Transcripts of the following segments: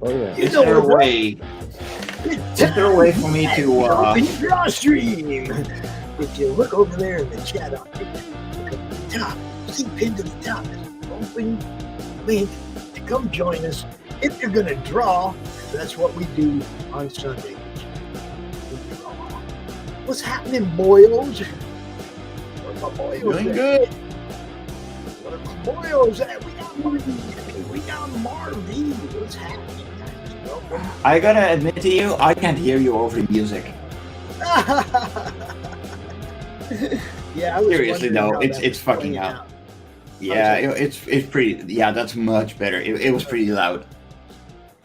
Oh yeah. Is there a way? Is there a way for me to DrawStream? If you look over there in the chat on the top, see pinned to the top, there's an open link to come join us if you're gonna draw. That's what we do on Sunday. What's happening, boyos? Where my boyos doing at? good? Where my boyos at? We got Marvy. What's happening, guys? Welcome. I gotta admit to you, I can't hear you over the music. Yeah, I was Seriously wondering though, how it's that was fucking playing out. Yeah, it's pretty. Yeah, that's much better. It was pretty loud.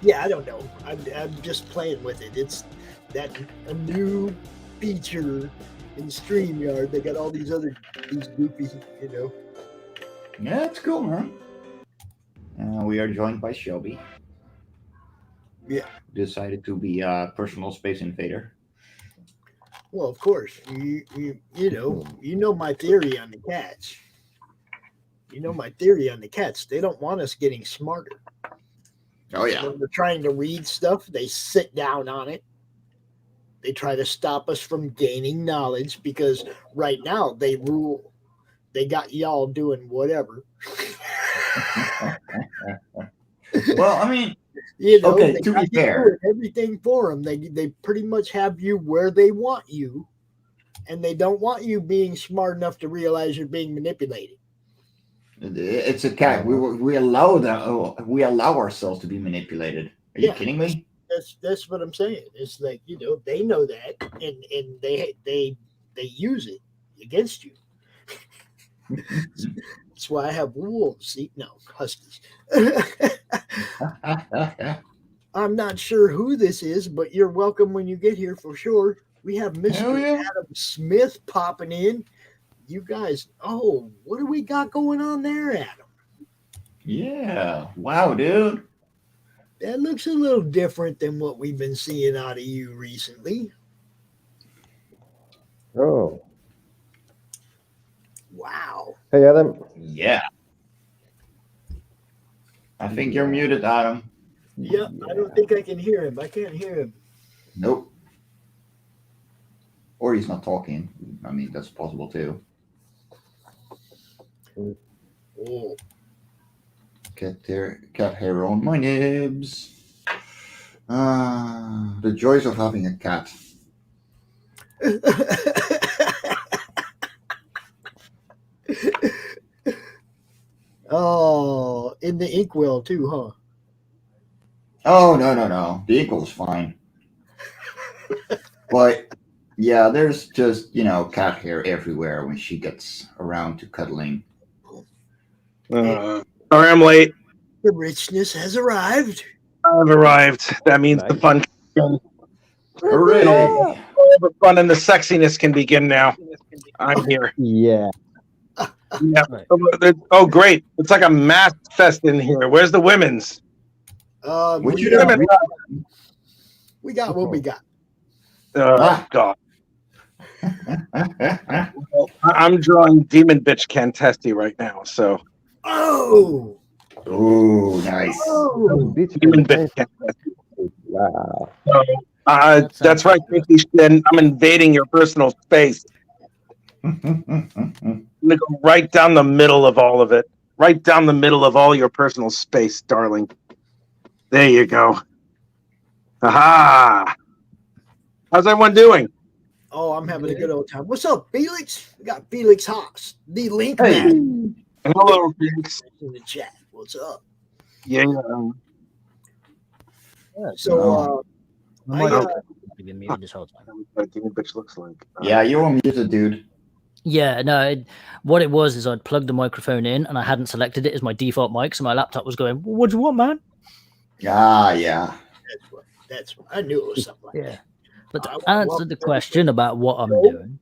Yeah, I don't know. I'm just playing with it. It's a new feature in StreamYard. They got all these goofy, Yeah, it's cool, man. We are joined by Shelby. Yeah. Decided to be a personal space invader. Well, of course, you know my theory on the cats. You know my theory on the cats. They don't want us getting smarter. Oh yeah. When we're trying to read stuff, they sit down on it. They try to stop us from gaining knowledge because right now they rule. They got y'all doing whatever. Well, I mean, okay, to be fair, everything for them. They pretty much have you where they want you, and they don't want you being smart enough to realize you're being manipulated. it's a cat. We allow ourselves to be manipulated. Are you kidding me? That's what I'm saying. It's like they know that, and they use it against you. That's why I have wolves. See, no huskies. I'm not sure who this is, but you're welcome when you get here for sure. We have Mr. Adam Smith popping in. You guys, what do we got going on there, Adam? Yeah. Wow, dude. That looks a little different than what we've been seeing out of you recently. Oh. Wow. Hey, Adam. Yeah. I think you're muted, Adam. Yeah, I don't think I can hear him. I can't hear him. Nope. Or he's not talking. I mean, that's possible too. Oh. Cat hair on my nibs. The joys of having a cat. Oh, in the inkwell too, huh? Oh, no. The equal's fine. But, yeah, there's just, cat hair everywhere when she gets around to cuddling. Sorry I'm late. The richness has arrived. I've arrived. That means the fun. Hooray! All the fun and the sexiness can begin now. I'm here. Yeah. Yeah. Oh, great. It's like a mass fest in here. Where's the women's? We got what we got. God. I'm drawing Demon Bitch Cantesti right now, so. Oh, Nice. Demon Bitch Cantesti. Wow. That's right, Pinky Shin. I'm invading your personal space. I'm gonna go right down the middle of all of it. Right down the middle of all your personal space, darling. There you go. Aha! How's everyone doing? Oh, I'm having a good old time. What's up, Felix? We got Felix Haas, the link Hey. man. Hello, Felix. In the chat. What's up? Yeah. So, You've been muted this whole time. What Demon Bitch looks like. Yeah, you're on muted, dude. Yeah, no. What it was is I'd plugged the microphone in and I hadn't selected it as my default mic, so my laptop was going, "What do you want, man?" Yeah. That's what I knew it was something like that. But to answer the question about what I'm doing,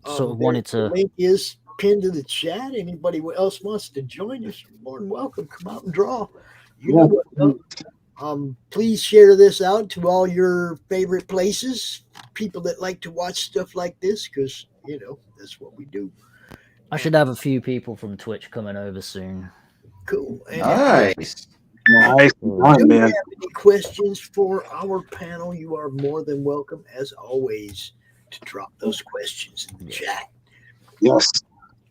sort of wanted to. The link is pinned to the chat. Anybody else wants to join us, you're more than welcome. Come out and draw. You know what? Please share this out to all your favorite places, people that like to watch stuff like this, because that's what we do. I should have a few people from Twitch coming over soon. Cool. And Nice. Nice one, Do you man. have any questions for our panel? You are more than welcome, as always, to drop those questions in the chat. Yes.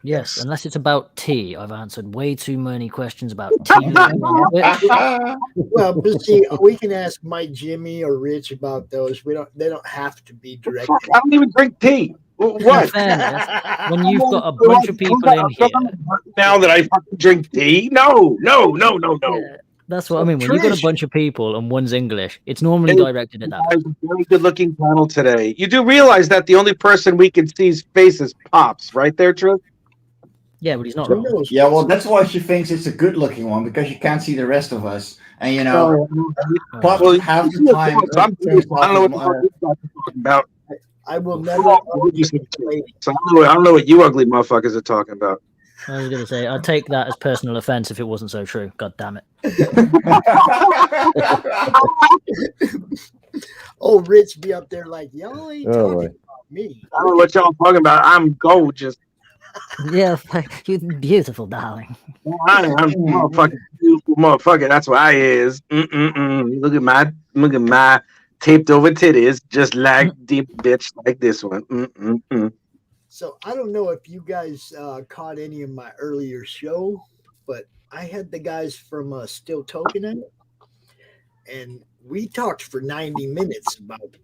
Yes, unless it's about tea. I've answered way too many questions about tea. on Twitch. Well, but see, we can ask Mike, Jimmy, or Rich about those. They don't have to be Fuck, directed. I don't even drink tea. In What? fairness, when you've got a bunch of people in here, Now that I fucking drink tea? No. yeah, that's what I mean. When you've got a Trish. bunch of people and one's English, it's normally Hey, directed at that. Guys, a very good-looking panel today. You do realize that the only person we can see's face is Pops, right there, Trish? Yeah, but he's not Who wrong. knows? Yeah, well, that's why she thinks it's a good-looking one because you can't see the rest of us, and you know, Pop Well, half the time. I don't know what you're talking about. I will never. So I don't know what you ugly motherfuckers are talking about. I was going to say, I'd take that as personal offense if it wasn't so true. God damn it. Oh, Rich be up there like, y'all ain't Oh, talking boy. about me. I don't know what y'all talking about. I'm gorgeous. Yeah, you're beautiful, darling. I'm a motherfucking beautiful motherfucker. That's what I is. Look at my taped over titties, just like deep bitch like this one. So I don't know if you guys caught any of my earlier show, but I had the guys from Still Token in it, and we talked for 90 minutes about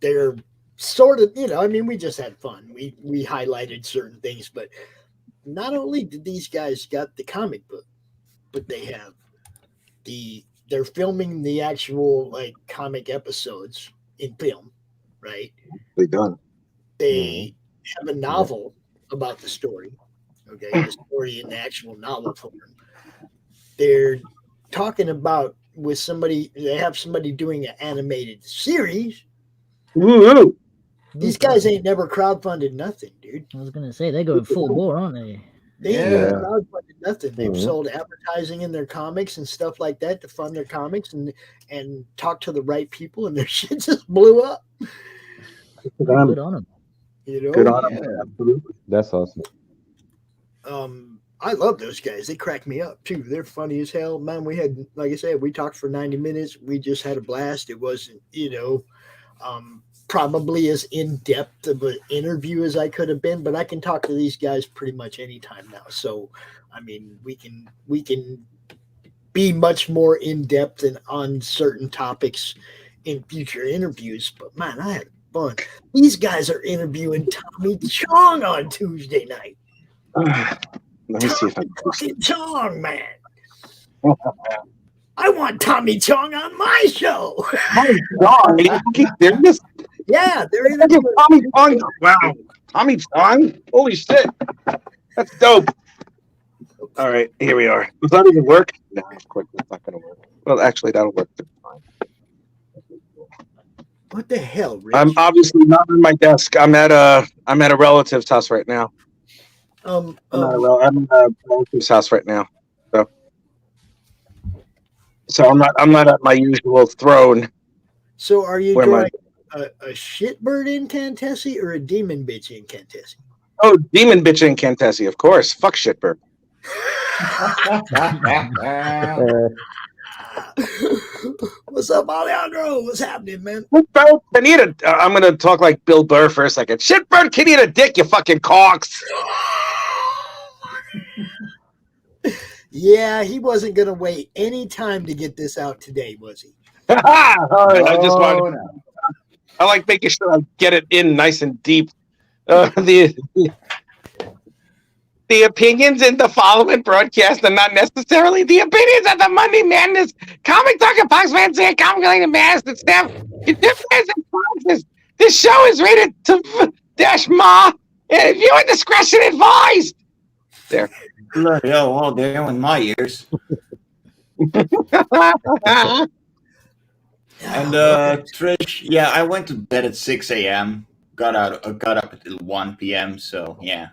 their sort of, I mean, we just had fun. We highlighted certain things, but not only did these guys got the comic book, but they have they're filming the actual like comic episodes in film, right? They done. They have a novel about the story. Okay, the story in the actual novel form. They're talking about with somebody. They have somebody doing an animated series. Woo! These guys ain't never crowdfunded nothing, dude. I was going to say, they're going full bore, aren't they? They ain't Yeah. never crowdfunded nothing. They've Mhm. sold advertising in their comics and stuff like that to fund their comics and talk to the right people, and their shit just blew up. Good on Good them. on them. You know, Good on them. Yeah. Absolutely. That's awesome. I love those guys. They crack me up too. They're funny as hell, man. We had, like I said, we talked for 90 minutes. We just had a blast. It wasn't, probably as in depth of an interview as I could have been, but I can talk to these guys pretty much anytime now. So, I mean, we can be much more in depth and on certain topics in future interviews. But man, I had fun. These guys are interviewing Tommy Chong on Tuesday night. Let me see if I can. Fucking Chong, man. I want Tommy Chong on my show. My God, are you fucking serious? Yeah, they're Fucking interviewing. Tommy Chong. Wow. Tommy Chong? Holy shit. That's dope. All right, here we are. Does that even work? No, of course it's not going to work. Well, actually, that'll work just fine. What the hell, Rich? I'm obviously not on my desk. I'm at a relative's house right now. I'm at a relative's house right now. So I'm not at my usual throne. So are you Where am I? drawing a shitbird incantessi or a demon bitch incantessi? Oh, demon bitch incantessi, of course. Fuck shitbird. What's up, Alejandro? What's happening, man? Shitbird can eat a. I'm gonna talk like Bill Burr for a second. Shitbird can eat a dick, you fucking cocks. Yeah, he wasn't gonna wait any time to get this out today, was he? All right, I just wanted. no. I like making sure I get it in nice and deep. The opinions in the following broadcast are not necessarily the opinions of the Monday Madness Comic Talking Box Man saying Comic Related Madness staff. This show is rated to dash ma, and viewer discretion advised. There. Bloody hell, well, they're in my ears. And Trish, yeah, I went to bed at 6 a.m. Got up at 1 p.m. So yeah,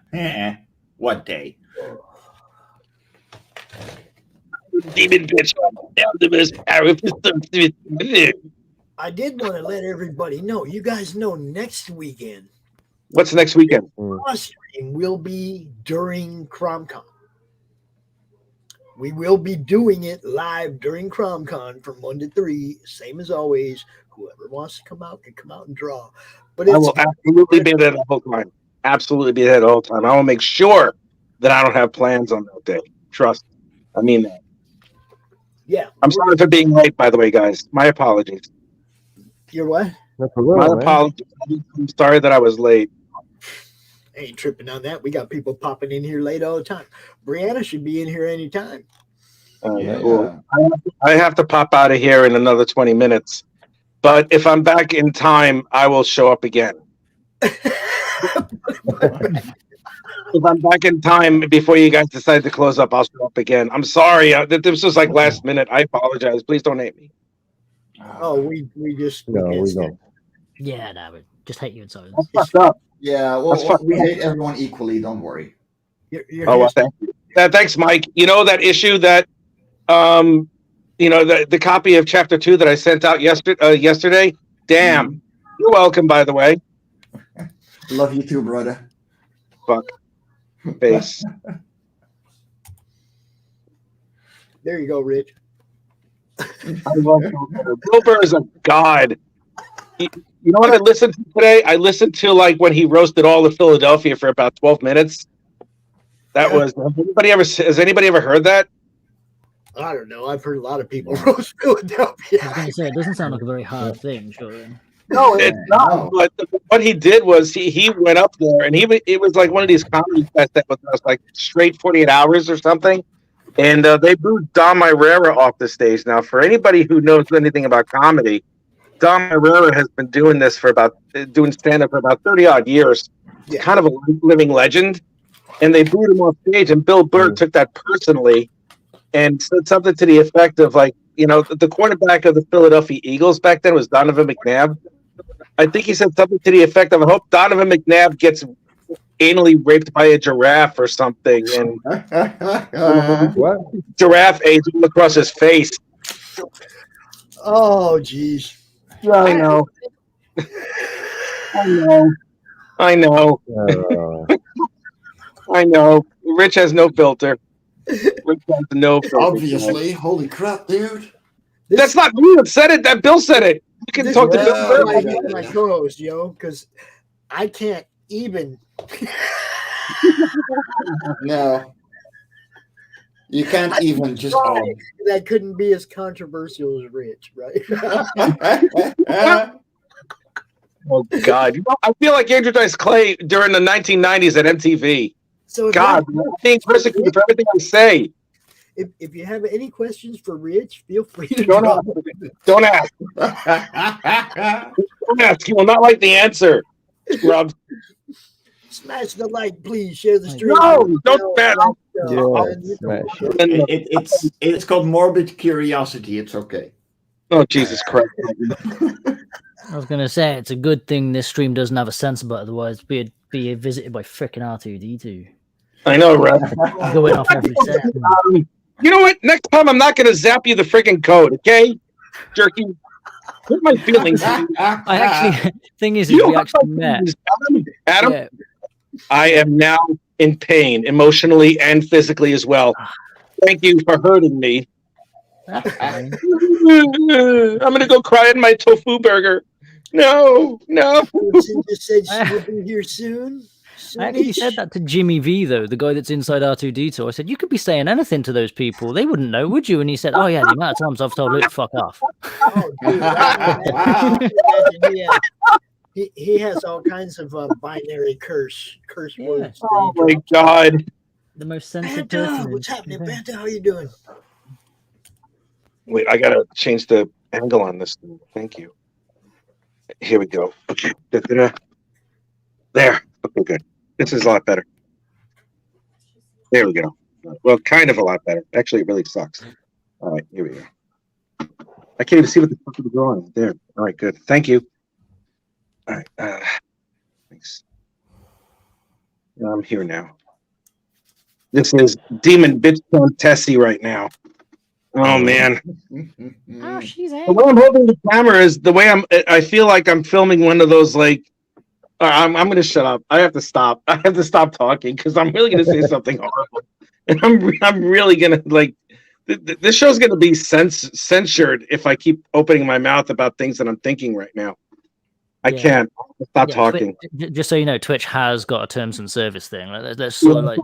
what day? Demon bitch. I did want to let everybody know. You guys know next weekend, What's next weekend? DrawStream will be during CRoMCon. We will be doing it live during CromCon from 1 to 3, same as always. Whoever wants to come out can come out and draw. But I will absolutely be there the whole time. Absolutely be there the whole time. I will make sure that I don't have plans on that day. Trust. I mean that. Yeah. I'm sorry for being late, by the way, guys. My apologies. You're what? My apologies. I'm sorry that I was late. Ain't tripping on that. We got people popping in here late all the time. Brianna should be in here anytime. Cool. I have to pop out of here in another 20 minutes. But if I'm back in time, I will show up again. If I'm back in time before you guys decide to close up, I'll show up again. I'm sorry. This was like last minute. I apologize. Please don't hate me. Oh, we just No, we don't. Yeah, no, we just hate you in silence. That's fucked up. Yeah, well, we hate everyone equally. Don't worry. Well, thank you. Thanks, Mike. You know that issue that, the copy of Chapter 2 that I sent out yesterday? Damn. You're welcome, by the way. Love you too, brother. Fuck. Face. There you go, Rich. I love Bill Burr. Bill Burr is a god. You know what I listened to today? I listened to like when he roasted all of Philadelphia for about 12 minutes. That was. Has anybody ever heard that? I don't know. I've heard a lot of people roast Philadelphia. I was going to say, it doesn't sound like a very hard thing, surely. No, it's not. But what he did was he went up there and it was like one of these comedy fests that was like straight 48 hours or something. And they booed Don Myrera off the stage. Now, for anybody who knows anything about comedy, Don Myrera has been doing this doing stand-up for about 30 odd years. Yeah. Kind of a living legend. And they booed him off stage, and Bill Burr took that personally and said something to the effect of like, the quarterback of the Philadelphia Eagles back then was Donovan McNabb. I think he said something to the effect of, I hope Donovan McNabb gets anally raped by a giraffe or something. And What? giraffe ate all across his face. Oh, geez. I know. I know. I know. Rich has no filter. Rich has no filter. Obviously. Holy crap, dude. That's not me that said it. That Bill said it. You can talk to Bill Burr. My co-host, because I can't even. No. You can't even just. That couldn't be as controversial as Rich, right? Oh God! I feel like Andrew Dice Clay during the 1990s at MTV. So God, I'm being persecuted for everything I say. If you have any questions for Rich, feel free to Don't drop ask. Don't ask. Don't ask. He will not like the answer. Scrub. Smash the like, please. Share the stream. No, don't ban. It's called morbid curiosity. It's okay. Oh Jesus Christ! I was going to say, it's a good thing this stream doesn't have a censor button, otherwise we'd be visited by frickin' R2D2. I know, right? Going off every second. You know what? Next time I'm not going to zap you the freaking code, okay? Jerky. Hurt my feelings. I actually, thing is, we actually met. Adam, Yeah. I am now in pain, emotionally and physically as well. Thank you for hurting me. That's fine. I'm going to go cry in my tofu burger. No. She just said she will be here soon. I actually said that to Jimmy V, though, the guy that's inside R2D2. I said, you could be saying anything to those people. They wouldn't know, would you? And he said, oh, yeah, the amount of times I've told Luke to fuck off. Oh, dude. He has all kinds of binary curse words. Oh, my God. The most sensitive Banta, person. what's happening, Banta? How you doing? Wait, I got to change the angle on this. Thank you. Here we go. Okay. There. Okay, good. This is a lot better. There we go. Well, kind of a lot better. Actually, it really sucks. All right, here we go. I can't even see what the fuck is going on. There. All right, good. Thank you. All right. Thanks. I'm here now. This is Demon Bitch Tessie right now. Oh, man. Oh, she's The way I'm holding the camera is the way I feel like I'm filming one of those, like, I'm going to shut up. I have to stop. I have to stop talking because I'm really going to say something horrible. And I'm really going to, like, This show's going to be censored if I keep opening my mouth about things that I'm thinking right now. I can't stop talking. Just so you know, Twitch has got a terms and service thing. Let's sort of like.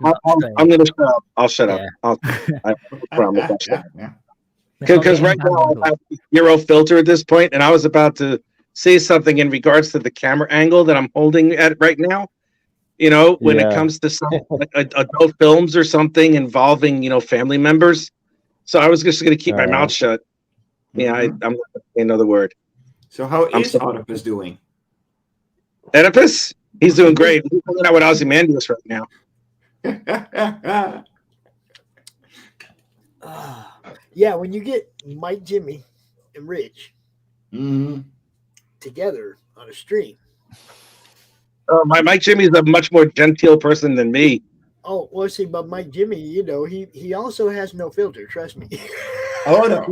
I'm going to shut up. I'll shut up. I promise. I'll shut up. Because right now I have zero filter at this point, and I was about to say something in regards to the camera angle that I'm holding at right now. You know, when it comes to some like adult films or something involving, you know, family members. So I was just going to keep my mouth shut. Yeah, I'm not going to say another word. So how is Oedipus doing? Oedipus? He's doing great. He's hanging out with Ozymandias right now. Yeah, when you get Mike, Jimmy, and Rich together on a stream. My Mike Jimmy's a much more genteel person than me. Oh, well, see, but Mike Jimmy, you know, he also has no filter. Trust me. Oh no!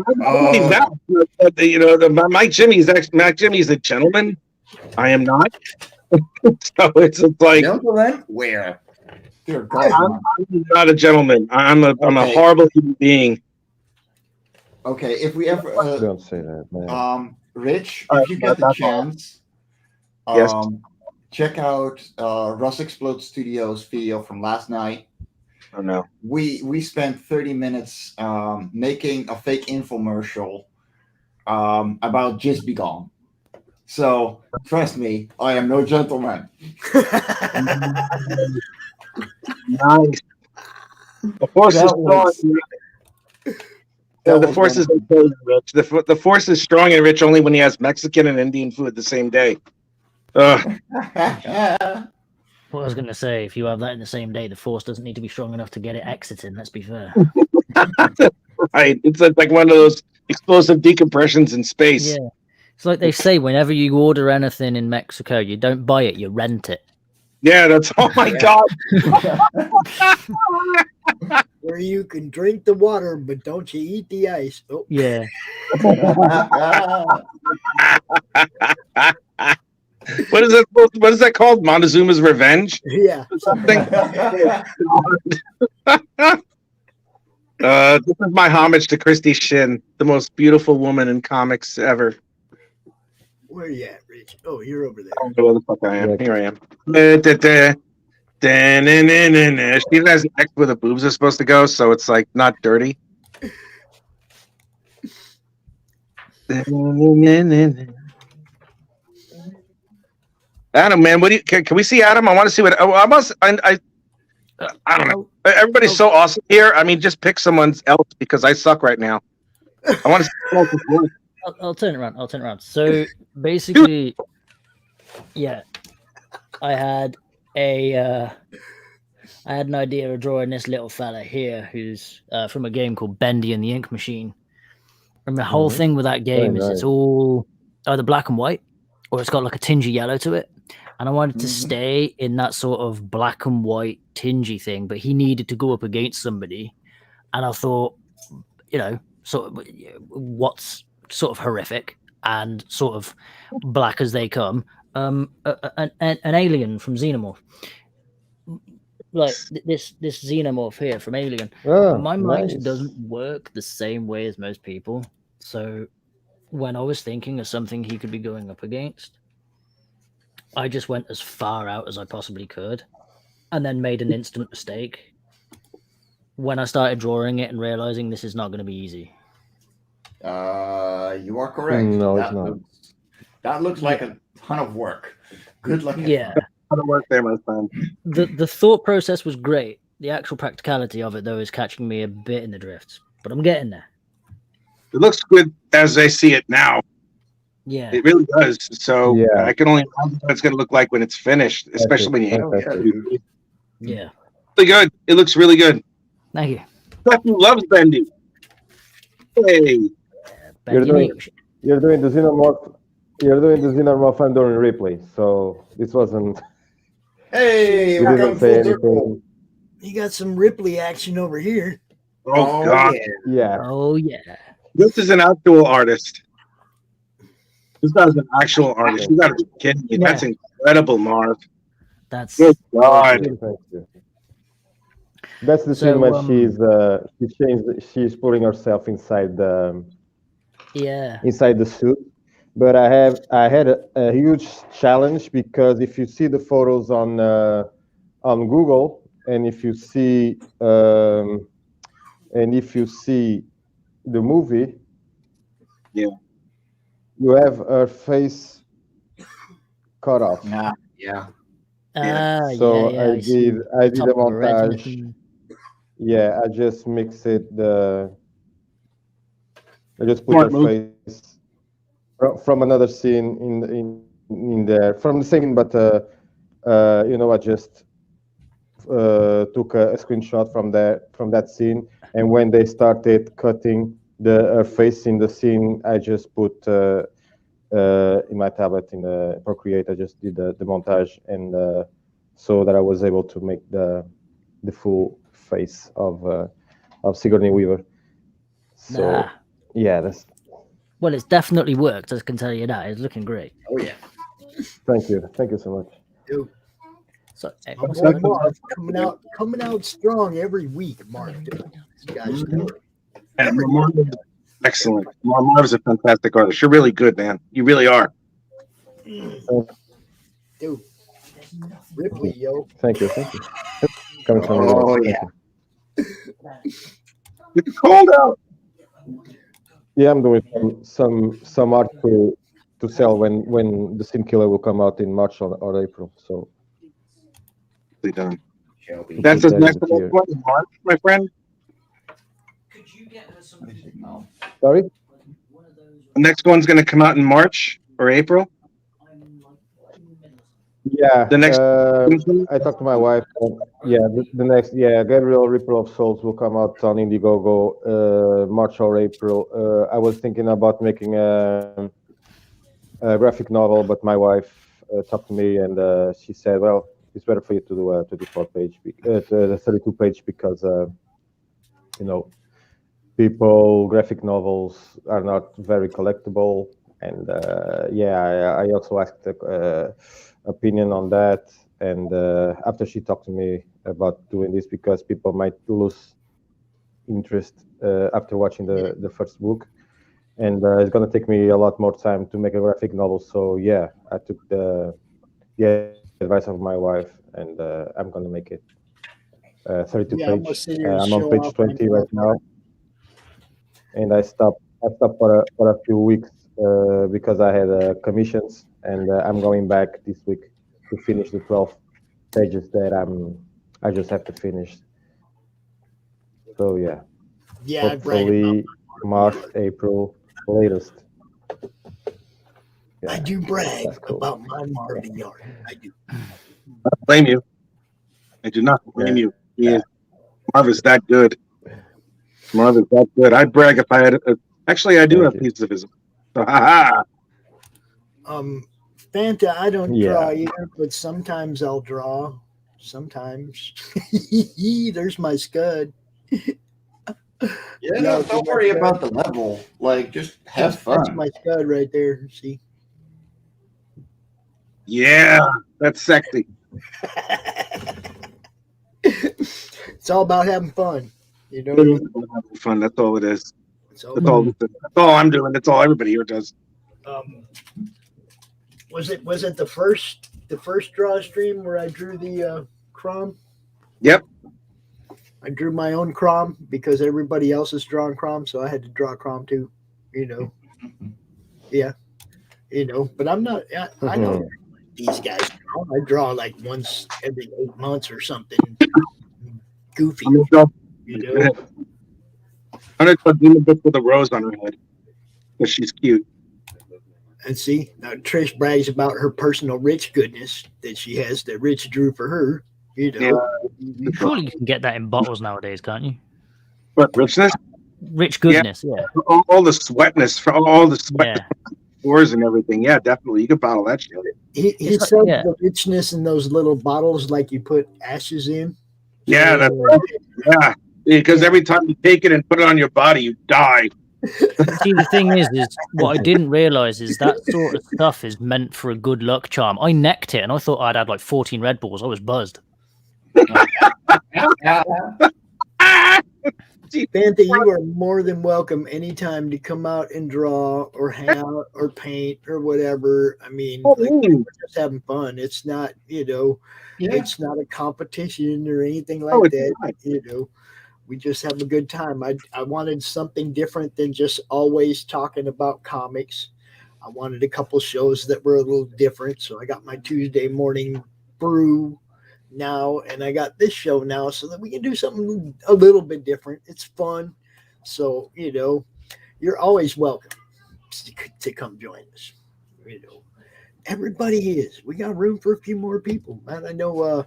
You know, Mike Jimmy's a gentleman. I am not. So it's like gentleman. Where? Dear God, I'm not a gentleman. I'm a horrible human being. Okay, if we ever don't say that, man. Rich, if you get the chance, yes. Check out Russ Explode Studios video from last night. Oh no. We spent 30 minutes making a fake infomercial about Just Be Gone. So trust me, I am no gentleman. Nice. The force is strong. The force is rich. The force is strong and rich only when he has Mexican and Indian food the same day. What I was going to say, if you have that in the same day, the force doesn't need to be strong enough to get it exiting. Let's be fair. Right. It's like one of those explosive decompressions in space. Yeah. It's like they say, whenever you order anything in Mexico, you don't buy it, you rent it. Yeah, that's, oh my God. Where you can drink the water, but don't you eat the ice. Oh. Yeah. What is that called? Montezuma's Revenge? Yeah. Something. This is my homage to Christy Shin, the most beautiful woman in comics ever. Where are you at, Rich? Oh, you're over there. I don't know where the fuck I am. Here I am. She has an X where the boobs are supposed to go, so it's like not dirty. Adam, man, what do you can we see Adam? I want to see what I don't know. Everybody's so awesome here. I mean, just pick someone else because I suck right now. I want to see. I'll turn it around. So basically, yeah, I had an idea of drawing this little fella here who's from a game called Bendy and the Ink Machine. And the whole thing with that game is it's all either black and white or it's got like a tinge of yellow to it. And I wanted to stay in that sort of black and white tingy thing, but he needed to go up against somebody. And I thought, you know, sort of what's sort of horrific and sort of black as they come, an alien from Xenomorph. Like this Xenomorph here from Alien. Oh, my mind nice. doesn't work the same way as most people. So when I was thinking of something he could be going up against, I just went as far out as I possibly could and then made an instant mistake when I started drawing it and realizing this is not going to be easy. You are correct. No, it's not. That looks like a ton of work. Good luck. Yeah. How to work there, my friend. The thought process was great. The actual practicality of it, though, is catching me a bit in the drifts. But I'm getting there. It looks good as I see it now. Yeah. It really does. So Yeah. I can only imagine what it's going to look like when it's finished, especially when you Yeah. really good. It looks really good. Thank you. Becky loves Bendy. Hey. Bendy You're doing the Xenomorph. You're doing the Xenomorph and doing replay. So this wasn't. Hey, You we're didn't coming say full circle. anything. You got some Ripley action over here. Oh, God. yeah. Yeah. Oh, yeah. This is an actual artist. This guy's an actual artist. You got to be kidding me. That's incredible, Marv. That's Good God. Thank you. That's the So, scene when she's putting herself inside the yeah. suit. But I had a huge challenge, because if you see the photos on Google, and if you see the movie, Yeah. you have her face cut off. Yeah. So yeah, I did a top of her head montage. missing. Yeah, I just mixed it. I just put Smart her move. face from another scene in there, from the same, but I just took a screenshot from that scene, and when they started cutting her face in the scene, I just put in my tablet in the Procreate. I just did the montage, and so that I was able to make the full face of Sigourney Weaver. So Nah. yeah, that's. Well, it's definitely worked. I can tell you that. It's looking great. Oh yeah. Thank you so much. Dude, So, my boy Marv coming out strong every week. Marv, dude. This guy's And Marv is excellent. Marv's a fantastic artist. You're really good, man. You really are. dude. Ripley, yo. Thank you. Coming from me. Oh, Thank yeah. you. It's cold out. Yeah, I'm doing some art to sell when the Sin Killer will come out in March or April. So Done. Shelby. That's his That next is here. one in March, my friend. sorry. The next one's going to come out in March or April. Yeah. The next. I talked to my wife. Yeah, the next. Yeah, Gabriel Ripper of Souls will come out on Indiegogo March or April. I was thinking about making a graphic novel, but my wife talked to me, and she said, "Well, it's better for you to do a 24-page, the 32-page, because graphic novels are not very collectible." And I also asked opinion on that, and after she talked to me about doing this, because people might lose interest after watching the first book, and it's going to take me a lot more time to make a graphic novel. So yeah, I took the advice of my wife, and I'm going to make it 32 page. I'm on page 20 right now, and I stopped for a few weeks because I had commissions, and I'm going back this week to finish the 12 pages that I just have to finish. So yeah, hopefully March, April latest. Yeah, I do brag cool. about my Marvin art. I do. I don't blame you. I do not blame you. Marv is that good. Marv is that good. I'd brag if I had. Actually, I do have pieces of his. Fanta, I don't draw either, but sometimes I'll draw. Sometimes. There's my scud. Yeah, don't worry about the level. Like, just have fun. That's my scud right there. See? Yeah, that's sexy. It's all about having fun. You know? It is about having fun. That's all it is. That's all I'm doing. That's all everybody here does. Was it the first DrawStream where I drew the Crom? Yep. I drew my own Crom because everybody else is drawing Crom, so I had to draw Crom too. You know. Yeah. You know, but I'm not. I don't. These guys draw. I draw like once every 8 months or something. Goofy. You know. I'm gonna do a bit with a rose on her head because she's cute. And see, now Trish brags about her personal Rich goodness that she has that Rich drew for her. You know, surely you can get that in bottles nowadays, can't you? What, Richness? Rich goodness, yeah. All the sweatness from all the sweat pores and everything. Yeah, definitely. You can bottle that shit. He said the richness in those little bottles, like you put ashes in. Yeah, that's right. Yeah, because every time you take it and put it on your body, you die. See, the thing is what I didn't realize is that sort of stuff is meant for a good luck charm. I necked it and I thought I'd had like 14 Red Bulls. I was buzzed. Bantha, you are more than welcome anytime to come out and draw or hang out or paint or whatever. I mean, like, we're just having fun. It's not, it's not a competition or anything like that. We just have a good time. I wanted something different than just always talking about comics. I wanted a couple shows that were a little different. So I got my Tuesday morning brew now, and I got this show now so that we can do something a little bit different. It's fun. So, you're always welcome to come join us. Everybody is. We got room for a few more people. Man, I know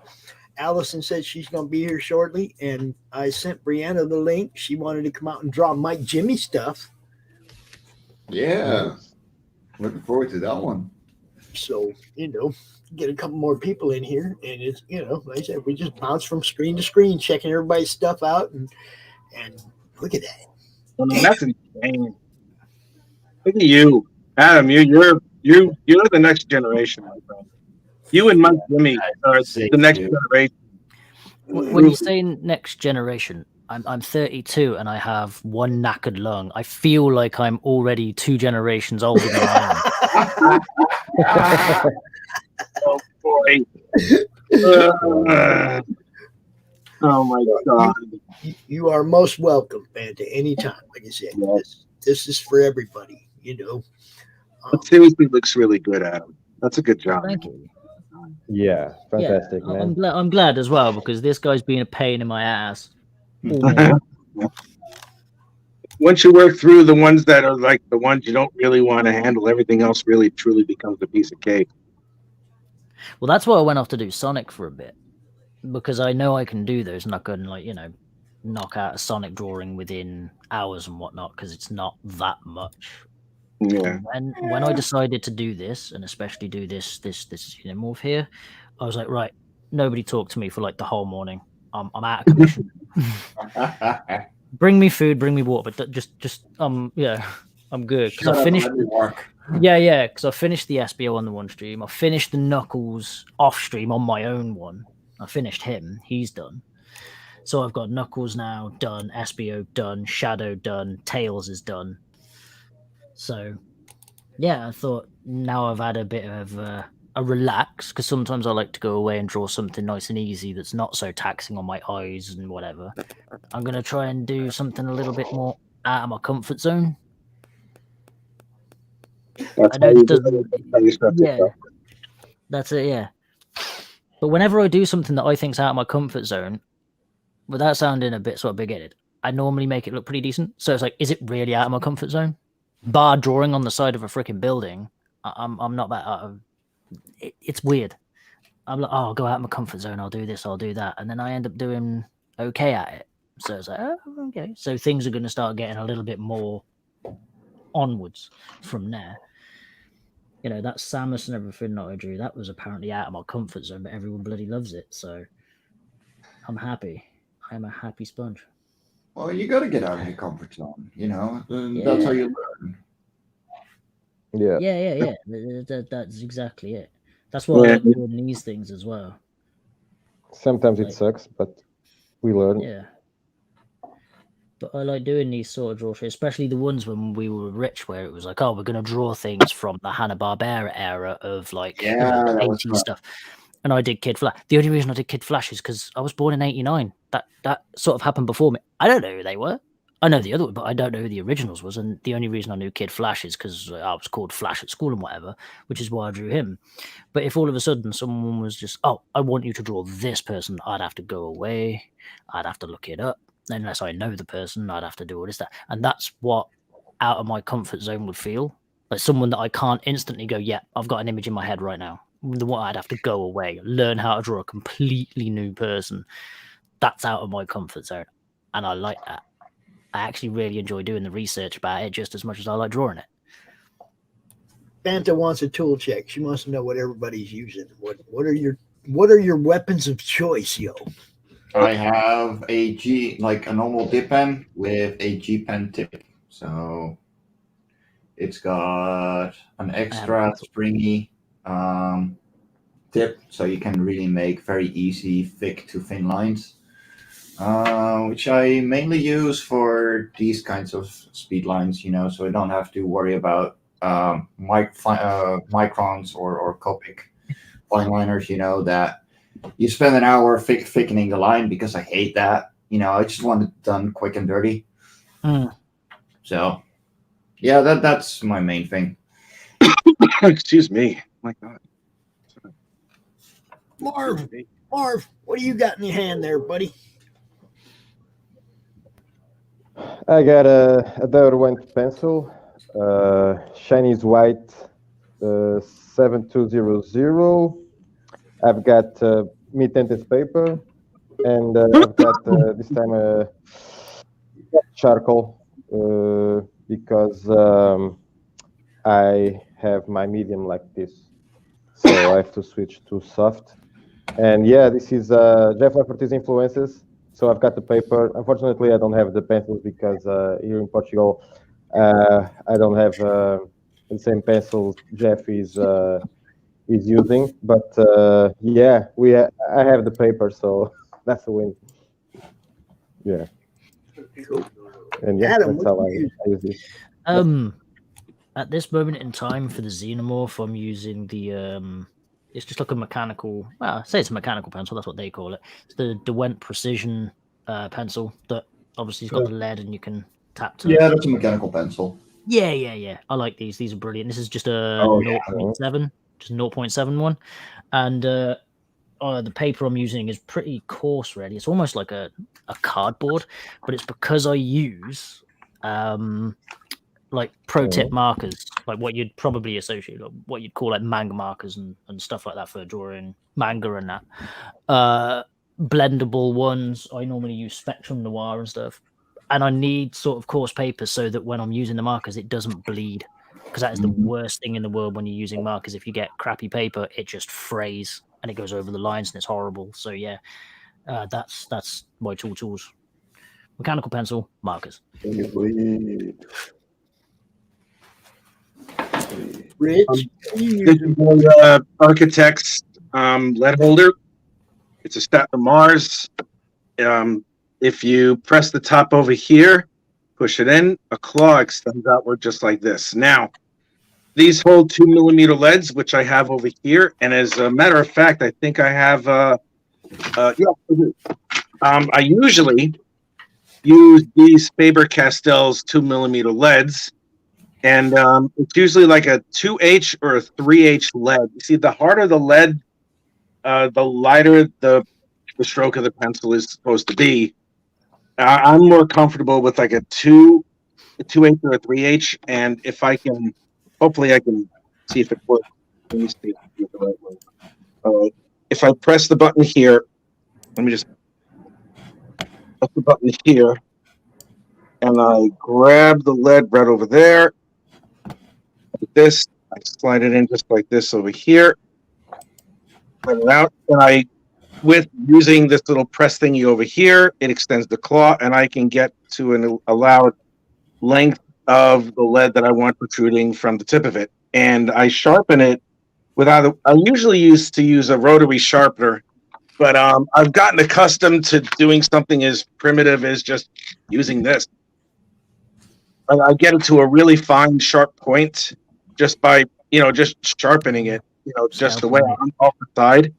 Allison said she's going to be here shortly, and I sent Brianna the link. She wanted to come out and draw Mike Jimmy stuff. Yeah. Looking forward to that one. So, get a couple more people in here, and it's, like I said, we just bounce from screen to screen, checking everybody's stuff out, and look at that. I mean, that's insane. Look at you, Adam. You're the next generation, my friend. You and Mike Jimmy are the next generation. When you say next generation, I'm 32 and I have one knackered lung. I feel like I'm already 2 generations older than I am. Oh boy! Oh my God! You are most welcome, Banta, anytime. Like I said, this is for everybody. It seriously looks really good, Adam. That's a good job. Thank you. Yeah, fantastic, man. I'm glad as well, because this guy's been a pain in my ass. Once you work through the ones that are like the ones you don't really want to handle, everything else really truly becomes a piece of cake. Well, that's why I went off to do Sonic for a bit, because I know I can do those, and I can, knock out a Sonic drawing within hours and whatnot, because it's not that much. Yeah. And when I decided to do this, and especially do this morph here, I was like, right, nobody talk to me for like the whole morning. I'm out of commission. Bring me food, bring me water, but I'm good, because I finished. Because I finished the SBO on the one stream. I finished the Knuckles off stream on my own one. I finished him. He's done. So I've got Knuckles now done, SBO done, Shadow done, Tails is done. So, I thought now I've had a bit of a relax, because sometimes I like to go away and draw something nice and easy that's not so taxing on my eyes and whatever. I'm going to try and do something a little bit more out of my comfort zone. That's it, yeah. But whenever I do something that I think's out of my comfort zone, without sounding a bit sort of big-headed, I normally make it look pretty decent. So it's like, is it really out of my comfort zone? Bar drawing on the side of a freaking building, I'm not that out of. It's weird. I'm like, I'll go out of my comfort zone. I'll do this. I'll do that, and then I end up doing okay at it. So it's like, oh, okay. So things are going to start getting a little bit more onwards from there. That Samus and everything that I drew, that was apparently out of my comfort zone, but everyone bloody loves it. So I'm happy. I'm a happy sponge. Well, you got to get out of your comfort zone, That's how you learn. Yeah. That's exactly it. That's why I like doing these things as well. Sometimes it sucks, but we learn. Yeah. But I like doing these sort of draw shows, especially the ones when we were rich, where it was like, oh, we're going to draw things from the Hanna-Barbera era of the 80s stuff. And I did Kid Flash. The only reason I did Kid Flash is because I was born in 89. That sort of happened before me. I don't know who they were. I know the other one, but I don't know who the originals was. And the only reason I knew Kid Flash is because I was called Flash at school and whatever, which is why I drew him. But if all of a sudden someone was just, oh, I want you to draw this person, I'd have to go away. I'd have to look it up. Unless I know the person, I'd have to do all this, that. And that's what out of my comfort zone would feel. Like someone that I can't instantly go, yeah, I've got an image in my head right now. The one I'd have to go away, learn how to draw a completely new person. That's out of my comfort zone. And I like that. I actually really enjoy doing the research about it just as much as I like drawing it. Banta wants a tool check. She wants to know what everybody's using. What are your weapons of choice, yo? I have a normal dip pen with a G pen tip. So it's got an extra springy tip, so you can really make very easy thick to thin lines, which I mainly use for these kinds of speed lines, so I don't have to worry about microns or Copic fine liners, that you spend an hour thickening the line, because I hate that. I just want it done quick and dirty. So, yeah, that's my main thing. Excuse me. My God. Marv, what do you got in your hand there, buddy? I got a Derwent pencil, Chinese white 7200. I've got me-tinted paper, and I've got this time charcoal because I have my medium like this, so I have to switch to soft. And yeah, this is Jeff Lafferty's influences. So I've got the paper. Unfortunately, I don't have the pencils because here in Portugal, I don't have the same pencils Jeff is using. But yeah, I have the paper, so that's a win. Yeah. And yeah, Adam, that's how I use this. At this moment in time for the Xenomorph, I'm using the it's just like a mechanical. Well, I say it's a mechanical pencil. That's what they call it. It's the Derwent Precision pencil that obviously has got the lead and you can tap to. Yeah, that's a mechanical pencil. Yeah. I like these. These are brilliant. This is just a 0.7, just 0.71, and the paper I'm using is pretty coarse. Really, it's almost like a cardboard, but it's because I use like pro tip markers, like what you'd probably associate, like what you'd call like manga markers and stuff like that for drawing manga and that. Blendable ones, I normally use Spectrum Noir and stuff. And I need sort of coarse paper so that when I'm using the markers, it doesn't bleed. Because that is the worst thing in the world when you're using markers. If you get crappy paper, it just frays and it goes over the lines and it's horrible. So yeah, that's my tools. Mechanical pencil, markers. Rich, This is my Architect's lead holder. It's a Statler Mars. If you press the top over here, push it in, a claw extends outward just like this. Now, these hold 2mm leads, which I have over here. And as a matter of fact, I think I have, I usually use these Faber-Castell's 2mm leads. And it's usually like a 2H or a 3H lead. You see, the harder the lead, the lighter the stroke of the pencil is supposed to be. I'm more comfortable with like a 2H or a 3H. And if I can, hopefully I can see if it works. Let me see if it's the right way. All right. If I press the button here, let me just press the button here. And I grab the lead right over there. Like this, I slide it in just like this over here. Let it out, and with using this little press thingy over here, it extends the claw, and I can get to an allowed length of the lead that I want protruding from the tip of it. And I sharpen it with I usually used to use a rotary sharpener, but I've gotten accustomed to doing something as primitive as just using this. I get it to a really fine, sharp point just by, just sharpening it, just the way I'm off the side,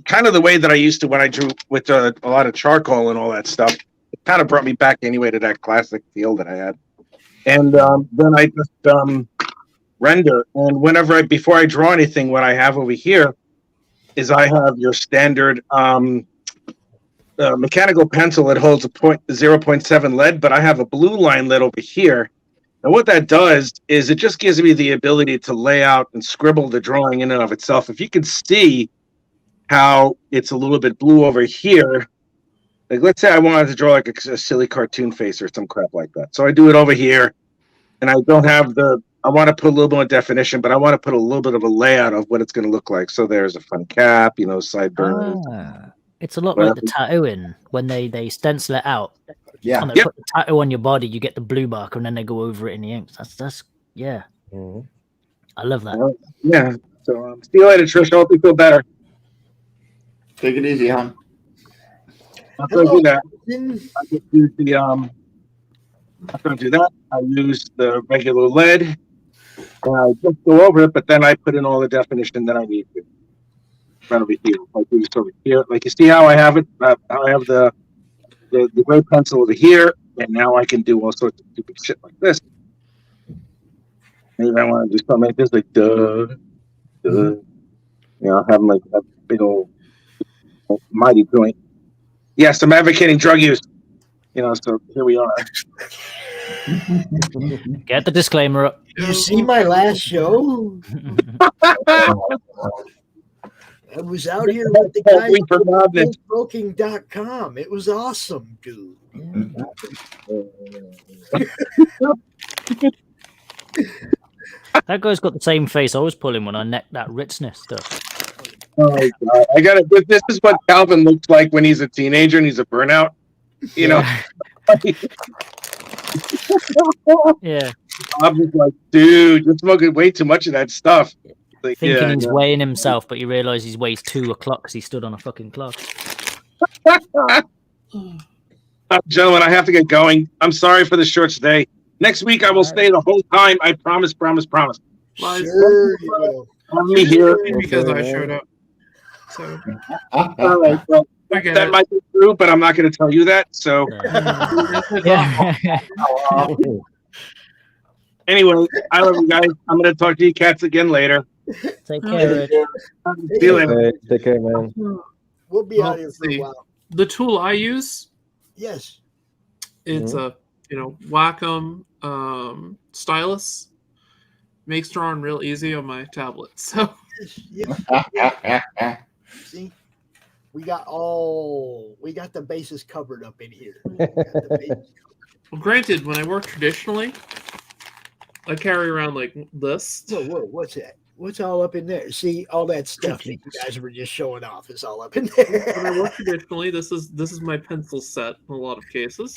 kind of the way that I used to when I drew with a lot of charcoal and all that stuff. It kind of brought me back anyway to that classic feel that I had. And then I just render. And before I draw anything, what I have over here is I have your standard mechanical pencil that holds a 0.7 lead, but I have a blue line lead over here. And what that does is it just gives me the ability to lay out and scribble the drawing in and of itself. If you can see how it's a little bit blue over here, like let's say I wanted to draw like a silly cartoon face or some crap like that. So I do it over here, and I don't have I want to put a little more definition, but I want to put a little bit of a layout of what it's going to look like. So there's a fun cap, sideburns. It's a lot like the tattooing when they stencil it out. Yeah. And they put the tattoo on your body, you get the blue marker, and then they go over it in the ink. That's yeah. Mm-hmm. I love that. Yeah. So see you later, Trish. I hope you feel better. Take it easy, hon. After I do that, Then I just use the after I do that, I use the regular lead. And I just go over it, but then I put in all the definition that I need to. Right over here, like this over here. Like you see how I have it? How I have the gray pencil over here, and now I can do all sorts of stupid shit like this. Maybe I want to do something like this, like duh. You know, have like a big old mighty joint. Yes, I'm advocating drug use. You know, so here we are. Get the disclaimer up. you see my last show? I was out here with the guys at Smoking.com. It was awesome, dude. That guy's got the same face I was pulling when I necked that Richness stuff. Oh my God. I got it. This is what Calvin looks like when he's a teenager and he's a burnout. You know? Yeah. I'm just like, dude, you're smoking way too much of that stuff. Like, Thinking he's weighing himself, but you realise he weighs 2 o'clock because he stood on a fucking clock. Gentlemen, I have to get going. I'm sorry for the short stay. Next week I will stay the whole time. I promise. Sure, you will. Have me here. Because I showed up. So All right, well, that might be true, but I'm not going to tell you that. So Yeah. anyway, I love you guys. I'm going to talk to you cats again later. Take care, Rich. See you later. Take care, man. We'll be out here for a see. while. the tool I use, Yes. it's a Wacom stylus. Makes drawing real easy on my tablet. So Yes. See, we got the bases covered up in here. well, granted, when I work traditionally, I carry around like this. Whoa, what's that? What's all up in there? See, all that stuff that you guys were just showing off is all up in there. When I work traditionally, this is my pencil set in a lot of cases.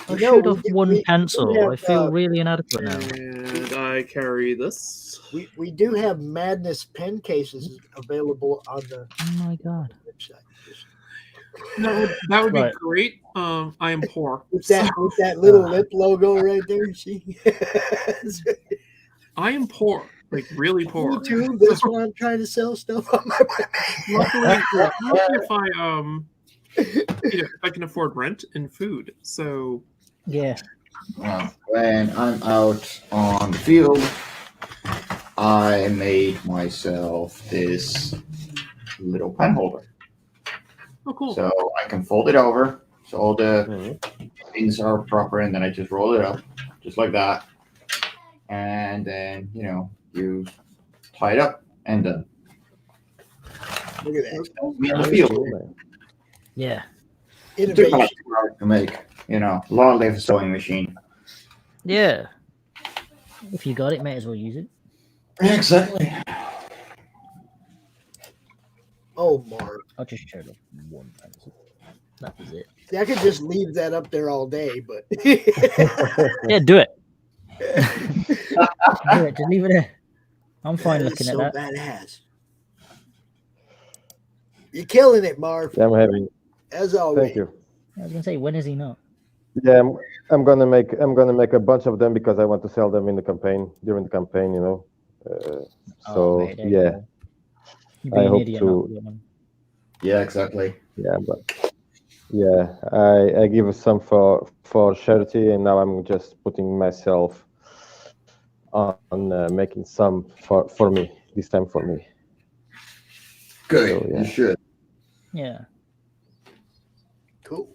I showed off one pencil. I feel really inadequate now. And I carry this. We do have Madness pen cases available on the Oh my God. website. That would be Right. great. I am poor. With that little lip logo right there, see? I am poor, like really poor. Me too. That's why I'm trying to sell stuff on my website. Luckily, if I can afford rent and food. So Yeah. When I'm out on the field, I made myself this little pen holder. oh, cool. So I can fold it over. So all the things are proper, and then I just roll it up, just like that. And then, you tie it up and done. Look at that. Me on the field. Yeah. It took about Innovation. 2 hours to make, long live sewing machine. Yeah. If you got it, may as well use it. Exactly. Oh, Mark. I just showed off one pencil. That was it. See, I could just leave that up there all day, but Yeah, do it. Do it. Just leave it there. I'm fine that looking is at so that. badass. You're killing it, Marv. Yeah, I'm having. As always. Thank you. I was gonna say, when is he not? Yeah, I'm gonna make a bunch of them because I want to sell them in the campaign during the campaign. So mate, there you yeah, go. You'd be I an hope idiot to- not to get one. Yeah, exactly. yeah, but yeah, I give some for charity, and now I'm just putting myself on making some for me this time for me. Good. So, yeah. You should. Yeah. Cool.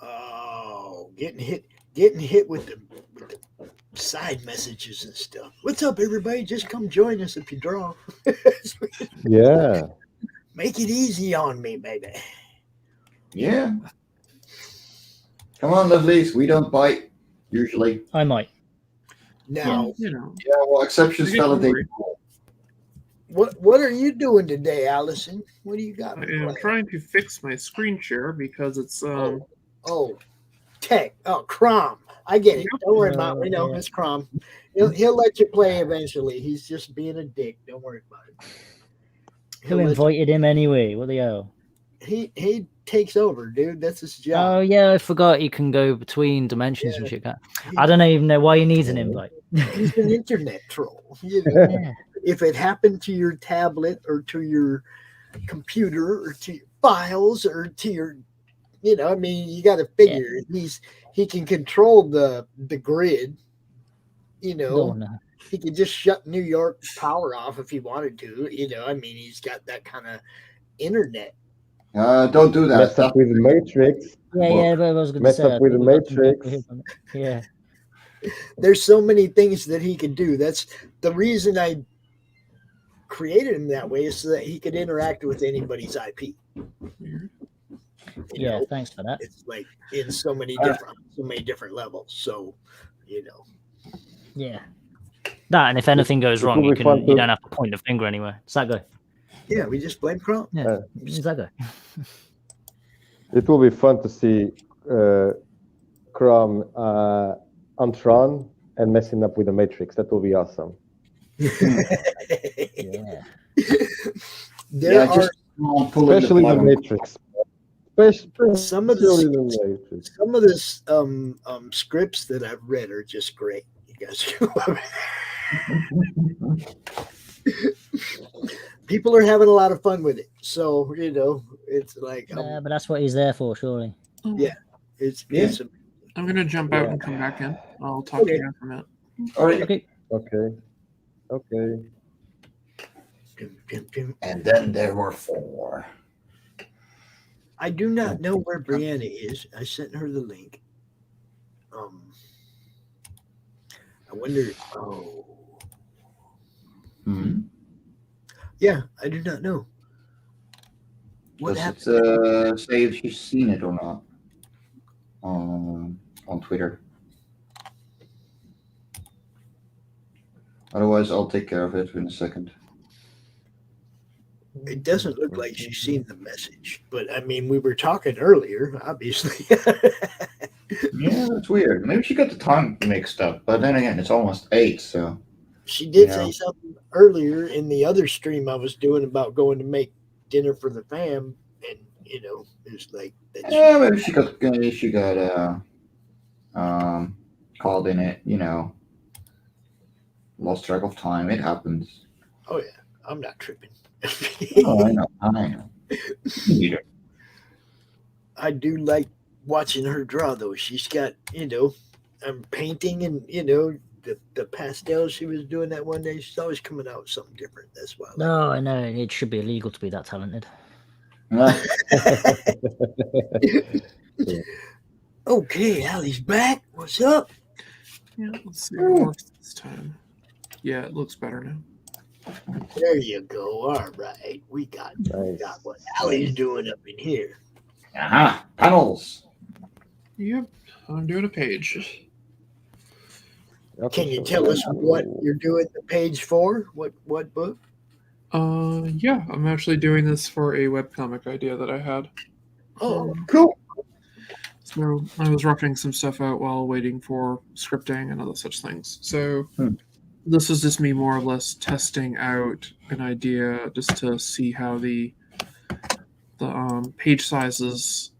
Oh, getting hit with the side messages and stuff. What's up, everybody? Just come join us if you draw. Yeah. Make it easy on me, baby. Yeah. Come on, lovelies. We don't bite usually. I might. Now, Yeah, well, exceptions I get fell a day. worried. what are you doing today, Allison? What do you got? I am trying to fix my screen share because it's Oh, tech. Oh, Crom. I get it. Don't worry about it. We know it's Crom. He'll let you play eventually. He's just being a dick. Don't worry about it. Who invited him anyway? What the hell? He takes over, dude. That's his job. Oh yeah, I forgot you can go between dimensions and shit. I don't even know why he needs an invite. He's an internet troll. You know? Yeah. If it happened to your tablet or to your computer or to your files or to your, I mean, you got to figure he can control the grid. Oh, no. He could just shut New York power off if he wanted to. I mean, he's got that kind of internet. Don't do that. Mess up with the Matrix. Yeah, but I was going to say. Mess up with the Matrix. Yeah. There's so many things that he could do. That's the reason I created him that way, is so that he could interact with anybody's IP. Yeah, thanks for that. It's like in so many different levels. So, Yeah. That, and if anything goes wrong, you don't have to point the finger anywhere. It's that guy. Yeah, we just blame Crom. Yeah, it's that guy. It will be fun to see Crom on Tron and messing up with the Matrix. That will be awesome. Yeah. Especially the Matrix. Some of the scripts that I've read are just great. You guys people are having a lot of fun with it. So, it's like but that's what he's there for, surely. Yeah. It's I'm gonna jump out and come back in. I'll talk to you after a minute. All right. Okay. And then there were 4. I do not know where Brianna is. I sent her the link. I wonder. Yeah, I do not know. What happened? Say if she's seen it or not on Twitter. Otherwise, I'll take care of it in a second. It doesn't look like she's seen the message, but I mean, we were talking earlier, obviously. Yeah, that's weird. Maybe she got the time mixed up, but then again, it's almost 8, so. She did say something earlier in the other stream I was doing about going to make dinner for the fam, and it's like that. Yeah, maybe she got called in it. Lost track of time. It happens. Oh yeah, I'm not tripping. Oh, I know. Either. I do like watching her draw, though. She's got, I'm painting, and the pastel she was doing that one day. She's always coming out with something different. That's why. No, I know it should be illegal to be that talented. Okay, Allie's back. What's up? Yeah, let's see if it works this time. Yeah, it looks better now. There you go. All right, we got what Allie's doing up in here. Panels. Yep, I'm doing a page. Can you tell us what you're doing the page for? What book? Yeah, I'm actually doing this for a webcomic idea that I had. Oh, cool. So I was roughing some stuff out while waiting for scripting and other such things. So this is just me more or less testing out an idea just to see how the page sizes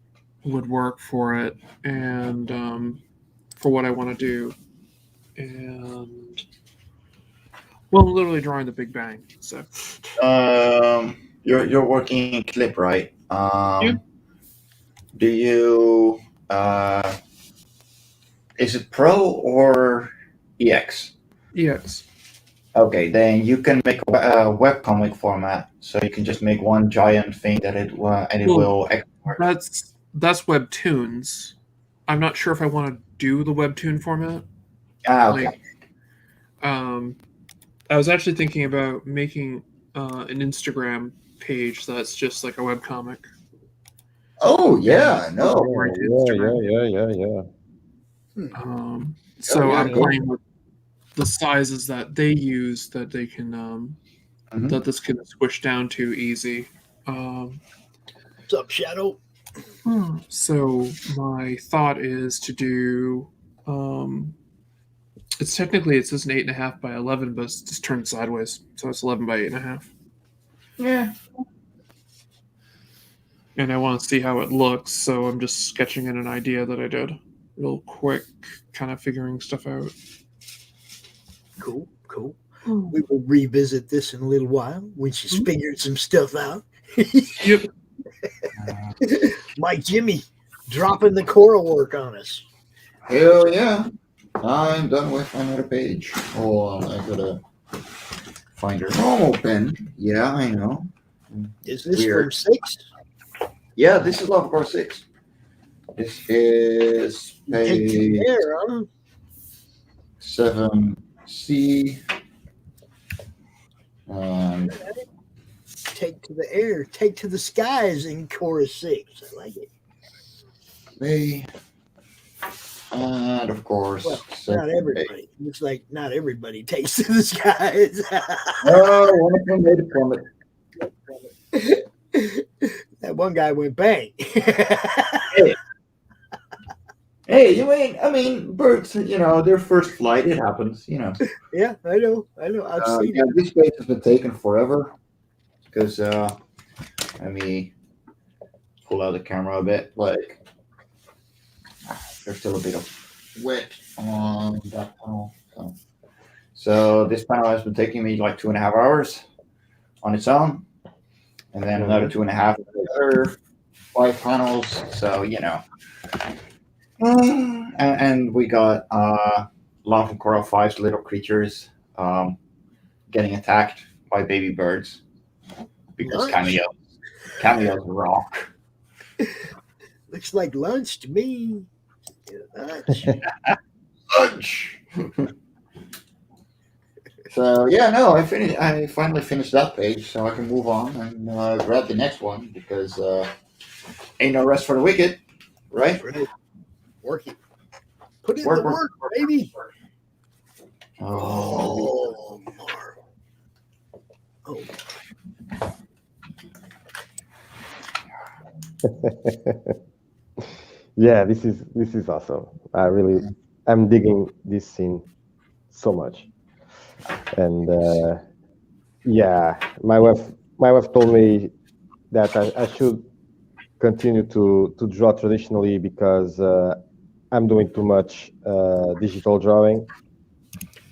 would work for it and for what I want to do. And well, I'm literally drawing the Big Bang. So you're working in Clip, right? Yeah. Do you is it Pro or EX? EX. Okay, then you can make a webcomic format, so you can just make one giant thing that it will export. That's Webtoons. I'm not sure if I want to do the Webtoon format. Okay. I was actually thinking about making an Instagram page that's just like a webcomic. Oh yeah, no. Yeah. So I'm playing with the sizes that they use that they can that this can squish down to easy. What's up, Shadow? So my thought is to do. It's technically it says an 8.5 by 11, but it's just turned sideways, so it's 11 by 8.5. Yeah. And I want to see how it looks, so I'm just sketching in an idea that I did real quick, kind of figuring stuff out. Cool. We will revisit this in a little while when she's figured some stuff out. Yep. Mike Jimmy dropping the choral work on us. Hell yeah. I'm done with another page. Oh, I gotta find a normal pen. Yeah, I know. Is this Weird. from 6? Yeah, this is Love Core 6. This is Take to page the air, huh? 7C. Take to the air, take to the skies in chorus 6. I like it. Me. And of course, Well, seven, not everybody. Looks like not everybody takes to the skies. Oh, one of them made a comment. That one guy went bang. Hey, you ain't. I mean, birds. You know, their first flight. It happens. You know. Yeah, I know. I've seen Yeah, it. this page has been taken forever because let me pull out the camera a bit. Like, there's still a bit of wet on that panel. So this panel has been taking me like 2.5 hours on its own, and then another 2.5 for the other 5 panels. So you know, and we got Long from Coral 5's little creatures getting attacked by baby birds because Lunch. cameos rock. Looks like lunch to me. Lunch. Lunch. So yeah, no, I finally finished that page, so I can move on and grab the next one because ain't no rest for the wicked, right? Right. Work it. Put in Work, the work, baby. Oh, Marv. Oh, Yeah, this is awesome. I'm digging this scene so much. And yeah, my wife told me that I should continue to draw traditionally because I'm doing too much digital drawing,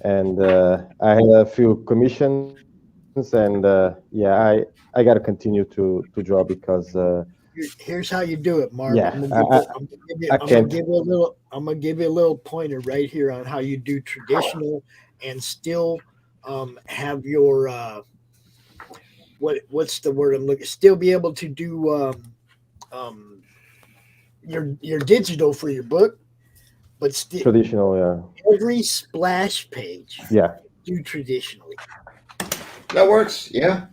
and I had a few commissions, and yeah, I got to continue to draw because here's how you do it, Marv. yeah, I'm I gonna give you a little pointer right here on how you do traditional and still have your what's the word I'm looking, still be able to do your digital for your book, but still traditional, yeah, every splash page yeah. do traditionally. that works. Yeah.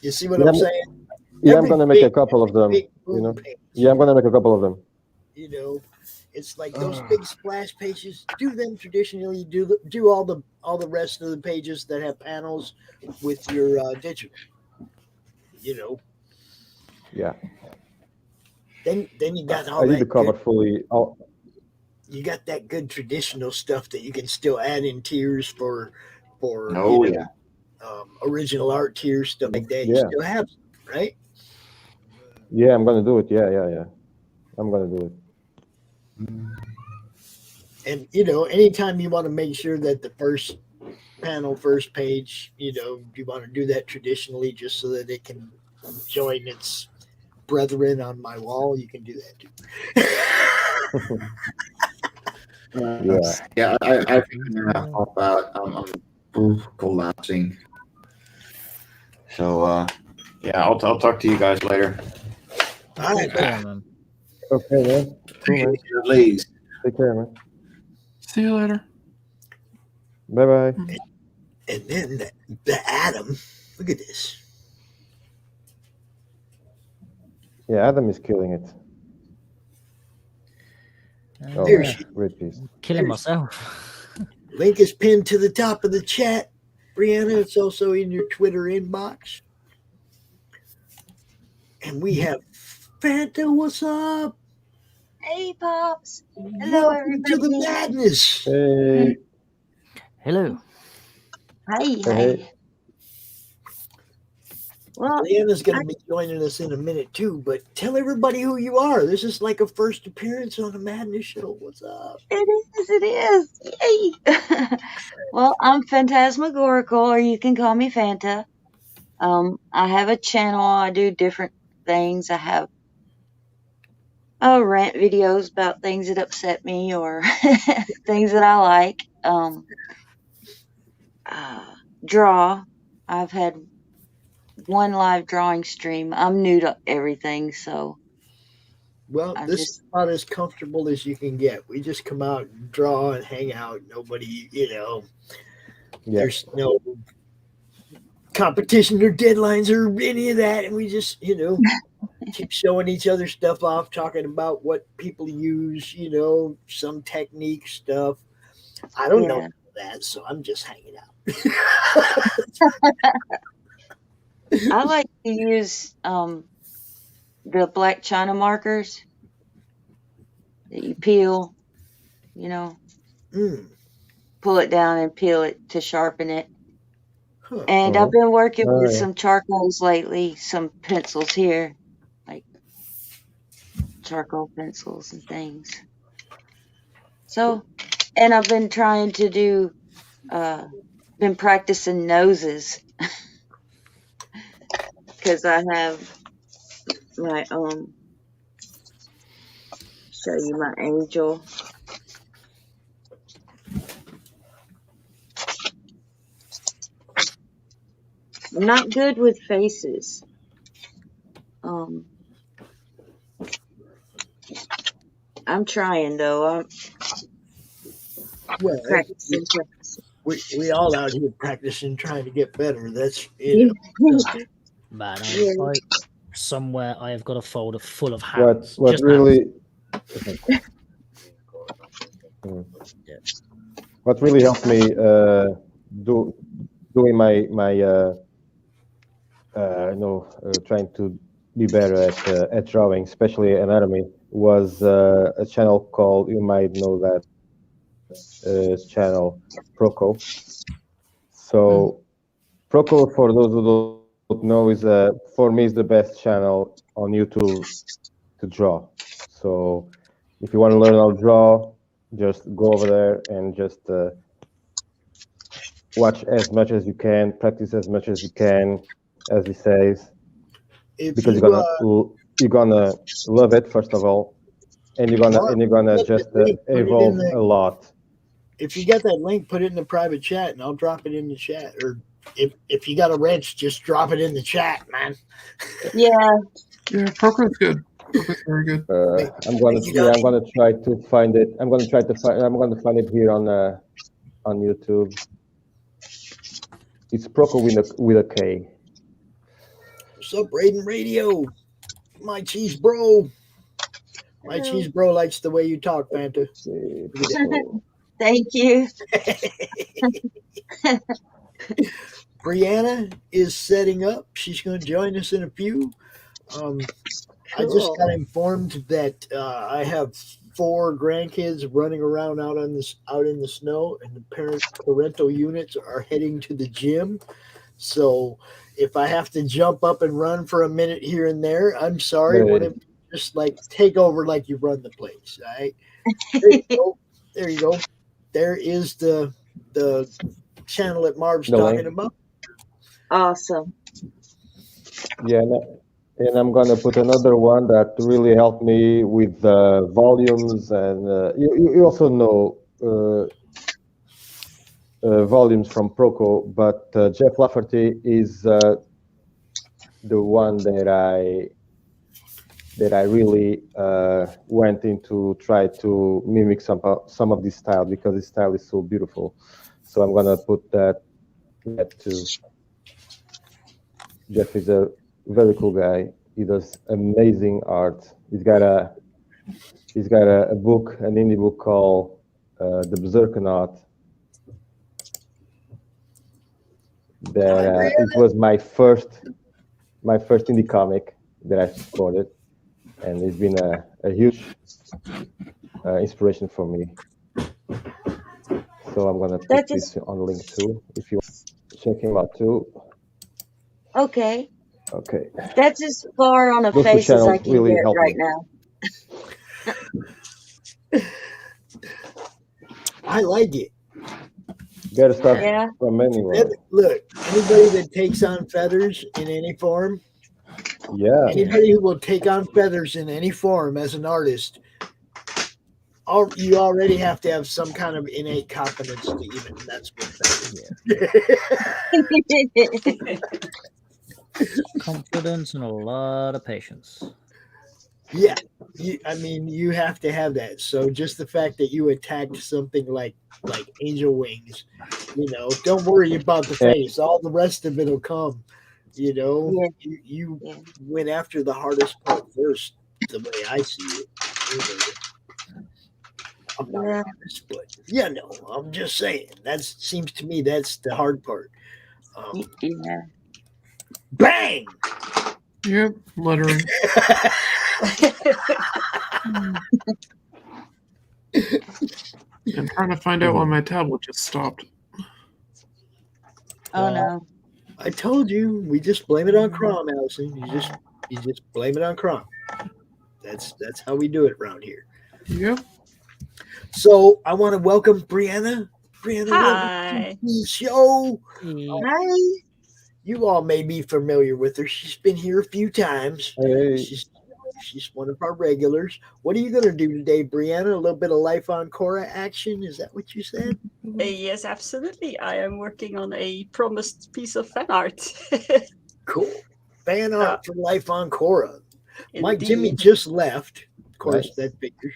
You see what I'm saying? Yeah, Every I'm gonna make a big- couple of them. big You know. page. Yeah, I'm gonna make a couple of them. You know, it's like those big splash pages. Do them traditionally. Do all the rest of the pages that have panels with your digital. You know. Yeah. Then you got all I that. did the cover good, fully. you got that good traditional stuff that you can still add in tiers for Oh you know, yeah. Original art tiers, stuff like that. You Yeah. still have, right? Yeah, I'm gonna do it. Yeah. I'm gonna do it. And you know, anytime you want to make sure that the first panel, first page, you know, you want to do that traditionally just so that it can join its brethren on my wall, you can do that too. Yeah. I think I'm gonna hop out. I'm collapsing. So yeah, I'll talk to you guys later. All right, Yeah, man. Okay, man. Cool, man. Please. Take care, man. See you later. Bye bye. and then the atom. Look at this. Yeah, Adam is killing it. Oh, There man. she- Great piece. Killing myself. Link is pinned to the top of the chat, Brianna. It's also in your Twitter inbox. And we have Fanta, what's up? Hey, Pops. Hello, Welcome to the everybody. madness. Hey, Hello. Hi, hey, hi. hey. Well, Leanna's going to be joining us in a minute too, but tell everybody who you are. This is like a first appearance on the Madness Show. What's up? it is. Yay. Well, I'm Phantasmagorical, or you can call me Fanta. I have a channel. I do different things. I have rant videos about things that upset me or things that I like. Draw. I've had one live drawing stream. I'm new to everything, so Well, I'm this just is about as comfortable as you can get. We just come out and draw and hang out. Nobody, Yeah. there's no competition or deadlines or any of that. And we just, keep showing each other stuff off, talking about what people use, some technique stuff. I don't know that, so I'm just hanging out. I like to use the black china markers that you peel, pull it down and peel it to sharpen it. Huh. And I've been working with yeah. some charcoals lately, some pencils here, like charcoal pencils and things. So, and I've been trying to do, been practicing noses because I have my, show you my angel. I'm not good with faces. I'm trying though. Well, Practicing. we all out here practicing, trying to get better. That's Man, Yeah. somewhere I have got a folder full of hands. What Just really what really helped me doing my trying to be better at drawing, especially anatomy, was a channel called, you might know that channel, Proco. So Proco, for those who don't know, is for me is the best channel on YouTube to draw. So if you want to learn how to draw, just go over there and just watch as much as you can, practice as much as you can, as he says, because you're gonna love it first of all, and you're gonna just evolve a lot. If you got that link, put it in the private chat, and I'll drop it in the chat. Or if you got a wrench, just drop it in the chat, man. Yeah. Yeah, Proco's good. Proco's very good. I'm gonna try to find it. I'm gonna find it here on YouTube. It's Proco with a K. What's up, Raiden Radio? My cheese bro. My cheese bro likes the way you talk, Fanta. Thank you. Brianna is setting up. She's going to join us in a few. I just got informed that I have 4 grandkids running around out in the snow, and the parental units are heading to the gym. So if I have to jump up and run for a minute here and there, I'm sorry. Whatever, just like take over like you run the place. All right. There you go. There is the channel that Marv's talking about. Awesome. Yeah, and I'm gonna put another one that really helped me with volumes, and you also know volumes from Proco, but Jeff Lafferty is the one that I really went into try to mimic some of this style, because his style is so beautiful. So I'm gonna put that too. Jeff is a very cool guy. He does amazing art. He's got a book, an indie book called The Berserkernaut. That it was my first indie comic that I supported. and it's been a huge inspiration for me. So I'm gonna put this on link too, if you want to check him out too. Okay. Okay. That's as far on a Those face as I channels can really get help right me. now. I like it. Better start Yeah. from anywhere. Look, anybody that takes on feathers in any form, Yeah. anybody who will take on feathers in any form as an artist, you already have to have some kind of innate confidence to even mess with that. Confidence and a lot of patience. Yeah, you have to have that. So just the fact that you attacked something like angel wings, don't worry about the face. All the rest of it'll come. You went after the hardest part first, the way I see it. I'm not an artist, but I'm just saying. That seems to me that's the hard part. Yeah. Bang! Yep, lettering. I'm trying to find out why my tablet just stopped. Oh no! I told you, we just blame it on Crom, Allison. You just blame it on Crom. That's how we do it around here. Yep. So I want to welcome Brianna. Brianna, hi. welcome to the show. Hi. You all may be familiar with her. She's been here a few times. Hey. She's one of our regulars. What are you going to do today, Brianna? A little bit of Life on Korra action? Is that what you said? Yes, absolutely. I am working on a promised piece of fan art. Cool. Fan art for Life on Korra. Mike Indeed. Jimmy just left. Of course, that figures.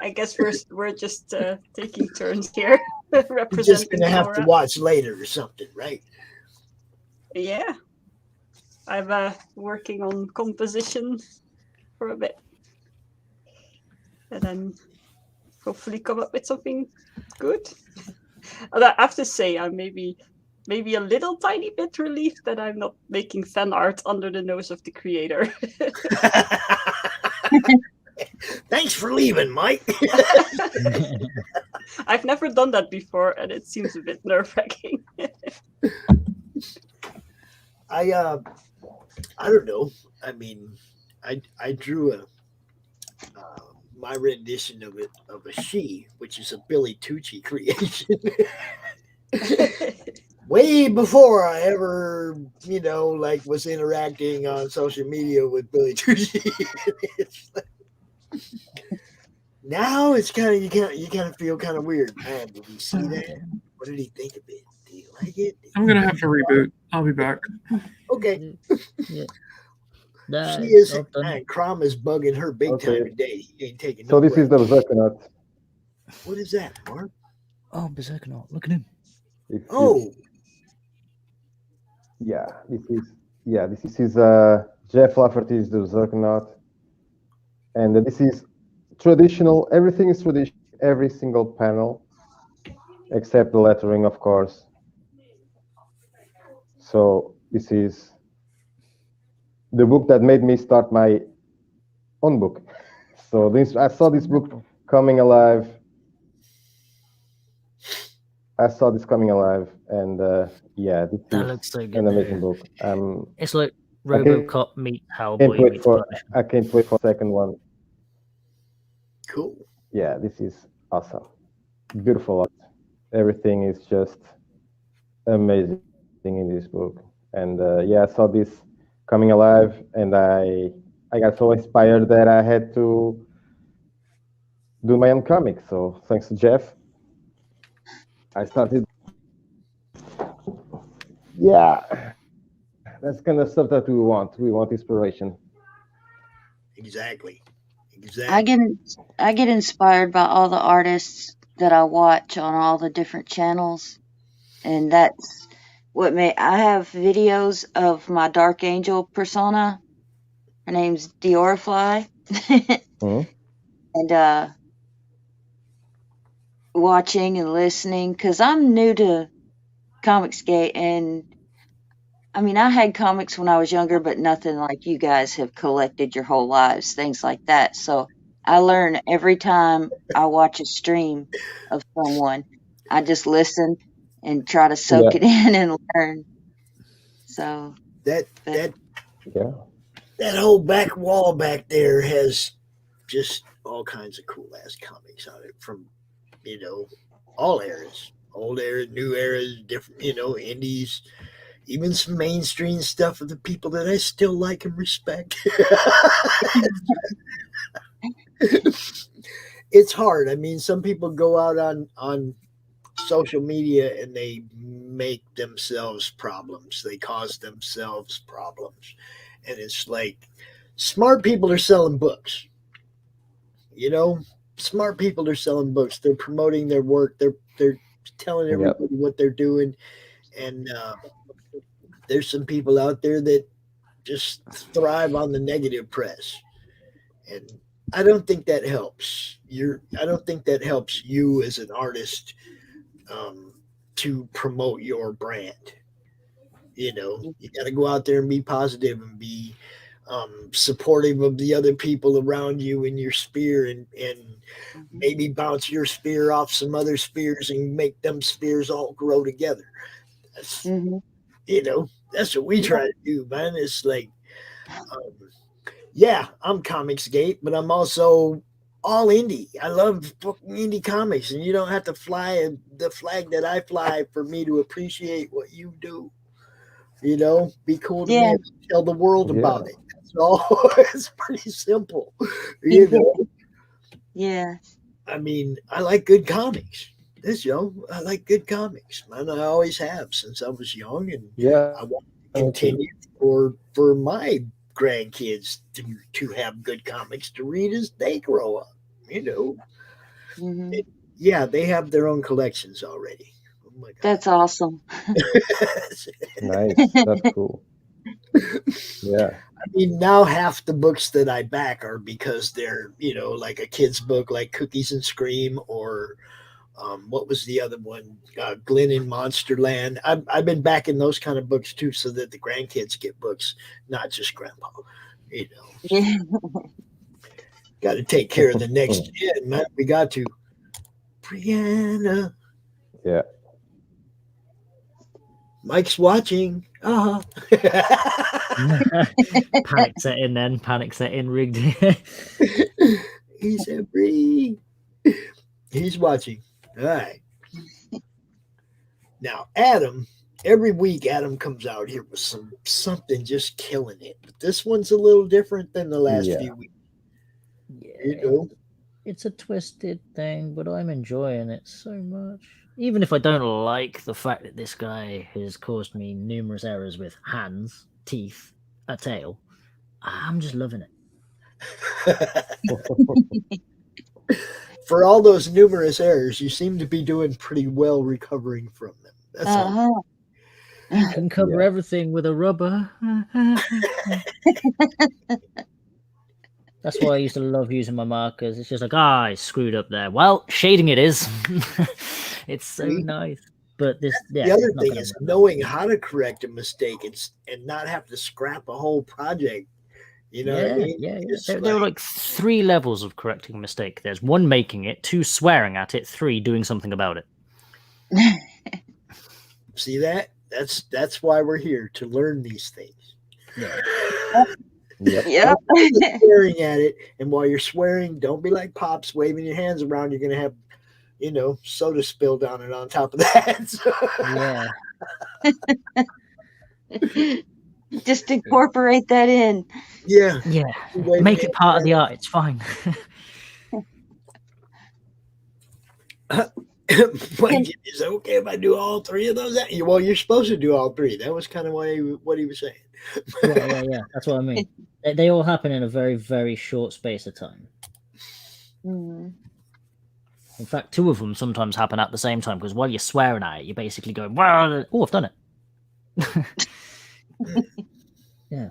I guess we're just taking turns here. You're just going to have to watch later or something, right? Yeah. I'm working on composition for a bit. And then hopefully come up with something good. I have to say, I'm maybe a little tiny bit relieved that I'm not making fan art under the nose of the creator. Thanks for leaving, Mike. I've never done that before, and it seems a bit nerve-wracking. I don't know. I mean, I drew my rendition of a she, which is a Billy Tucci creation. Way before I ever, was interacting on social media with Billy Tucci. Now it's kind of you kind of feel kind of weird. Man, did he see that? What did he think of it? Do you like it? I'm gonna have to reboot. I'll be back. Okay. Yeah. She is. Man, Crom is bugging her big time today. He ain't taking no So this break. is the Berserker Nut. What is that, Mark? Oh, Berserker Nut. Look at him. This is Jeff Lafferty's the Berserker Nut. And this is traditional. Everything is traditional. Every single panel, except the lettering, of course. So this is the book that made me start my own book. So I saw this book coming alive. And this looks so good. an amazing book. It's like RoboCop meets Hellboy meets Punisher. I can't wait for the second one. Cool. Yeah, this is awesome. Beautiful art. Everything is just amazing in this book. And I saw this coming alive, and I got so inspired that I had to do my own comic. So thanks to Jeff, I started. Yeah, that's kind of stuff that we want. We want inspiration. Exactly. I get inspired by all the artists that I watch on all the different channels, and that's what I have videos of my Dark Angel persona. Her name's Diorfly. And watching and listening, because I'm new to Comicsgate, and I mean, I had comics when I was younger, but nothing like you guys have collected your whole lives, things like that. So I learn every time I watch a stream of someone. I just listen and try to soak it in and learn. So that Yeah. that whole back wall back there has just all kinds of cool ass comics on it from, all eras, old eras, new eras, different, indies, even some mainstream stuff of the people that I still like and respect. It's hard. I mean, some people go out on social media and they make themselves problems. They cause themselves problems. And it's like smart people are selling books. Smart people are selling books. They're promoting their work. They're telling everybody what they're doing. And there's some people out there that just thrive on the negative press. And I don't think that helps. I don't think that helps you as an artist to promote your brand. You got to go out there and be positive and be supportive of the other people around you in your sphere, and maybe bounce your spear off some other spears and make them spears all grow together. That's, that's what we try to do, man. It's like, I'm Comicsgate, but I'm also all indie. I love fucking indie comics, and you don't have to fly the flag that I fly for me to appreciate what you do. Be cool to me, tell the world about it. That's all. It's pretty simple. Yeah. I mean, I like good comics. I like good comics, man. I always have since I was young, and I want to continue for my grandkids to have good comics to read as they grow up. They have their own collections already. Oh my God. That's awesome. Nice. That's cool. Yeah. I mean, now half the books that I back are because they're, like a kid's book like Cookies and Scream, or what was the other one? Glenn in Monsterland. I've been backing those kind of books too, so that the grandkids get books, not just grandpa. Got to take care of the next gen, man. We got to. Brianna. Yeah. Mike's watching. Panic set in then. Panic set in, rigged. He said, Bree. He's watching. All right. Now, Adam, every week Adam comes out here with something just killing it. But this one's a little different than the last few weeks. Yeah. It's a twisted thing, but I'm enjoying it so much. Even if I don't like the fact that this guy has caused me numerous errors with hands, teeth, a tail, I'm just loving it. For all those numerous errors, you seem to be doing pretty well recovering from them. That's you can cover everything with a rubber. That's why I used to love using my markers. It's just like, I screwed up there. Well, shading it is. It's so nice. But the other thing is knowing how to correct a mistake and not have to scrap a whole project. You know what I mean? Yeah. There were like 3 levels of correcting a mistake. There's 1, making it, 2, swearing at it, 3, doing something about it. See that? That's why we're here, to learn these things. Yep. Swearing at it, and while you're swearing, don't be like Pops waving your hands around. You're gonna have, soda spilled on it on top of that. Just incorporate that in. Yeah. Make it part of the art. It's fine. Is it okay if I do all 3 of those? Well, you're supposed to do all 3. That was kind of what he was saying. Yeah. That's what I mean. They all happen in a very, very short space of time. Mm. In fact, 2 of them sometimes happen at the same time, because while you're swearing at it, you're basically going, well, oh, I've done it. Yeah.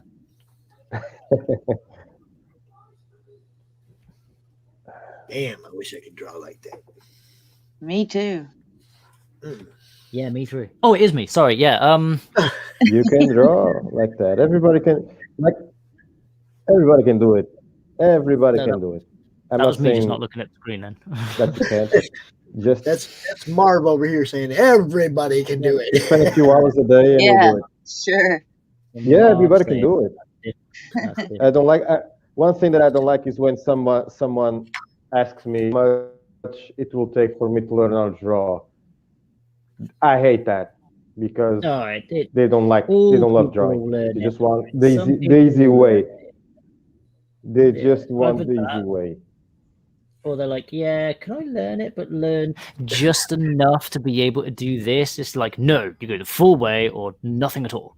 Damn, I wish I could draw like that. Me too. Yeah, me too. Oh, it is me. Sorry. Yeah. You can draw like that. Everybody can do it. Everybody No, can do it. I'm That not was me just saying not looking at the screen then. that you can't. Just That's Marv over here saying everybody can do it. spend a few hours a day and Yeah. you'll do it. Sure. Yeah, everybody can do it. That's it. I don't like. One thing that I don't like is when someone asks me how much it will take for me to learn how to draw. I hate that because All right. they don't love people drawing. learn They it. just want Some the easy people way. learn it. They Yeah, just want either the easy that, way. or they're like, yeah, can I learn it, but learn just enough to be able to do this? It's like, no, you go the full way or nothing at all.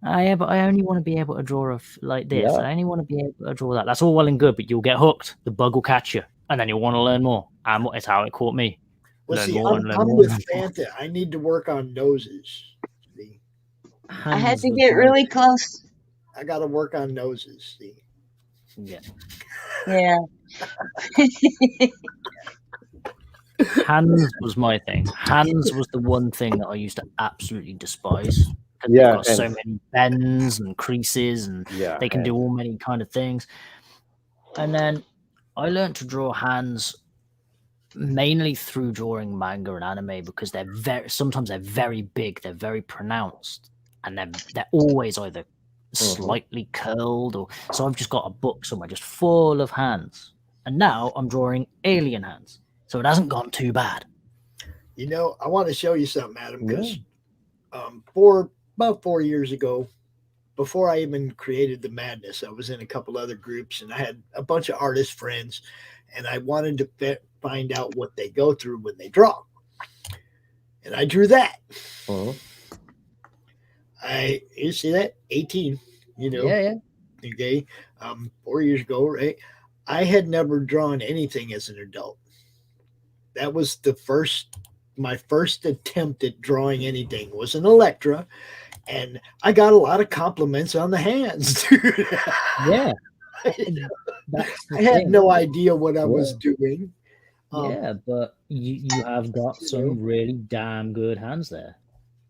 Yeah, but I only want to be able to draw like this. Yeah. I only want to be able to draw that. That's all well and good, but you'll get hooked. The bug will catch you, and then you'll want to learn more. And it's how it caught me. Well, Learn see, more and learn I'm more. with Fanta. I need to work on noses. See, I had Hands to was get my- really close. I got to work on noses. See, Yeah. Yeah. Hands was my thing. Hands was the one thing that I used to absolutely despise. Because Yeah, they've got so hands. many bends and creases, and Yeah, they can do hands. all many kind of things. And then I learned to draw hands mainly through drawing manga and anime because sometimes they're very big, they're very pronounced, and they're always either slightly curled or so. I've just got a book somewhere just full of hands, and now I'm drawing alien hands, so it hasn't gone too bad. you know, I want to show you something, Adam, because about 4 years ago, before I even created the Madness, I was in a couple other groups, and I had a bunch of artist friends, and I wanted to find out what they go through when they draw. And I drew that. Mhm. You see that? 18, you know. Yeah. Okay. 4 years ago, right? I had never drawn anything as an adult. That was my first attempt at drawing anything was an Electra. And I got a lot of compliments on the hands, dude. Yeah. That's the I had thing. no idea what I was doing. Yeah, but you have got some really damn good hands there.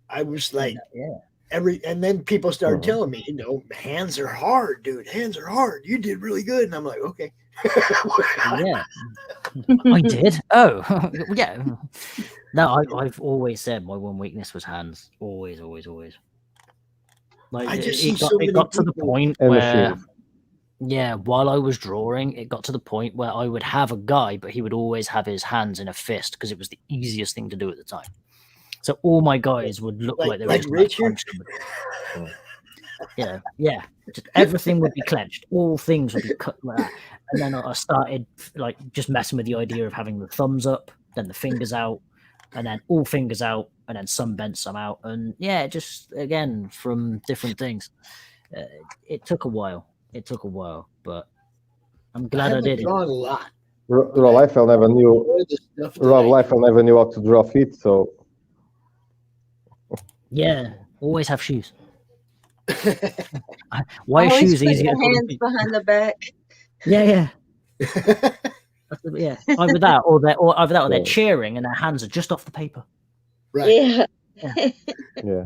I was like, Yeah. and then people started telling me, hands are hard, dude. Hands are hard. You did really good. And I'm like, okay. Yeah. I did. Oh, yeah. No, I've always said my one weakness was hands. Always. Like I just it see so many got to the people- point And where, machines. yeah, while I was drawing, it got to the point where I would have a guy, but he would always have his hands in a fist because it was the easiest thing to do at the time. So all my guys would look like they were like just about to Richard? punch somebody. Yeah. Just everything would be clenched. All things would be cut like that. And then I started like just messing with the idea of having the thumbs up, then the fingers out, and then all fingers out, and then some bent, some out. And yeah, just again from different things. It took a while. But I'm glad I did it. drawn a lot. Rob Liefeld never knew. The stuff that Rob I- Liefeld never knew how to draw feet, so Yeah, always have shoes. Why are Always shoes put easier? your to draw than hands feet? behind the back. Yeah. Yeah, either that or they're Yeah. cheering and their hands are just off the paper. Right. Yeah. yeah.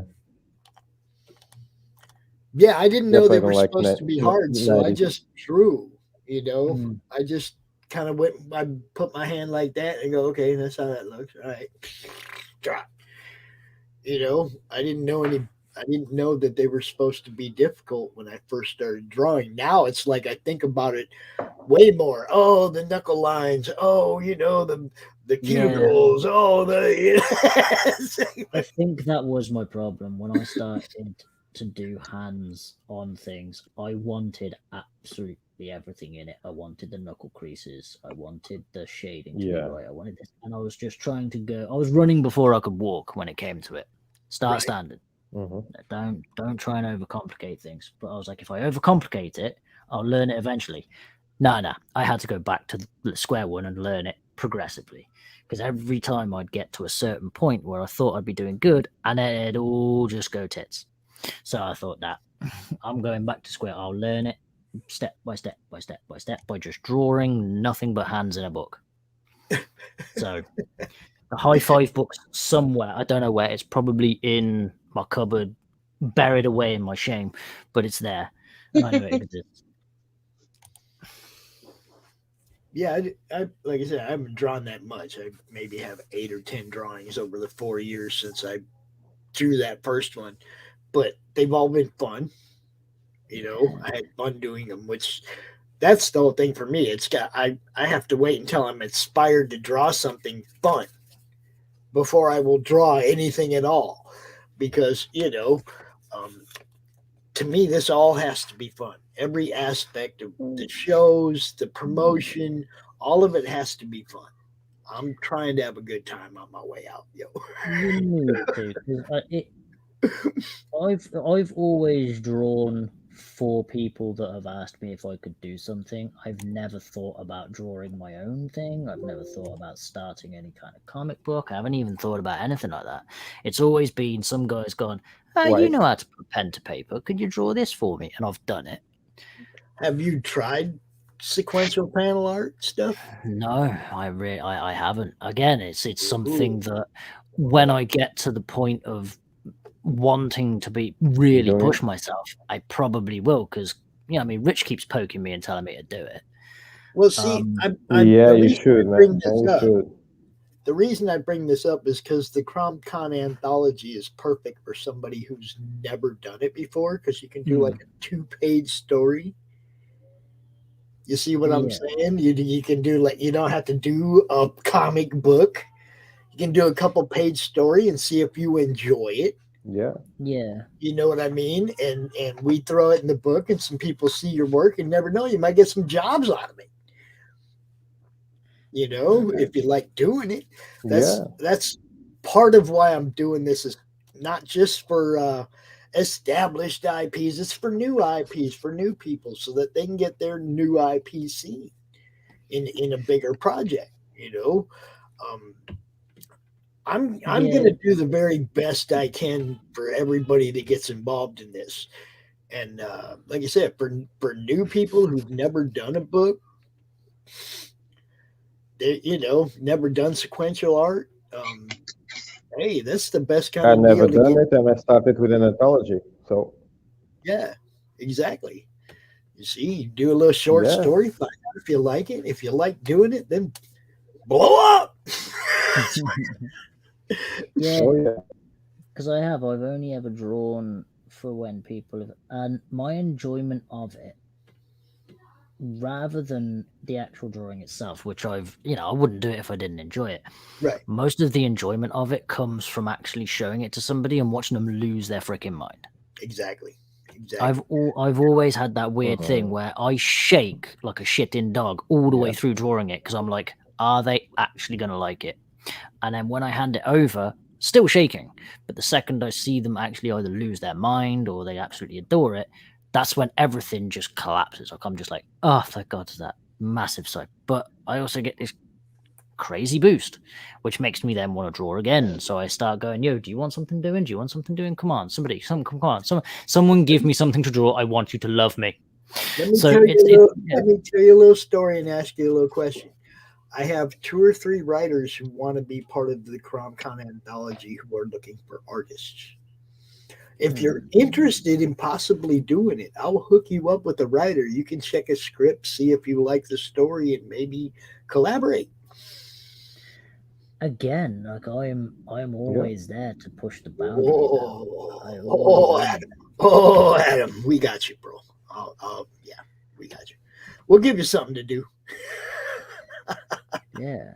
Yeah, I didn't know Yep, I they don't were like supposed to be hard, so I 90s. just drew. Mm. I just kind of went. I put my hand like that and go, okay, that's how that looks. All right, drop. I didn't know that they were supposed to be difficult when I first started drawing. Now it's like I think about it way more. Oh, the knuckle lines. Oh, the cuticles. Oh, I think that was my problem when I started to do hands on things. I wanted absolutely everything in it. I wanted the knuckle creases. I wanted the shading to be Yeah. right. I wanted this, and I was just trying to go. I was running before I could walk when it came to it. Start Right. standard. Mhm. Don't try and overcomplicate things. But I was like, if I overcomplicate it, I'll learn it eventually. No. I had to go back to the square one and learn it progressively. Because every time I'd get to a certain point where I thought I'd be doing good, and then it'd all just go tits. So I thought that I'm going back to square. I'll learn it step by step by step by step by just drawing nothing but hands in a book. So the high five book's somewhere. I don't know where. It's probably in my cupboard buried away in my shame, but it's there. And I know it exists. Yeah, I like I said, I haven't drawn that much. I maybe have 8 or 10 drawings over the 4 years since I drew that first one, but they've all been fun. You know, I had fun doing them, which that's the whole thing for me. It's got I have to wait until I'm inspired to draw something fun before I will draw anything at all, because to me this all has to be fun. Every aspect of the shows, the promotion, all of it has to be fun. I'm trying to have a good time on my way out, yo. You need to. I've always drawn for people that have asked me if I could do something. I've never thought about drawing my own thing. I've never thought about starting any kind of comic book. I haven't even thought about anything like that. It's always been some guy's gone, you know how to put pen to paper. Could you draw this for me? And I've done it. Have you tried sequential panel art stuff? No, I haven't. Again, it's something that when I get to the point of wanting to be really push myself, I probably will, because Rich keeps poking me and telling me to do it. Well, see, you should, man. The reason I bring this up is because the CRoMCon Anthology is perfect for somebody who's never done it before, because you can do like a 2-page story. You see what I'm saying? You can do you don't have to do a comic book. You can do a couple-page story and see if you enjoy it. Yeah. You know what I mean? And we throw it in the book, and some people see your work, and never know, you might get some jobs out of it. If you like doing it. That's part of why I'm doing this, is not just for established IPs, it's for new IPs, for new people, so that they can get their new IP seen in a bigger project. I'm going to do the very best I can for everybody that gets involved in this. And like I said, for new people who've never done a book, they, never done sequential art, hey, that's the best kind of deal. I've never done it, and I started with an anthology. So yeah, exactly. You see, you do a little short story, find out if you like it. If you like doing it, then blow up. Because I've only ever drawn for when people have, and my enjoyment of it, rather than the actual drawing itself, which I wouldn't do it if I didn't enjoy it. Right. Most of the enjoyment of it comes from actually showing it to somebody and watching them lose their freaking mind. Exactly. I've always had that weird thing where I shake like a shitting dog all the way through drawing it, because I'm like, are they actually going to like it? And then when I hand it over, still shaking, but the second I see them actually either lose their mind or they absolutely adore it, that's when everything just collapses. Like, I'm just like, oh, thank God for that massive sigh. But I also get this crazy boost, which makes me then want to draw again. So I start going, yo, do you want something doing? Do you want something doing? Come on, come on. Someone give me something to draw. I want you to love me. Let me tell you a little story and ask you a little question. I have 2 or 3 writers who want to be part of the CRoMCon Anthology who are looking for artists. If you're interested in possibly doing it, I'll hook you up with a writer. You can check a script, see if you like the story, and maybe collaborate. Again, like I'm always there to push the boundaries. Adam, we got you, bro. Yeah, we got you. We'll give you something to do. Yeah.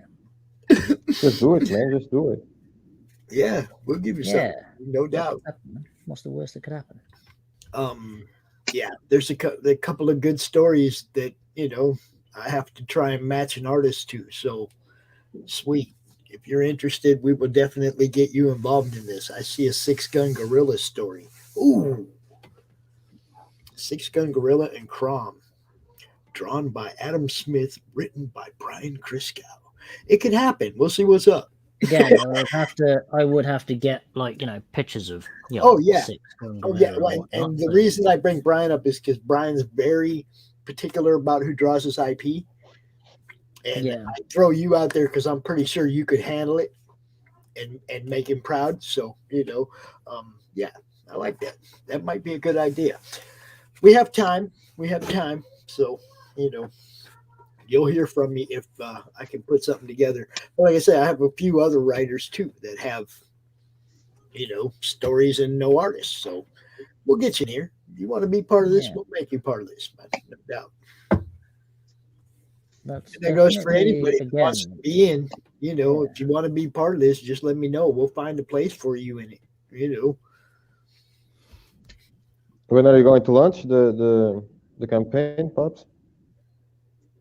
Just do it, man. Just do it. Yeah, we'll give you something. No doubt. What's the worst that could happen? Yeah, there's a couple of good stories that, I have to try and match an artist to. So, sweet. If you're interested, we will definitely get you involved in this. I see a 6-Gun Gorilla story. Ooh. 6-Gun Gorilla and Crom. Drawn by Adam Smith, written by Brian Kriskow. It could happen. We'll see what's up. Again, I would have to get pictures of. And the reason I bring Brian up is because Brian's very particular about who draws his IP, and I throw you out there because I'm pretty sure you could handle it and make him proud. So I like that. That might be a good idea. We have time. So, you'll hear from me if I can put something together. But like I said, I have a few other writers too that have, stories and no artists. So we'll get you in here. If you want to be part of this, Yeah. we'll make you part of this, man. No doubt. That's And that goes for definitely, anybody that wants to again, be in. If you want to be part of this, just let me know. We'll find a place for you in it. When are you going to launch the campaign, Pops?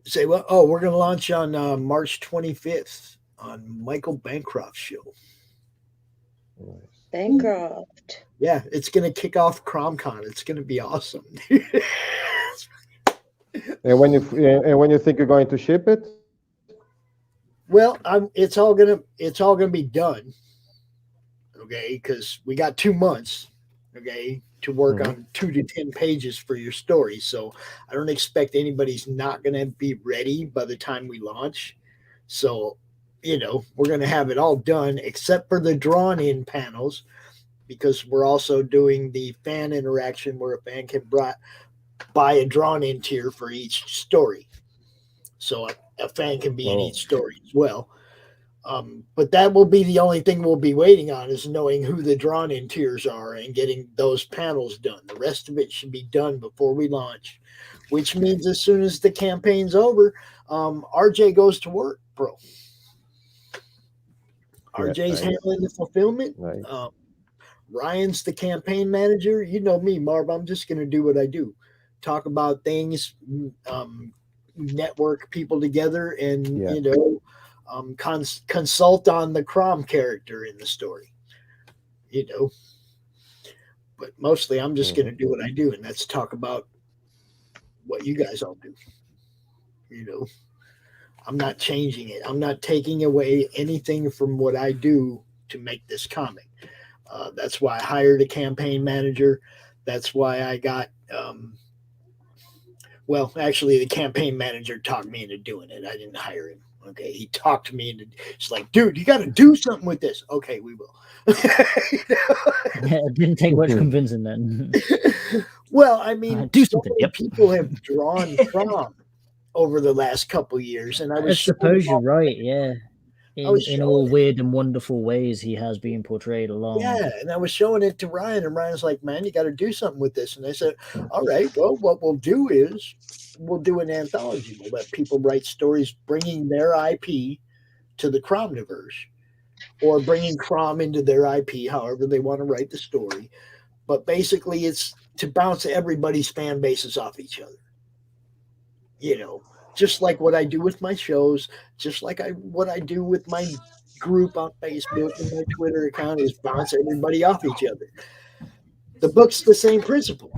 Say what? Oh, we're going to launch on March 25th on Michael Bancroft's show. Nice. Bancroft. Yeah, it's going to kick off CromCon. It's going to be awesome. And when you think you're going to ship it? Well, it's all gonna be done. Okay, because we got 2 months. Okay, to work on 2 to 10 pages for your story. So I don't expect anybody's not gonna be ready by the time we launch. So, we're gonna have it all done except for the drawn-in panels, because we're also doing the fan interaction where a fan can buy a drawn-in tier for each story. So a fan can be in each story as well. But that will be the only thing we'll be waiting on, is knowing who the drawn-in tiers are and getting those panels done. The rest of it should be done before we launch, which means as soon as the campaign's over, RJ goes to work, bro. RJ's handling the fulfillment. Nice. Ryan's the campaign manager. You know me, Marv. I'm just going to do what I do. Talk about things, network people together, and consult on the Crom character in the story. But mostly I'm just going to do what I do, and that's talk about what you guys all do. I'm not changing it. I'm not taking away anything from what I do to make this comic. That's why I hired a campaign manager. That's why I got well, actually, the campaign manager talked me into doing it. I didn't hire him. Okay, he talked me into. He's like, dude, you got to do something with this. Okay, we will. Yeah, it didn't take much convincing then. Well, I mean, do so something. many people have drawn Crom over the last couple of years, and I suppose you're right. Yeah, in all weird and wonderful ways, he has been portrayed along. Yeah, and I was showing it to Ryan, and Ryan's like, man, you got to do something with this. And I said, all right, well, what we'll do is we'll do an anthology. We'll let people write stories bringing their IP to the CRoMniVerse, or bringing Crom into their IP, however they want to write the story. But basically, it's to bounce everybody's fan bases off each other. Just like what I do with my shows, just like what I do with my group on Facebook and my Twitter account, is bounce everybody off each other. The book's the same principle.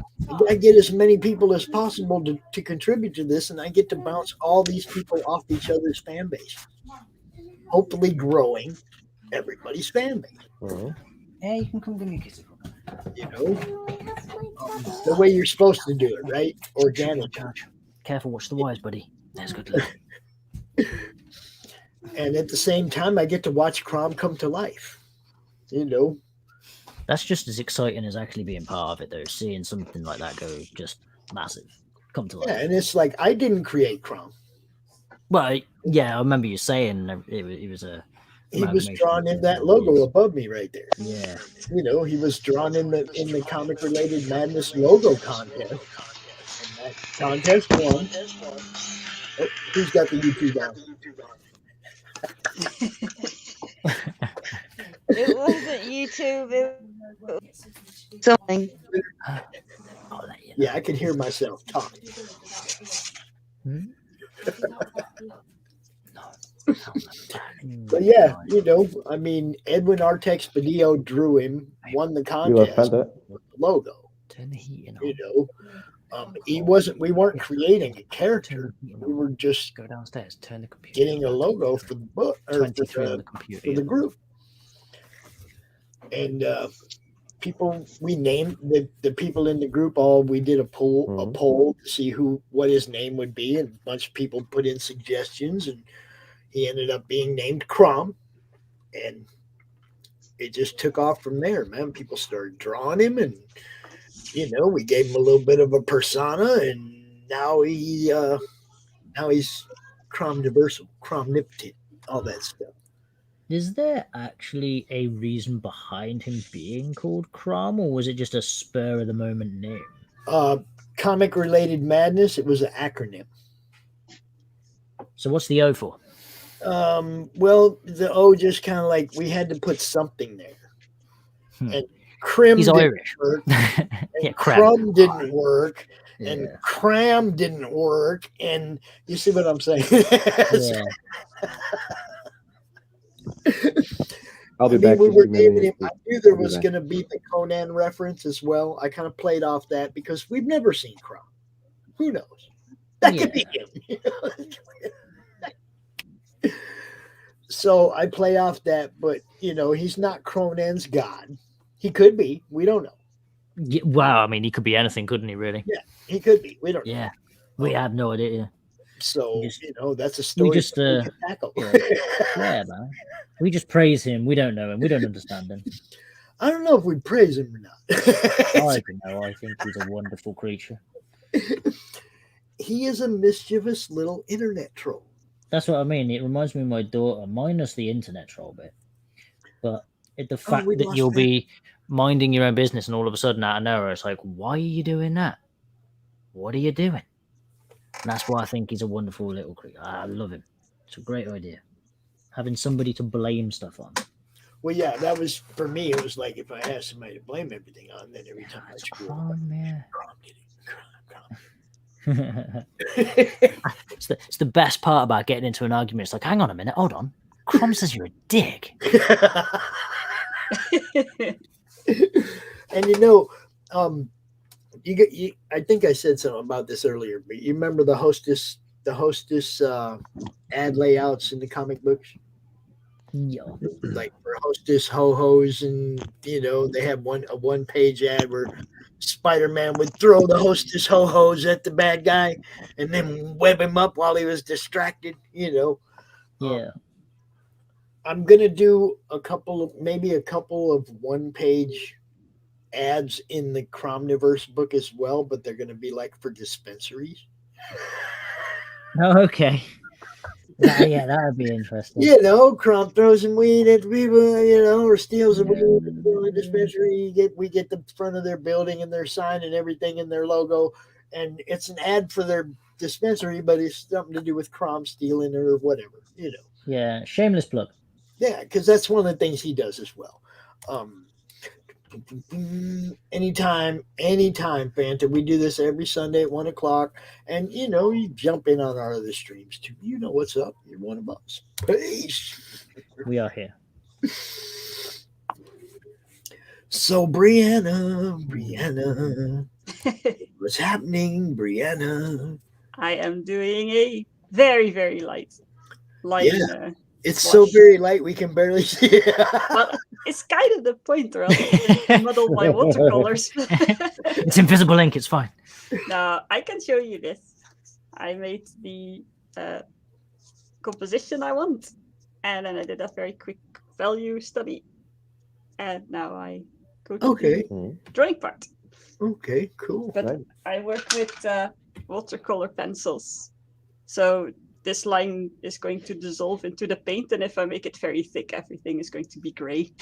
I get as many people as possible to contribute to this, and I get to bounce all these people off each other's fan base, hopefully growing everybody's fan base. Yeah, you can come give me a kiss. The way you're supposed to do it, right? Organic. Careful, watch the wires, buddy. That's good luck. And at the same time, I get to watch Crom come to life. That's just as exciting as actually being part of it, though. Seeing something like that go just massive, come to life. Yeah, and it's like, I didn't create Crom. Well, yeah, I remember you saying it was a. He was drawn in that logo above me right there. Yeah. He was drawn in the comic related Madness logo contest. And that contest won. Oh, who's got the YouTube on? It wasn't YouTube. It was something. Yeah, I can hear myself talking. But yeah, I mean, Edwin Artexpedio drew him, won the contest with the logo. Turn the heat in. We weren't creating a character. We were just go downstairs, turn the computer, getting a logo for the book or for the group. And we named the people in the group. We did a poll to see what his name would be, and a bunch of people put in suggestions, and he ended up being named Crom. And it just took off from there, man. People started drawing him, and we gave him a little bit of a persona, and now he's CRoMniverse, all that stuff. Is there actually a reason behind him being called Crom, or was it just a spur of the moment name? Comic related madness. It was an acronym. So what's the O for? Well, the O just kind of like we had to put something there, and Crim He's didn't Irish. work, Yeah, Crum didn't work, Yeah. and Cram didn't work, and you see what I'm saying? Yeah. I'll be I back. mean, we in were 2 minutes. naming him. I knew there I'll be was back. going to be the Conan reference as well. I kind of played off that because we've never seen Crum. Who knows? That could be him. So I play off that, but he's not Conan's god. He could be. We don't know. Yeah, wow, I mean, he could be anything, couldn't he? Really? Yeah, he could be. We don't know. Yeah, we have no idea. So Just- that's a story we just we can tackle. Yeah, man. We just praise him. We don't know him. We don't understand him. I don't know if we praise him or not. I don't know. I think he's a wonderful creature. He is a mischievous little internet troll. That's what I mean. It reminds me of my daughter, minus the internet troll bit. But the fact we that lost you'll that. be minding your own business and all of a sudden out of nowhere, it's like, why are you doing that? What are you doing? And that's why I think he's a wonderful little creature. I love him. It's a great idea. Having somebody to blame stuff on. Well, yeah, that was for me. It was like if I had somebody to blame everything on, then every time I It's screw up, crime, yeah. Crom did it. Crom. It's the best part about getting into an argument. It's like, hang on a minute, hold on. Crom says you're a dick. And I think I said something about this earlier, but you remember the hostess ad layouts in the comic books, Yo. like for hostess ho-hos, and they have a one-page ad where Spider-Man would throw the hostess ho-hos at the bad guy and then web him up while he was distracted. Yeah. I'm gonna do maybe a couple of one-page ads in the CRoMniVerse book as well, but they're gonna be like for dispensaries. Oh, okay. Yeah, that would be interesting. Crom throws some weed at people, or steals some weed in the dispensary. We get the front of their building and their sign and everything and their logo, and it's an ad for their dispensary, but it's something to do with Crom stealing or whatever, Yeah, shameless plug. Yeah, because that's one of the things he does as well. Anytime, Fanta. We do this every Sunday at 1:00, and you jump in on our other streams too. You know what's up. You're one of us. Peace. We are here. So Brianna, what's happening, Brianna? I am doing a very, very light. Yeah. It's so very light we can barely see it. Well, it's kind of the point, or else I muddle my watercolors. It's invisible ink. It's fine. Now I can show you this. I made the composition I want, and then I did a very quick value study, and now I go to the drawing part. Okay, cool. But I work with watercolor pencils, so this line is going to dissolve into the paint, and if I make it very thick, everything is going to be gray.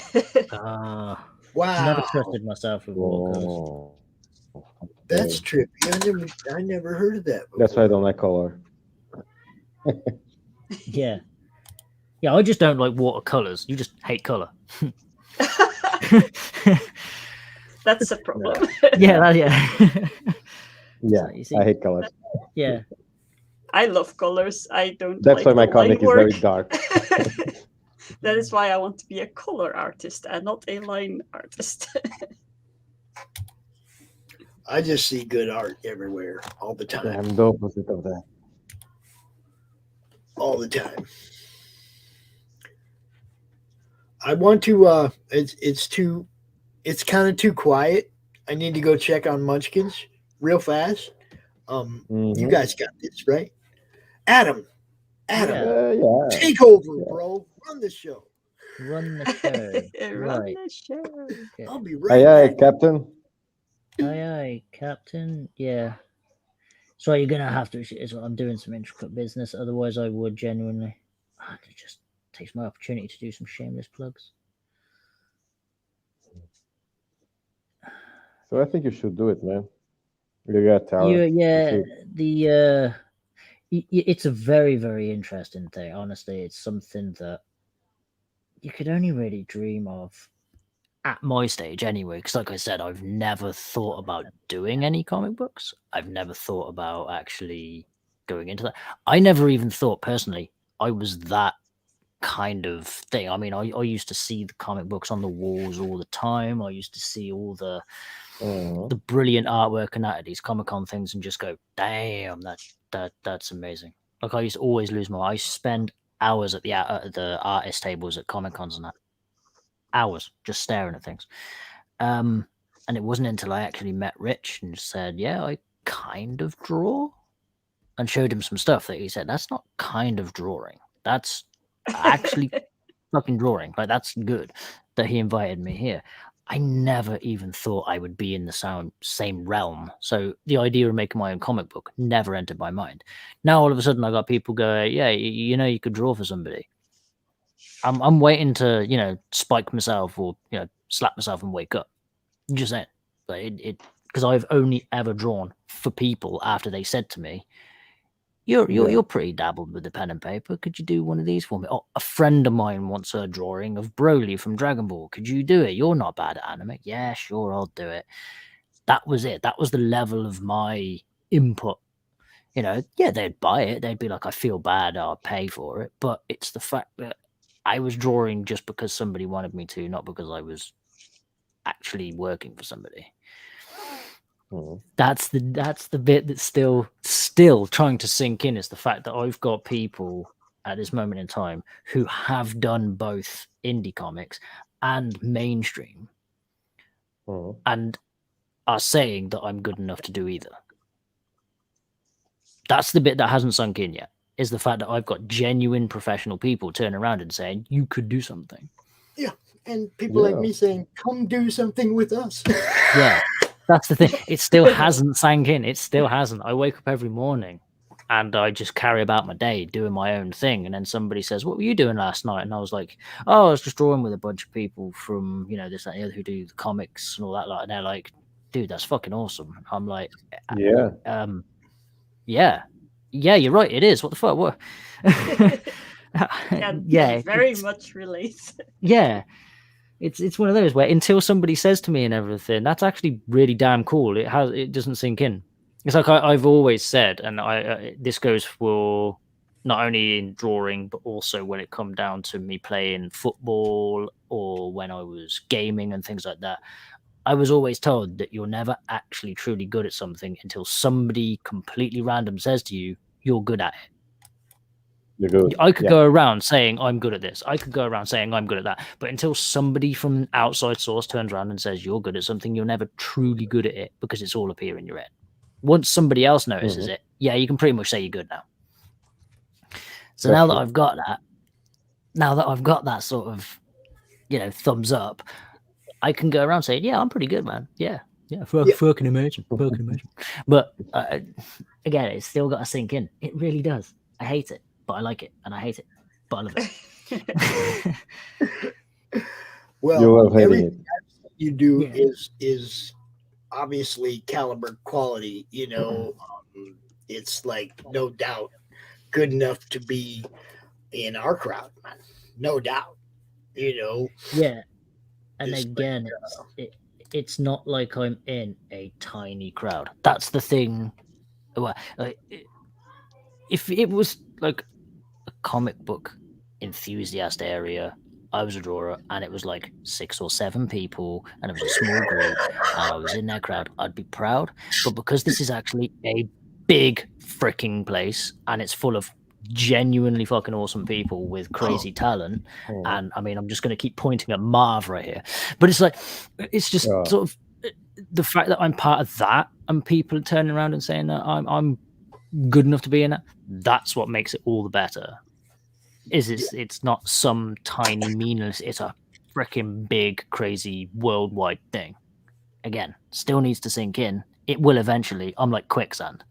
Wow. Never trusted myself with watercolors. That's trippy. I never heard of that before. That's why I don't like color. Yeah. Yeah, I just don't like watercolors. You just hate color. That's a problem. Yeah. Yeah, So, I hate colors. Yeah. I love colors. I don't. That's why my the line comic is work. very dark. That is why I want to be a color artist and not a line artist. I just see good art everywhere, all the time. I'm the opposite of that. All the time. I want to. It's kind of too quiet. I need to go check on Munchkins real fast. You guys got this, right? Adam, Yeah. take over, bro. Run the show. Run the show. right. the show. Okay. I'll be Aye, right aye, back. Captain. Aye, Captain. Yeah. So you're gonna have to. I'm doing some intricate business. Otherwise, I would genuinely. It just takes my opportunity to do some shameless plugs. So I think you should do it, man. You got talent. Yeah. It's a very, very interesting thing. Honestly, it's something that you could only really dream of at my stage anyway, because like I said, I've never thought about doing any comic books. I've never thought about actually going into that. I never even thought personally I was that kind of thing. I mean, I used to see the comic books on the walls all the time. I used to see all the brilliant artwork and that at these Comic-Con things and just go, damn, that's amazing. Like I used to always lose my. I spend hours at the artist tables at Comic-Cons and that. Hours just staring at things. And it wasn't until I actually met Rich and said, yeah, I kind of draw, and showed him some stuff that he said, that's not kind of drawing. That's actually fucking drawing. Like, that's good that he invited me here. I never even thought I would be in the same realm. So the idea of making my own comic book never entered my mind. Now all of a sudden I got people go, yeah, you could draw for somebody. I'm waiting to, spike myself or, slap myself and wake up. Just saying. But because I've only ever drawn for people after they said to me, You're pretty dabbled with the pen and paper. Could you do one of these for me? Oh, a friend of mine wants a drawing of Broly from Dragon Ball. Could you do it? You're not bad at anime. Yeah, sure, I'll do it. That was it. That was the level of my input. They'd buy it. They'd be like, I feel bad, I'll pay for it. But it's the fact that I was drawing just because somebody wanted me to, not because I was actually working for somebody. That's the bit that's still trying to sink in, is the fact that I've got people at this moment in time who have done both indie comics and mainstream and are saying that I'm good enough to do either. That's the bit that hasn't sunk in yet, is the fact that I've got genuine professional people turning around and saying, you could do something. Yeah. And people like me saying, come do something with us. Yeah. That's the thing. It still hasn't sank in. It still hasn't. I wake up every morning and I just carry about my day doing my own thing. And then somebody says, what were you doing last night? And I was like, oh, I was just drawing with a bunch of people from, this, that, and the other who do the comics and all that. And they're like, dude, that's fucking awesome. I'm like, yeah, you're right. It is. What the fuck? What? Very much relate. Yeah. It's one of those where until somebody says to me and everything, that's actually really damn cool. It doesn't sink in. It's like I've always said, and this goes for not only in drawing, but also when it come down to me playing football or when I was gaming and things like that. I was always told that you're never actually truly good at something until somebody completely random says to you, you're good at it. You're good. I could go around saying I'm good at this. I could go around saying I'm good at that. But until somebody from an outside source turns around and says you're good at something, you're never truly good at it because it's all up here in your head. Once somebody else notices it, you can pretty much say you're good now. So now that I've got that sort of, thumbs up, I can go around saying, yeah, I'm pretty good, man. Yeah. Fucking amazing. Fucking amazing. But again, it's still got to sink in. It really does. I hate it. But I like it, and I hate it, but I love it. Well, everything you do is obviously caliber quality. It's like no doubt good enough to be in our crowd, man. No doubt. Yeah, and again, it's not like I'm in a tiny crowd. That's the thing. If it was like a comic book enthusiast area, I was a drawer and it was like 6 or 7 people and it was a small group and I was in their crowd, I'd be proud. But because this is actually a big freaking place and it's full of genuinely fucking awesome people with crazy talent, and I mean, I'm just going to keep pointing at Marv right here, but it's like, it's just sort of the fact that I'm part of that and people turning around and saying that I'm good enough to be in it, that's what makes it all the better. It's not some tiny meaningless, it's a freaking big, crazy, worldwide thing. Again, still needs to sink in. It will eventually. I'm like quicksand.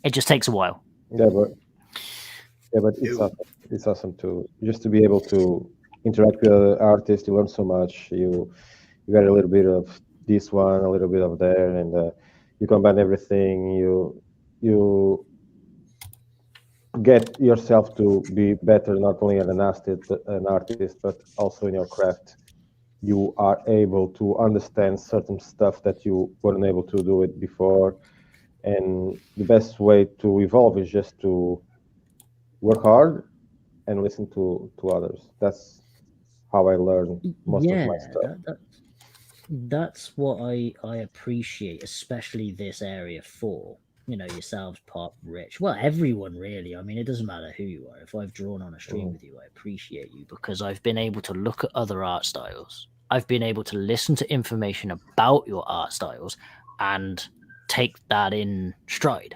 It just takes a while. Yeah, but it's awesome to just to be able to interact with other artists. You learn so much. You get a little bit of this one, a little bit of there, and you combine everything. You get yourself to be better, not only as an artist, but also in your craft. You are able to understand certain stuff that you weren't able to do it before. And the best way to evolve is just to work hard and listen to others. That's how I learn most of my stuff. That's what I appreciate, especially this area for, yourselves, Pop, Rich, well, everyone really. I mean, it doesn't matter who you are. If I've drawn on a stream with you, I appreciate you because I've been able to look at other art styles. I've been able to listen to information about your art styles and take that in stride.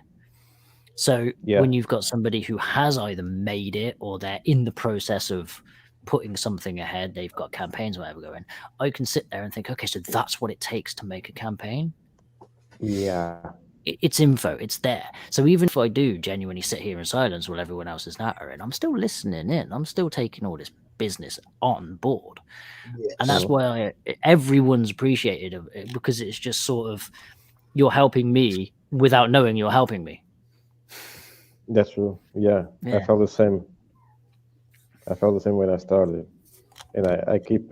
So when you've got somebody who has either made it or they're in the process of putting something ahead, they've got campaigns or whatever going, I can sit there and think, okay, so that's what it takes to make a campaign. Yeah. It's info, it's there. So even if I do genuinely sit here in silence while everyone else is nattering, I'm still listening in. I'm still taking all this business on board. Yes. And that's why everyone's appreciated it, because it's just sort of, you're helping me without knowing you're helping me. That's true. Yeah. I felt the same. I felt the same when I started, and I keep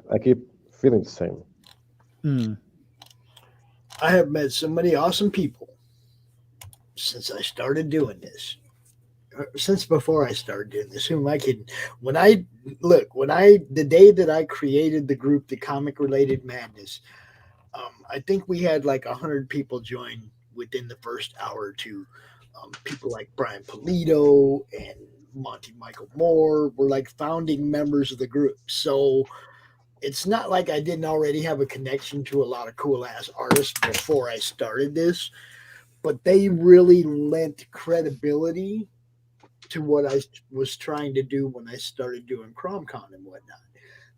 feeling the same. I have met so many awesome people since I started doing this. Since before I started doing this, who am I kidding? The day that I created the group, the Comic Related Madness, I think we had like 100 people join within the first hour or two. People like Brian Polito and Monty Michael Moore were like founding members of the group. So it's not like I didn't already have a connection to a lot of cool ass artists before I started this, but they really lent credibility to what I was trying to do when I started doing CRoMCon and whatnot.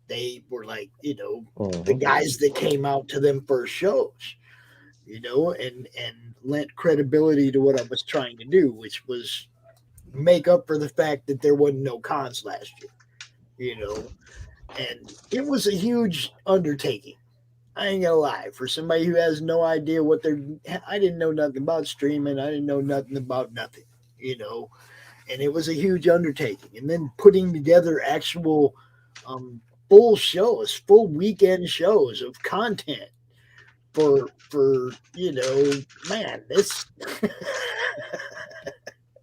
They were like, the guys that came out to them first shows, and lent credibility to what I was trying to do, which was make up for the fact that there wasn't no cons last year, and it was a huge undertaking. I ain't gonna lie, for somebody who has no idea I didn't know nothing about streaming. I didn't know nothing about nothing, and it was a huge undertaking. And then putting together actual full shows, full weekend shows of content for man, this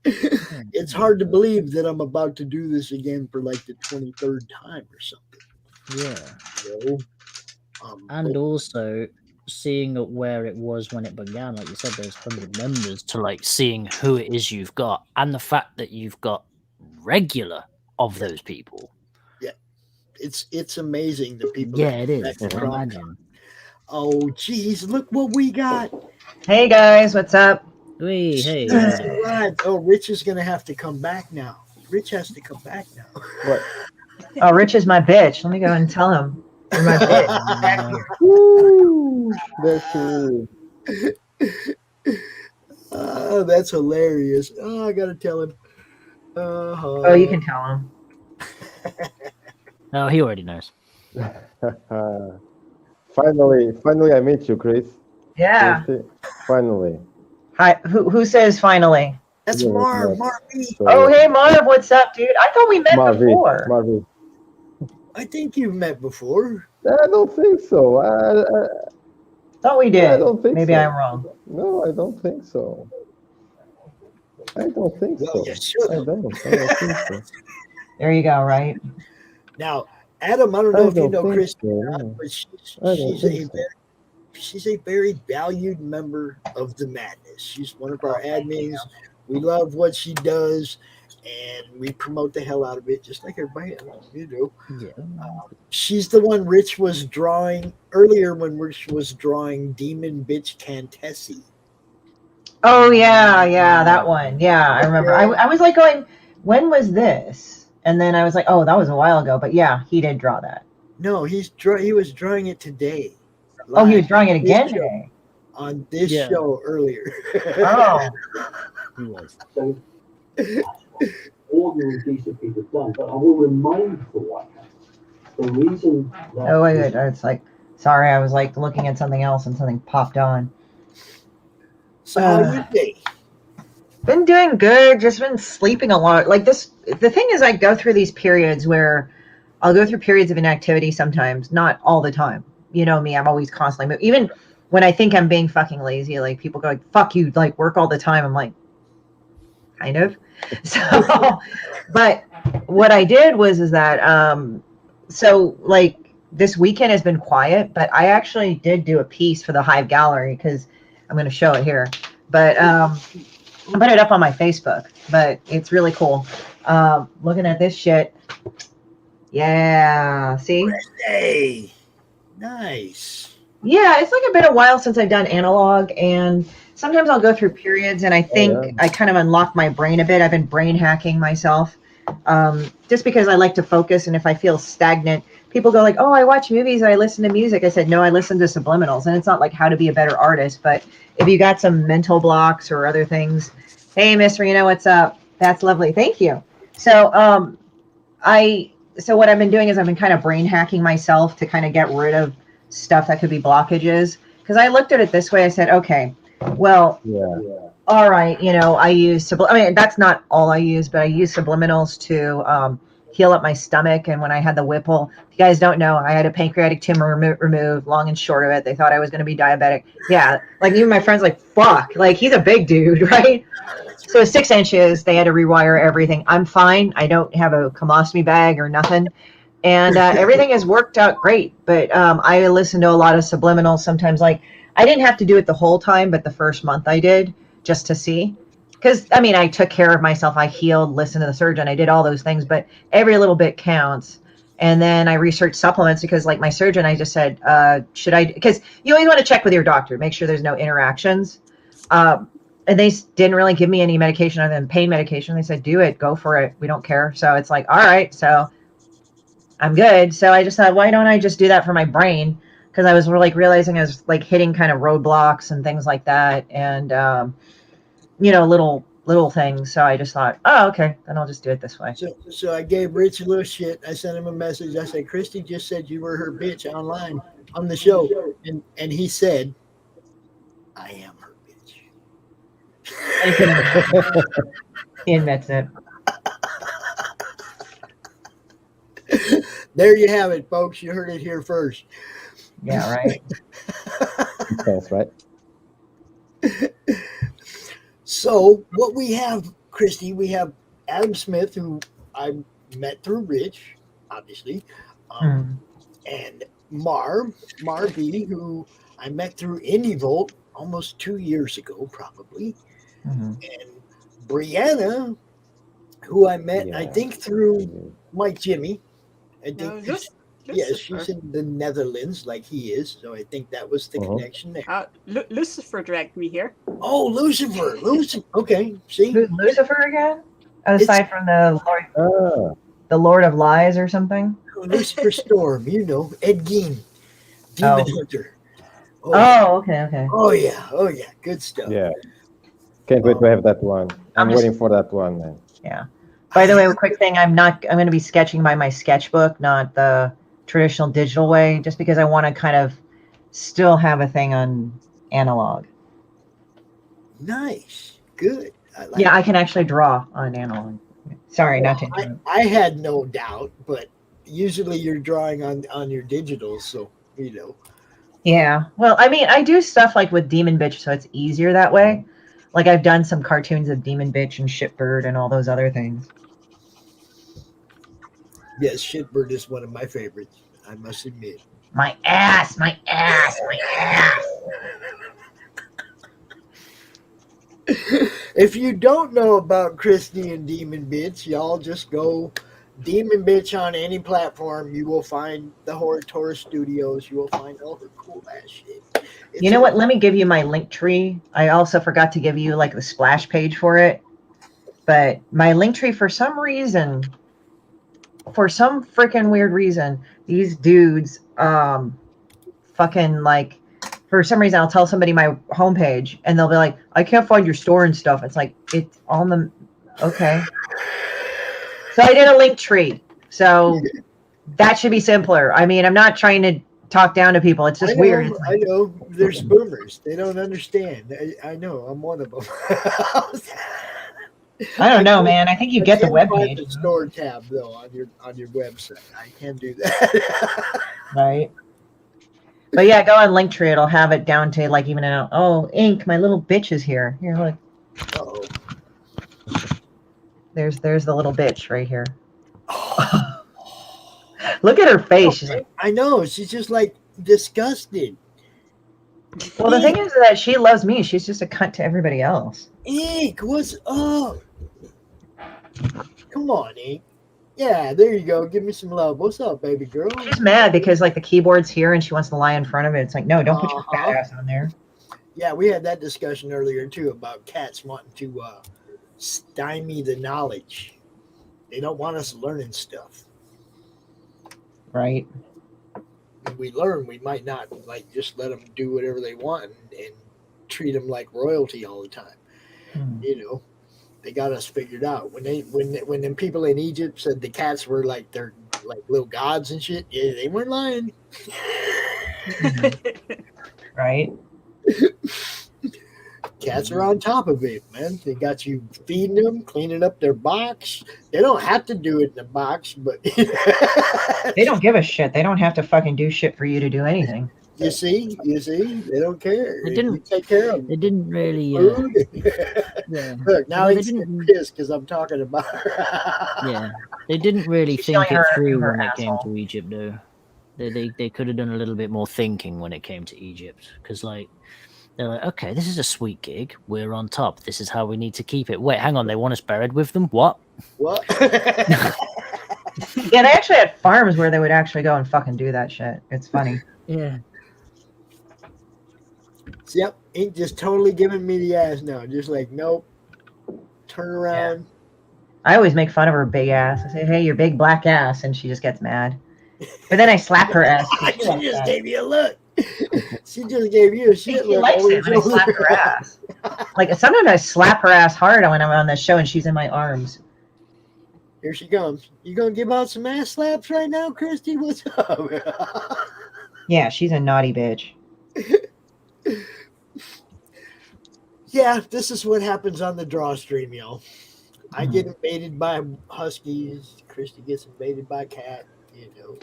it's hard to believe that I'm about to do this again for like the 23rd time or something. And also seeing where it was when it began, like you said, there's 100 members, to like seeing who it is you've got, and the fact that you've got regular of those people. Yeah, it's amazing the people. Yeah, it is. Imagine. Oh, geez, look what we got. Hey guys, what's up? Hey. Oh, Rich is gonna have to come back now. Rich has to come back now. What? Oh, Rich is my bitch. Let me go and tell him. You're my bitch. Woo! That's hilarious. Oh, I gotta tell him. Oh, you can tell him. No, he already knows. Finally, I meet you, Chris. Yeah. Finally. Hi. Who says finally? That's Marv. So, oh, hey Marv, what's up, dude? I thought we met before. Marvy. I think you've met before. I don't think so. I thought we did. I don't think Maybe so. I'm wrong. No, I don't think so. I don't think so. You should. I don't think so. There you go, right? Now, Adam, I don't know if you know Chris, so, but she's a very valued member of the Madness. She's one of our admins. We love what she does, and we promote the hell out of it, just like everybody else, Yeah. She's the one Rich was drawing earlier when Rich was drawing Demon Bitch Cantessi. Oh yeah, that one. Yeah, I remember. I was like going, when was this? And then I was like, oh, that was a while ago. But yeah, he did draw that. No, he was drawing it today. Oh, he was drawing it on this again show- today. on this Yeah. show earlier. Oh, He was. So ordinary piece of people done, but I will remind the White House the reason that oh wait, it's like, sorry, I was like looking at something else and something popped on. So how you day? Been doing good, just been sleeping a lot. Like this, the thing is I go through these periods where I'll go through periods of inactivity sometimes, not all the time. You know me, I'm always constantly moving. Even when I think I'm being fucking lazy, like people go like, fuck you, like work all the time. I'm like, kind of. So, but what I did is that, so like this weekend has been quiet, but I actually did do a piece for the Hive Gallery because I'm going to show it here. But I put it up on my Facebook, but it's really cool. Looking at this shit. Yeah, see? Hey, nice. Yeah, it's like been a while since I've done analog, and sometimes I'll go through periods, and I think I kind of unlock my brain a bit. I've been brain hacking myself, just because I like to focus, and if I feel stagnant, people go like, oh, I watch movies, I listen to music. I said, no, I listen to subliminals, and it's not like how to be a better artist, but if you got some mental blocks or other things, hey, Miss Reno, what's up? That's lovely. Thank you. So so what I've been doing is I've been kind of brain hacking myself to kind of get rid of stuff that could be blockages. Because I looked at it this way. I said, okay, well, all right, I use, I mean, that's not all I use, but I use subliminals to heal up my stomach. And when I had the Whipple, if you guys don't know, I had a pancreatic tumor removed, long and short of it. They thought I was going to be diabetic. Yeah, like even my friends like, fuck, like he's a big dude, right? So 6 inches, they had to rewire everything. I'm fine. I don't have a colostomy bag or nothing. And everything has worked out great. But I listen to a lot of subliminals sometimes. Like, I didn't have to do it the whole time, but the first month I did just to see. Because, I mean, I took care of myself. I healed, listened to the surgeon. I did all those things. But every little bit counts. And then I researched supplements because, like my surgeon, I just said, should I? Because you always want to check with your doctor, make sure there's no interactions. And they didn't really give me any medication other than pain medication. They said, do it, go for it. We don't care. So it's like, all right, so I'm good. So I just thought, why don't I just do that for my brain? Because I was like realizing I was like hitting kind of roadblocks and things like that. And, little things. So I just thought, oh, okay, then I'll just do it this way. So I gave Rich a little shit. I sent him a message. I said, Christy just said you were her bitch online on the show. And he said, I am her bitch. He admits it. There you have it, folks. You heard it here first. Yeah, right. That's right. So what we have, Christy, we have Adam Smith, who I met through Rich, obviously, and Mar B, who I met through IndieVolt almost 2 years ago, probably, and Brianna, who I met, I think, through Mike Jimmy. I think, yes, she's in the Netherlands, like he is. So I think that was the connection there. Lucifer dragged me here. Oh, Lucifer. Okay, see, Who's Lucifer again? Aside from the Lord of Lies or something. Lucifer Storm, Ed Gein, Demon Hunter. Okay. Oh yeah, good stuff. Yeah, can't wait to have that one. I'm waiting for that one, man. Yeah. By the way, a quick thing, I'm going to be sketching by my sketchbook, not the traditional digital way, just because I want to kind of still have a thing on analog. Nice. Good. I can actually draw on analog. Sorry, not to interrupt. I had no doubt, but usually you're drawing on your digital, so Yeah. Well, I mean, I do stuff like with Demon Bitch, so it's easier that way. Like I've done some cartoons of Demon Bitch and Shitbird and all those other things. Yes, Shitbird is one of my favorites, I must admit. My ass. If you don't know about Christy and Demon Bitch, y'all just go Demon Bitch on any platform. You will find the Horror Studios. You will find all her cool ass shit. You know what? Let me give you my link tree. I also forgot to give you like the splash page for it. But my link tree, for some reason, for some freaking weird reason, these dudes, fucking like, for some reason, I'll tell somebody my homepage, and they'll be like, "I can't find your store and stuff." It's like, it's on the, okay. So I did a link tree. So that should be simpler. I mean, I'm not trying to talk down to people. It's just weird. It's like, I know. They're boomers. They don't understand. I know. I'm one of them. I don't know, man. I think you get the web find page. the store tab though on your website. I can do that. Right. But yeah, go on Linktree. It'll have it down to like even out. Oh, Ink, my little bitch is here. Here, look. Uh-oh. There's the little bitch right here. Look at her face. She's like, I know. She's just like disgusted. well, the thing is that she loves me. She's just a cunt to everybody else. Ink, what's up? Come on, Ink. Yeah, there you go. Give me some love. What's up, baby girl? She's mad because like the keyboard's here and she wants to lie in front of it. It's like, no, don't put your fat ass on there. Yeah, we had that discussion earlier too about cats wanting to stymie the knowledge. They don't want us learning stuff. Right. When we learn, we might not like just let them do whatever they want and treat them like royalty all the time. You know, they got us figured out. When them people in Egypt said the cats were like they're like little gods and shit, yeah, they weren't lying. Right. Cats are on top of it, man. They got you feeding them, cleaning up their box. They don't have to do it in the box, but they don't give a shit. They don't have to fucking do shit for you to do anything. You see, they don't care. They didn't You take care of them. They didn't really. Yeah. Look, now Well, he's pissed because I'm talking about her. Yeah, they didn't really She's think showing it her through when it asshole. came to Egypt, though. They could have done a little bit more thinking when it came to Egypt, because like they're like, okay, this is a sweet gig. We're on top. This is how we need to keep it. Wait, hang on. They want us buried with them? What? What? Yeah, they actually had farms where they would actually go and fucking do that shit. It's funny. Yeah. Yep, ain't just totally giving me the ass now. Just like, nope. Turn around. I always make fun of her big ass. I say, hey, your big black ass, and she just gets mad. But then I slap her ass. She just gave you a look. She just gave you a shit She look. likes it when I slap her ass. Like sometimes I slap her ass hard when I'm on the show and she's in my arms. Here she comes. You gonna give out some ass slaps right now, Christy? What's up? Yeah, she's a naughty bitch. Yeah, this is what happens on the DrawStream, y'all. I get invaded by huskies. Christy gets invaded by cat. You know,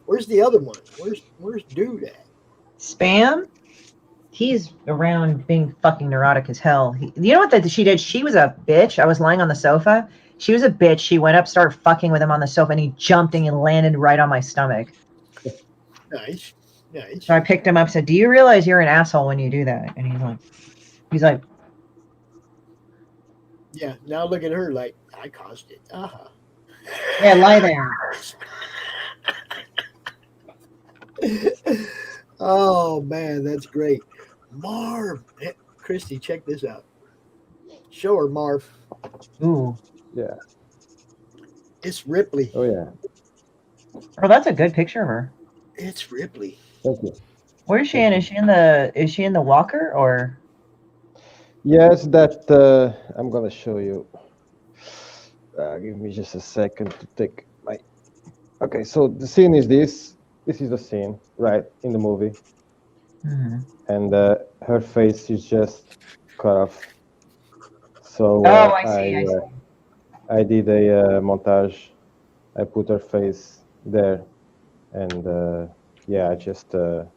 where's the other one? Where's Dude at? Spam? He's around being fucking neurotic as hell. You know what she did? She was a bitch. I was lying on the sofa. She was a bitch. She went up, started fucking with him on the sofa, and he jumped and landed right on my stomach. Nice. Nice. So I picked him up and said, do you realize you're an asshole when you do that? And he's like, Yeah, now look at her like, I caused it. Uh-huh. yeah, lie there. Oh, man, that's great. Marv. Christy, check this out. Show her, Marv. Ooh. Yeah. It's Ripley. Oh, yeah. Oh, that's a good picture of her. It's Ripley. Thank you. Where is she in? Is she in the walker or? Yes, that I'm gonna show you. Give me just a second to take my. Okay, so the scene is this. This is the scene, right, in the movie. Mm-hmm. And her face is just cut off. So I did a montage. I put her face there, and yeah, I just took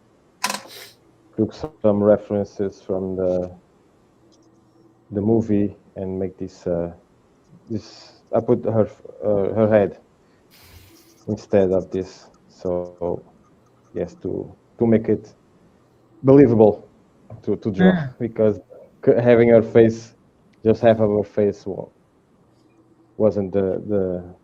some references from the movie and make this. I put her head instead of this. So yes, to make it believable to draw, because having her face, just half of her face, wasn't the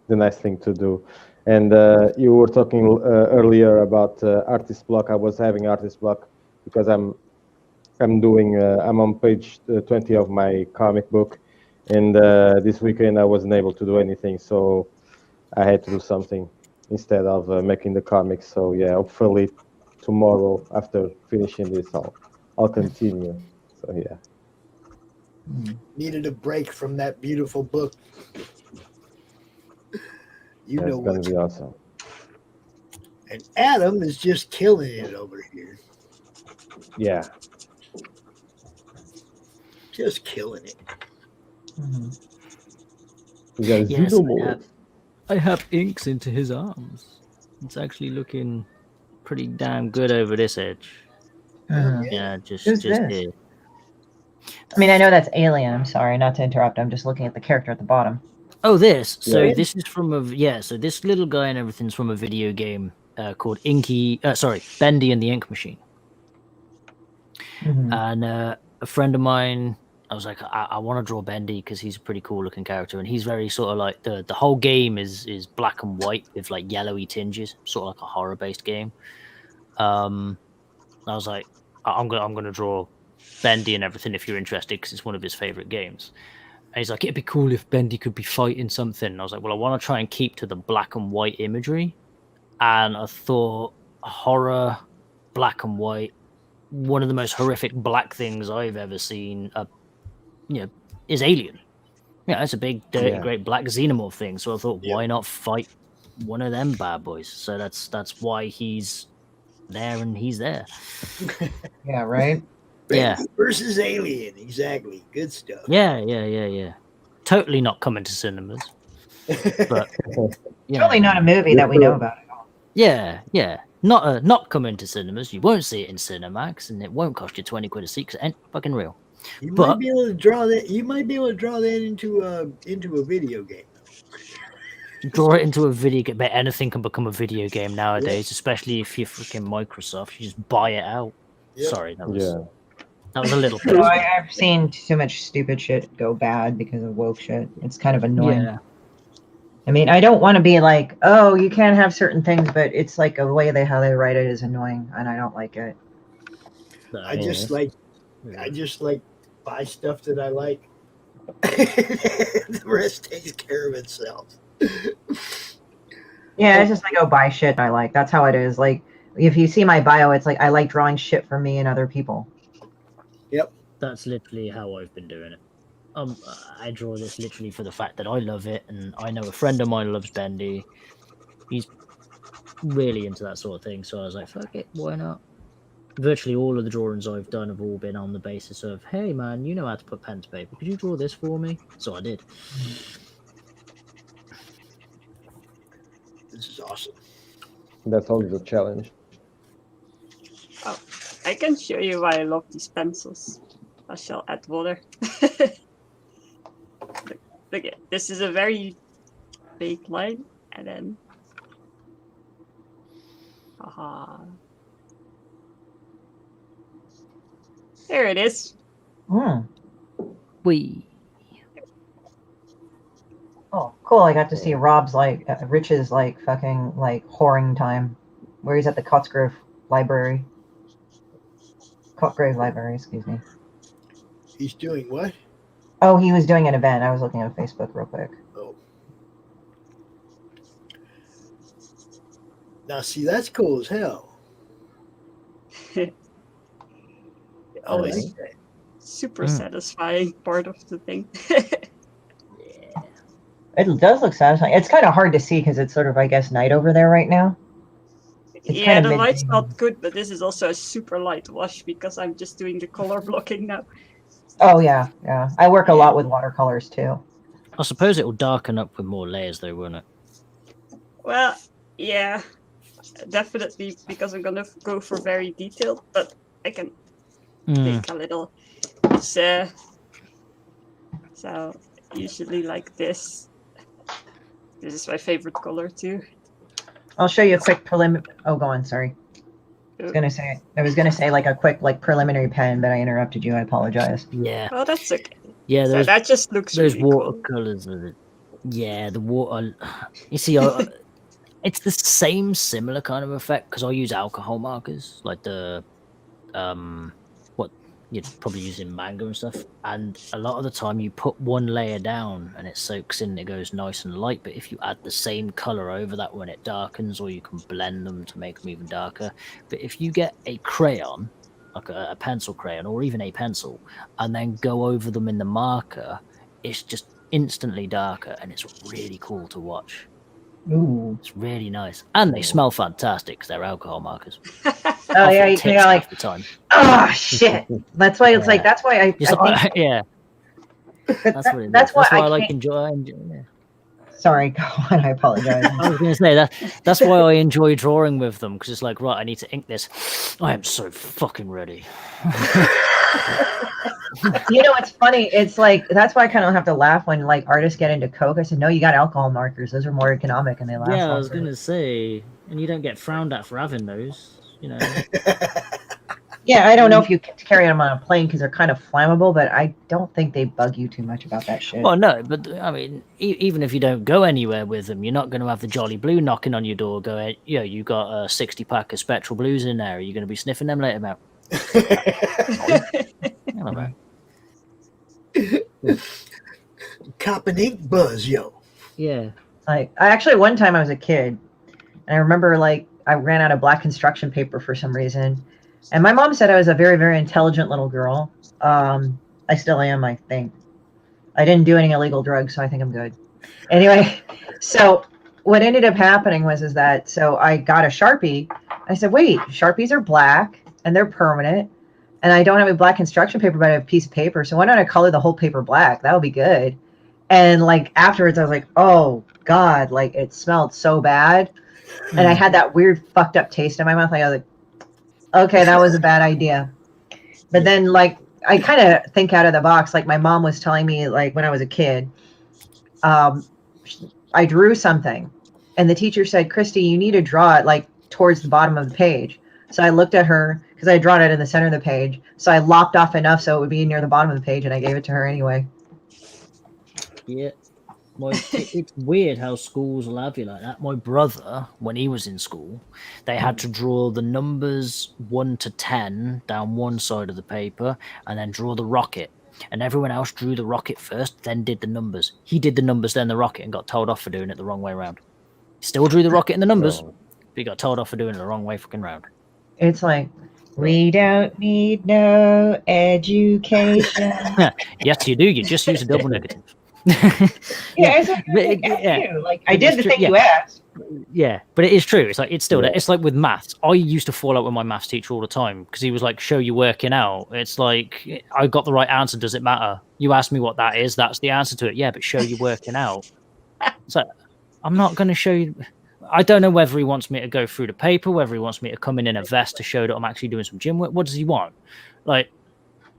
nice thing to do. And you were talking earlier about artist block. I was having artist block because I'm on page 20 of my comic book, and this weekend I wasn't able to do anything. So I had to do something instead of making the comics. So yeah, hopefully tomorrow after finishing this, I'll continue. So yeah. Needed a break from that beautiful book. You That's know gonna what? be awesome. And Adam is just killing it over here. Yeah. Just killing it. We got Yes, Xenomorph. I have inks into his arms. It's actually looking pretty damn good over this edge. Yeah, just Who's this? here. I mean, I know that's Alien. I'm sorry, not to interrupt. I'm just looking at the character at the bottom. Oh, this. So Yeah. this is from a So this little guy and everything's from a video game called Bendy and the Ink Machine. And a friend of mine, I was like, I want to draw Bendy because he's a pretty cool looking character, and he's very sort of like the whole game is black and white with like yellowy tinges, sort of like a horror based game. I was like, I'm gonna draw Bendy and everything if you're interested because it's one of his favorite games. And he's like, it'd be cool if Bendy could be fighting something. And I was like, well, I want to try and keep to the black and white imagery. And I thought horror, black and white, one of the most horrific black things I've ever seen, is Alien. Yeah, it's a big, dirty, great black xenomorph thing. So I thought, why not fight one of them bad boys? So that's why he's there and he's there. Yeah, right? Yeah. Versus Alien, exactly. Good stuff. Yeah. Totally not coming to cinemas. But Totally not a movie that we know about at all. Yeah. Not coming to cinemas. You won't see it in Cinemax, and it won't cost you 20 quid a seat because it ain't fucking real. You might be able to draw that. You might be able to draw that into a video game. Draw it into a video game, but anything can become a video game nowadays, especially if you're freaking Microsoft. You just buy it out. Yep. Sorry, that was a little bit. I've seen too much stupid shit go bad because of woke shit. It's kind of annoying. Yeah. I mean, I don't want to be like, oh, you can't have certain things, but it's like a way how they write it is annoying, and I don't like it. I just like buy stuff that I like. The rest takes care of itself. Yeah, it's just like, oh, buy shit I like. That's how it is. Like, if you see my bio, it's like I like drawing shit for me and other people. Yep. That's literally how I've been doing it. I draw this literally for the fact that I love it, and I know a friend of mine loves Bendy. He's really into that sort of thing, so I was like, fuck it, why not? Virtually all of the drawings I've done have all been on the basis of, hey man, you know how to put pen to paper. Could you draw this for me? So I did. This is awesome. That's always a challenge. Oh, I can show you why I love these pencils. I shall add water. Look at this is a very big line, and then there it is. Wee. Oh, cool! I got to see Rob's Rich's fucking whoring time, where he's at the Cottsgrove Library. Cottsgrove Library, excuse me. He's doing what? Oh, he was doing an event. I was looking at Facebook real quick. Oh. Now, see, that's cool as hell. Always super satisfying part of the thing. It does look satisfying. It's kind of hard to see because it's sort of, I guess, night over there right now. Yeah, the light's not good, but this is also a super light wash because I'm just doing the color blocking now. Oh, yeah. I work a lot with watercolors, too. I suppose it will darken up with more layers, though, won't it? Well, yeah, definitely, because I'm going to go for very detailed, but I can make a little... So usually like this. This is my favorite color, too. I'll show you a quick preliminary... Oh, go on, sorry. I was gonna say like a quick preliminary pen, but I interrupted you. I apologize. Yeah. Oh, that's okay. Yeah, so that just looks those really watercolors. Cool. Yeah, the water. You see, it's the same similar kind of effect because I use alcohol markers, like the you're probably using manga and stuff, and a lot of the time you put one layer down and it soaks in and it goes nice and light, but if you add the same color over that when it darkens, or you can blend them to make them even darker. But if you get a crayon, like a pencil crayon or even a pencil, and then go over them in the marker, it's just instantly darker, and it's really cool to watch. Ooh. It's really nice, and they smell fantastic because they're alcohol markers. Oh yeah, you can like the time. Oh shit! That's why it's like. That's why I think, yeah. That's why I like enjoy. Yeah. Sorry, go on. I apologize. I was going to say that's why I enjoy drawing with them, because it's like, right, I need to ink this. I am so fucking ready. You know, it's funny. It's like that's why I kind of have to laugh when like artists get into Coke. I said, no, you got alcohol markers. Those are more economic and they last. Yeah, longer. I was going to say, and you don't get frowned at for having those. You know. Yeah, I don't know if you can carry them on a plane because they're kind of flammable, but I don't think they bug you too much about that shit. Well, no, but I mean, even if you don't go anywhere with them, you're not going to have the Jolly Blue knocking on your door going, you know, you got a 60-pack of Spectral Blues in there. Are you going to be sniffing them later, Matt? Hello, man. Cop and ink buzz, yo. Yeah. I actually, one time I was a kid, and I remember like I ran out of black construction paper for some reason. And my mom said I was a very, very intelligent little girl. I still am, I think. I didn't do any illegal drugs, so I think I'm good. Anyway, so what ended up happening was that so I got a Sharpie. I said, wait, Sharpies are black and they're permanent. And I don't have a black construction paper, but I have a piece of paper. So why don't I color the whole paper black? That would be good. And like afterwards, I was like, oh God, like it smelled so bad. And I had that weird fucked up taste in my mouth. Like I was like, okay, that was a bad idea. But then like I kind of think out of the box. Like my mom was telling me like when I was a kid, I drew something and the teacher said, Christy, you need to draw it like towards the bottom of the page. So I looked at her because I had drawn it in the center of the page. So I lopped off enough so it would be near the bottom of the page and I gave it to her anyway. Yeah. It's weird how schools will have you like that. My brother, when he was in school, they had to draw the numbers 1 to 10 down one side of the paper and then draw the rocket. And everyone else drew the rocket first, then did the numbers. He did the numbers, then the rocket, and got told off for doing it the wrong way around. He still drew the rocket and the numbers, but he got told off for doing it the wrong way fucking round. It's like, we don't need no education. Yes, you do. You just use a double negative. Yeah, like I did the thing you asked. Yeah, but it is true. It's like it's still there. It's like with maths. I used to fall out with my maths teacher all the time because he was like, "Show you working out." It's like I got the right answer. Does it matter? You asked me what that is. That's the answer to it. Yeah, but show you working out. So I'm not going to show you. I don't know whether he wants me to go through the paper, whether he wants me to come in a vest to show that I'm actually doing some gym work. What does he want? Like,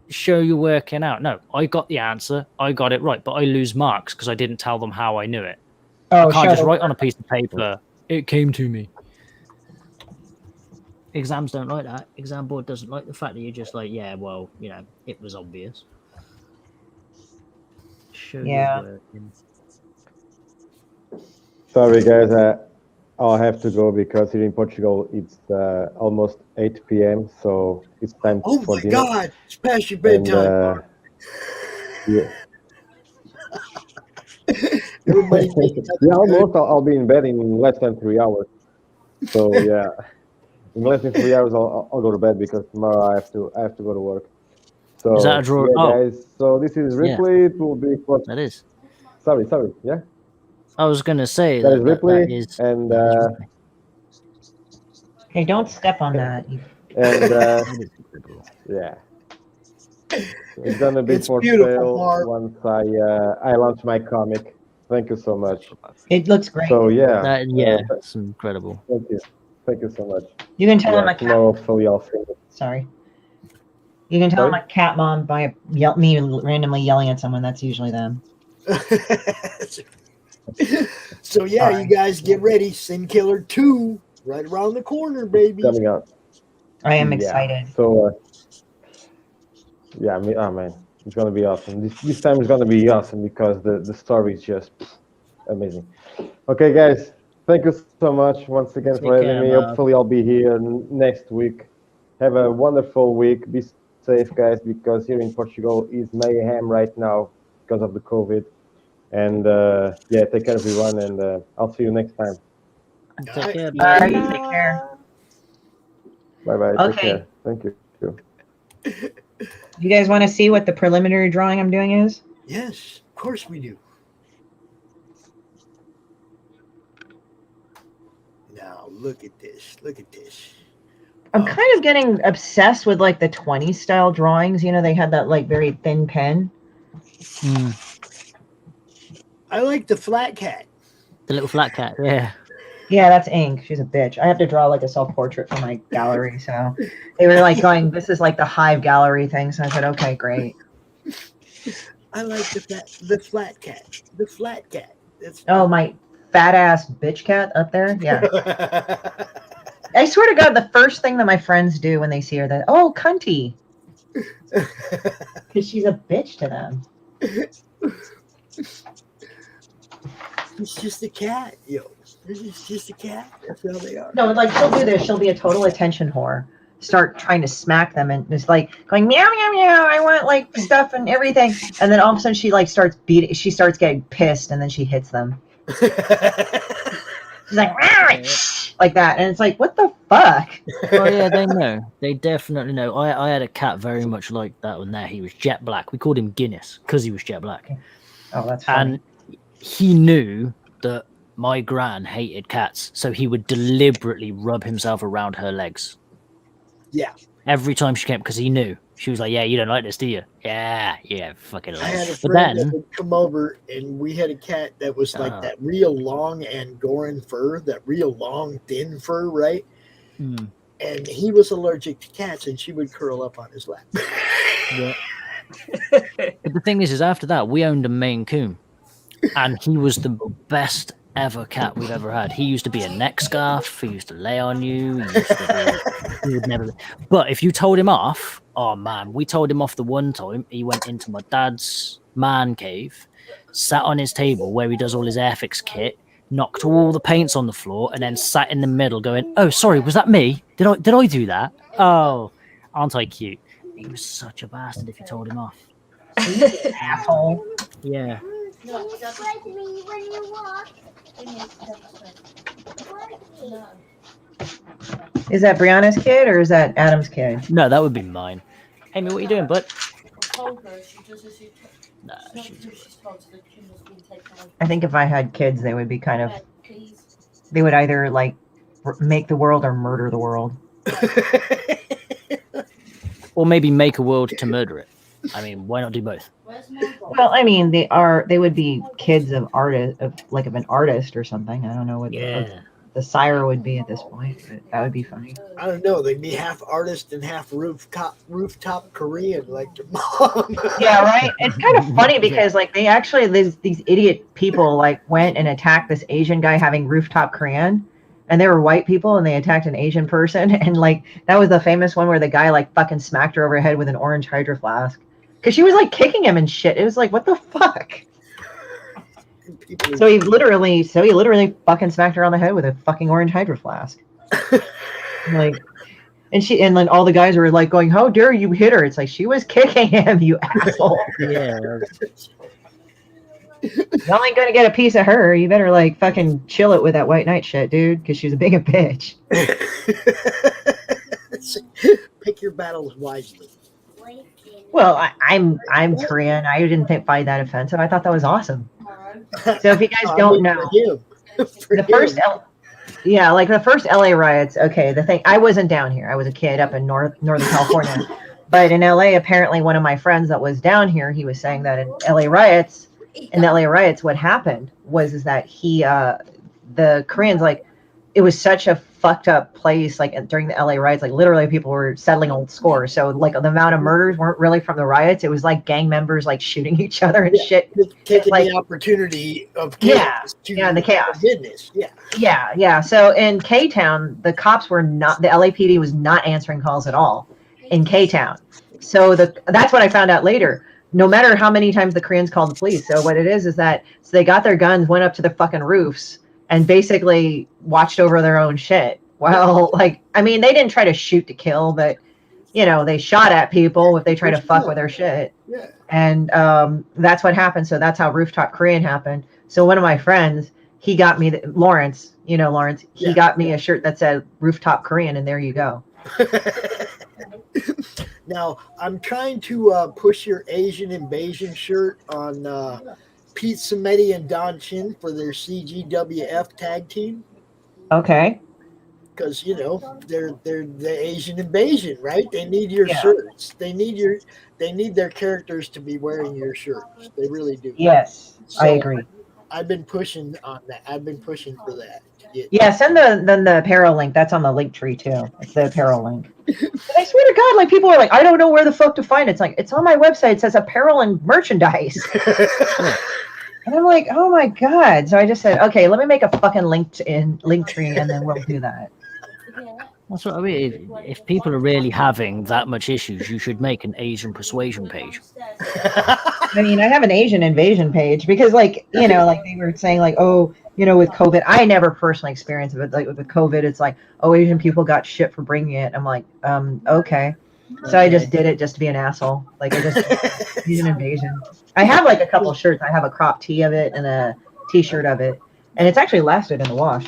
show you working out. No, I got the answer. I got it right, but I lose marks because I didn't tell them how I knew it. I can't just write on a piece of paper, it came to me. Exams don't like that. Exam board doesn't like the fact that you're just like, yeah, well, you know, it was obvious. Show you working. Sorry, guys. I'll have to go because here in Portugal it's almost 8 p.m. So it's time for dinner. Oh my God! It's past your bedtime. Yeah. Yeah, almost. I'll be in bed in less than 3 hours. So yeah, in less than 3 hours I'll go to bed because tomorrow I have to go to work. So is that a draw? Yeah, guys. So this is Ripley. Yeah. It will be for. That is. Sorry. Yeah. I was going to say that is Ripley, that is, and hey, don't step on that. And yeah, it's gonna be for sale once I launch my comic. Thank you so much. It looks great. So yeah, it's incredible. Thank you so much. You can tell him a tomorrow. Hopefully, I'll see it. Sorry. You can tell I'm a cat mom by me randomly yelling at someone. That's usually them. So yeah, you guys get ready. Sin Killer 2 right around the corner, baby. Coming out. I am excited. So yeah, man, it's gonna be awesome. This time is gonna be awesome because the story is just amazing. Okay, guys, thank you so much once again for having me. Hopefully, I'll be here next week. Have a wonderful week. Be safe, guys, because here in Portugal is mayhem right now because of the COVID. And yeah, take care, everyone, and I'll see you next time. Take care. All right, you take care. Bye-bye. Okay. Take care. Thank you. You guys want to see what the preliminary drawing I'm doing is? Yes, of course we do. Now look at this. Look at this. I'm kind of getting obsessed with like the 20s style drawings. You know, they had that like very thin pen. I like the flat cat. The little flat cat, yeah. Yeah, that's ink. She's a bitch. I have to draw like a self-portrait for my gallery. So they were like going, this is like the Hive gallery thing. So I said, okay, great. I like the flat cat. The flat cat. Oh, my fat ass bitch cat up there. Yeah. I swear to God, the first thing that my friends do when they see her, that, oh, cunty. Because she's a bitch to them. It's just a cat, yo. It's just a cat. That's how they are. No, like she'll do this. She'll be a total attention whore. Start trying to smack them and just like going meow meow meow. I want like stuff and everything. And then all of a sudden she like starts beating. She starts getting pissed and then she hits them. She's like like that, and it's like, what the fuck? Oh yeah, they know. They definitely know. I had a cat very much like that one there. He was jet black. We called him Guinness because he was jet black. Oh, that's funny. And he knew that my gran hated cats, so he would deliberately rub himself around her legs. Yeah. Every time she came, because he knew. She was like, yeah, you don't like this, do you? Yeah, fucking I like had a it. friend But then, that would come over, and we had a cat that was like that real long Angora fur, that real long, thin fur, right? And he was allergic to cats, and she would curl up on his lap. Yeah. But the thing is after that, we owned a Maine Coon, and he was the best ever cat we've ever had. He used to be a neck scarf. He used to lay on you. He would never. But if you told him off, oh man, we told him off the one time. He went into my dad's man cave, sat on his table where he does all his Airfix kit, knocked all the paints on the floor, and then sat in the middle going, "Oh, sorry, was that me? Did I do that? Oh, aren't I cute?" He was such a bastard if you told him off. Asshole. Yeah. Is that Brianna's kid or is that Adam's kid? No, that would be mine. Amy, what are you doing, bud? I think if I had kids, they would be kind of. They would either like make the world or murder the world. Or maybe make a world to murder it. I mean, why not do both? Well, I mean, they would be kids of an artist or something. I don't know what the sire would be at this point, but that would be funny. I don't know. They'd be half artist and half rooftop Korean, like your mom. Yeah, right. It's kind of funny because like they actually these idiot people like went and attacked this Asian guy having rooftop Korean. And they were white people, and they attacked an Asian person, and like that was the famous one where the guy like fucking smacked her over the head with an orange hydro flask because she was like kicking him and shit. It was like, what the fuck? So he literally fucking smacked her on the head with a fucking orange hydro flask. Like, and then all the guys were like going, "How dare you hit her?" It's like she was kicking him, you asshole. Yeah. You're only gonna get a piece of her. You better like fucking chill it with that white knight shit, dude, because she's a big bitch. Pick your battles wisely. Well, I'm Korean. I didn't find that offensive. I thought that was awesome. So if you guys don't know, the first LA riots. Okay, the thing, I wasn't down here. I was a kid up in Northern California, but in LA, apparently one of my friends that was down here, he was saying that in LA riots, what happened was that the Koreans, like, it was such a fucked up place, like during the LA riots, like literally people were settling old scores. So like the amount of murders weren't really from the riots. It was like gang members like shooting each other and shit. Taking like, the opportunity of chaos. The chaos. Business. Yeah. So in K-Town, the LAPD was not answering calls at all in K-Town. So that's what I found out later. No matter how many times the Koreans called the police. So what it is that they got their guns, went up to the fucking roofs, and basically watched over their own shit. Well, like, I mean, they didn't try to shoot to kill, but they shot at people if they try to fuck with their shit. Yeah. And that's what happened. So that's how Rooftop Korean happened. So one of my friends, he got me, Lawrence, Lawrence, he got me a shirt that said Rooftop Korean, and there you go. Now, I'm trying to push your Asian Invasion shirt on Pete Samedi and Don Chin for their CGWF tag team. Okay. Because they're the Asian Invasion, right? They need your shirts. They need their characters to be wearing your shirts. They really do. Yes, I agree. I've been pushing on that. I've been pushing for that. Send the apparel link. That's on the link tree too. It's the apparel link. I swear to God, like people are like, I don't know where the fuck to find it. It's like, it's on my website. It says apparel and merchandise. And I'm like, oh my God. So I just said, okay, let me make a fucking link tree, and then we'll do that. That's what I mean. If people are really having that much issues, you should make an Asian persuasion page. I mean, I have an Asian invasion page because, like, like they were saying, like, oh, with COVID, I never personally experienced it, but like with COVID, it's like, oh, Asian people got shit for bringing it. I'm like, okay. So I just did it just to be an asshole. Like, I just Asian invasion. I have like a couple shirts. I have a crop tee of it and a t-shirt of it, and it's actually lasted in the wash.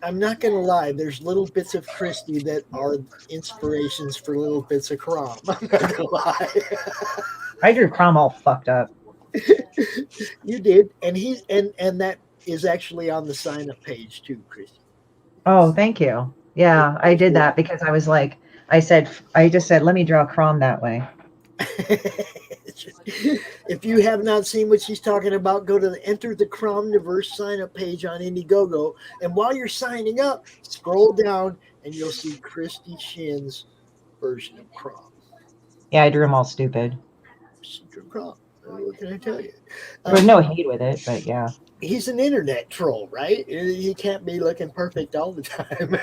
I'm not going to lie. There's little bits of Christy that are inspirations for little bits of Crom. I'm not going to lie. I drew Crom all fucked up. You did. And and that is actually on the sign-up page too, Christy. Oh, thank you. Yeah, I did that because I was like, I just said, let me draw Crom that way. If you have not seen what she's talking about, go to the Enter the CRoMniVerse sign-up page on Indiegogo, and while you're signing up, scroll down and you'll see Christy Shin's version of Crom. Yeah, I drew them all stupid. She drew Crom. What can I tell you? There was no hate with it, but yeah. He's an internet troll, right? He can't be looking perfect all the time.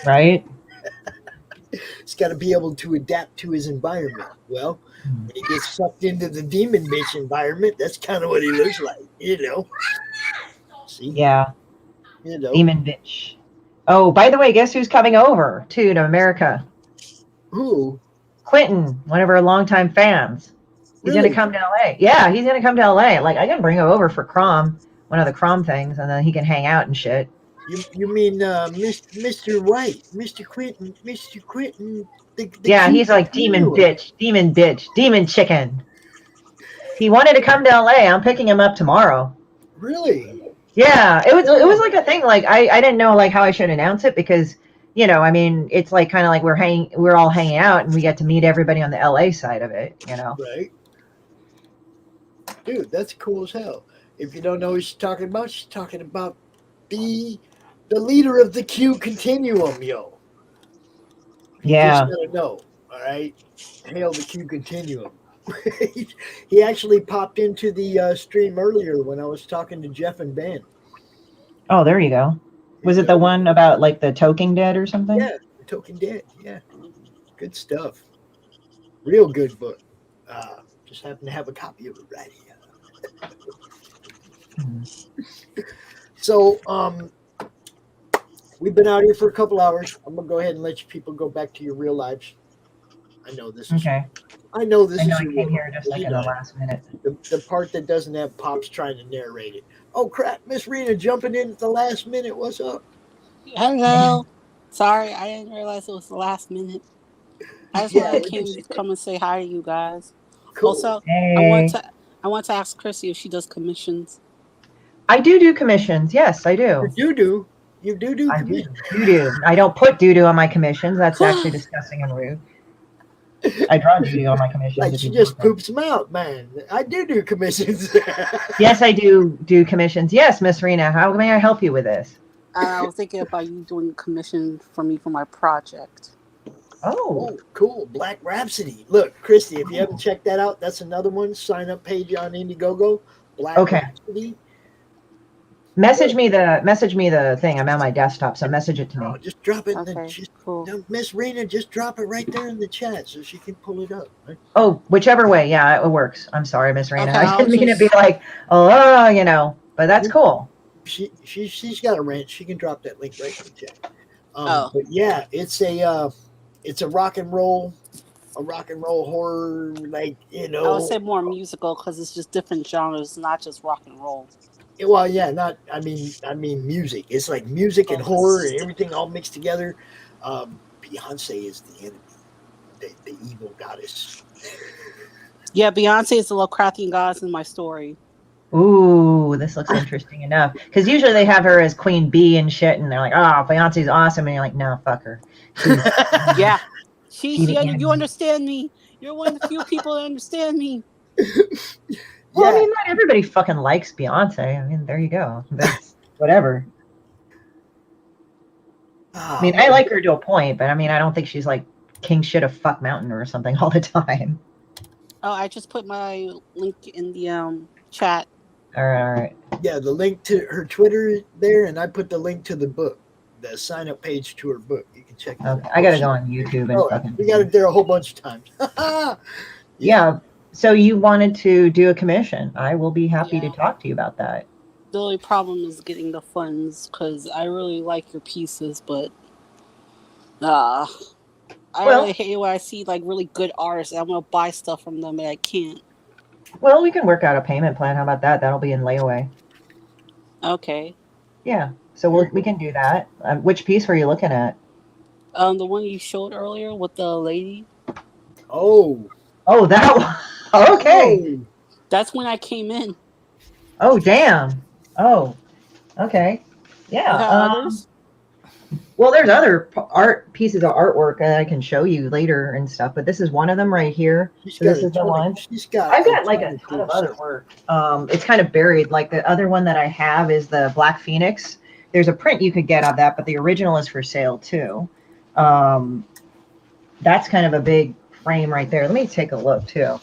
Right? He's got to be able to adapt to his environment. Well, when he gets sucked into the demon bitch environment, that's kind of what he looks like, See? Yeah. Demon bitch. Oh, by the way, guess who's coming over to America? Who? Quentin, one of our longtime fans. He's going to come to LA. Yeah, he's going to come to LA. Like, I can bring him over for Crom, one of the Crom things, and then he can hang out and shit. You mean Mr. White, Mr. Quentin, yeah, he's like demon bitch, demon chicken. He wanted to come to LA. I'm picking him up tomorrow. Really? Yeah, it was like a thing. Like I didn't know like how I should announce it because I mean it's like kind of like we're all hanging out and we get to meet everybody on the LA side of it. Right. Dude, that's cool as hell. If you don't know what she's talking about the leader of the Q continuum, yo. Yeah. You just gotta know, all right? Hail the Q continuum. He actually popped into the stream earlier when I was talking to Jeff and Ben. Oh, there you go. Was it the one about like the Toking Dead or something? Yeah, the Toking Dead. Yeah, good stuff. Real good book. Just happen to have a copy of it right here. So, we've been out here for a couple hours. I'm gonna go ahead and let you people go back to your real lives. I know this is okay. I know this I is. came here just like in the last minute. The part that doesn't have Pops trying to narrate it. Oh crap, Miss Rena jumping in at the last minute. What's up? Hello. Sorry, I didn't realize it was the last minute. I just wanted to come and say hi to you guys. Cool. Also, hey. I want to ask Chrissy if she does commissions. I do commissions. Yes, I do. You do. You do. I do. I don't put doo-doo on my commissions. That's actually disgusting and rude. I draw doo-doo on my commissions. Like she just poops them out, man. I do commissions. Yes, I do commissions. Yes, Miss Rena. How may I help you with this? I was thinking about you doing a commission for me for my project. Oh, cool. Black Rhapsody. Look, Christy, if you haven't checked that out, that's another one. Sign up page on Indiegogo. Black Rhapsody. Message me the thing. I'm on my desktop, so message it to me. Oh, just drop it. Cool. Miss Rena, just drop it right there in the chat so she can pull it up. Right? Oh, whichever way. Yeah, it works. I'm sorry, Miss Rena. Okay, I didn't mean to be like, but that's cool. She's got a wrench. She can drop that link right in the chat. But yeah, it's it's a rock and roll horror, like, you know. I would say more musical because it's just different genres, not just rock and roll. Well, yeah, not. I mean, music. It's like music and horror and everything all mixed together. Beyonce is the enemy, the evil goddess. Yeah, Beyonce is the Lovecraftian goddess in my story. Ooh, this looks interesting enough. Because usually they have her as Queen Bee and shit, and they're like, "Oh, Beyonce's awesome," and you're like, "No, fuck her." Yeah, the enemy. you understand me. You're one of the few people that understand me. Well, I mean, not everybody fucking likes Beyonce. I mean, there you go. That's whatever. I mean, I like her to a point, but I mean, I don't think she's like king shit of fuck mountain or something all the time. Oh, I just put my link in the chat. All right. Yeah, the link to her Twitter there, and I put the link to the book, the sign up page to her book. You can check that out. I gotta go on YouTube and fucking. We got it there a whole bunch of times. Yeah. So you wanted to do a commission? I will be happy to talk to you about that. The only problem is getting the funds because I really like your pieces, but I really hate when I see like really good artists and I want to buy stuff from them and I can't. Well, we can work out a payment plan. How about that? That'll be in layaway. Okay. Yeah. So we can do that. Which piece were you looking at? The one you showed earlier with the lady. Oh, that one. Okay. That's when I came in. Oh, damn. Oh, okay. Yeah. Others? Well, there's other art pieces of artwork that I can show you later and stuff, but this is one of them right here. So this is the one. I've got like a ton of other work. It's kind of buried. Like the other one that I have is the Black Phoenix. There's a print you could get of that, but the original is for sale too. That's kind of a big frame right there. Let me take a look too.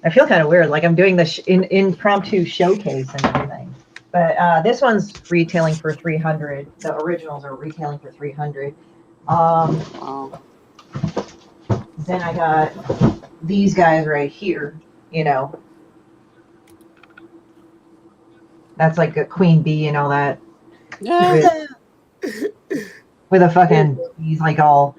I feel kind of weird, like I'm doing this impromptu showcase and everything. But this one's retailing for $300. The originals are retailing for $300. Then I got these guys right here. You know, that's like a queen bee and all that. With a fucking, he's like all.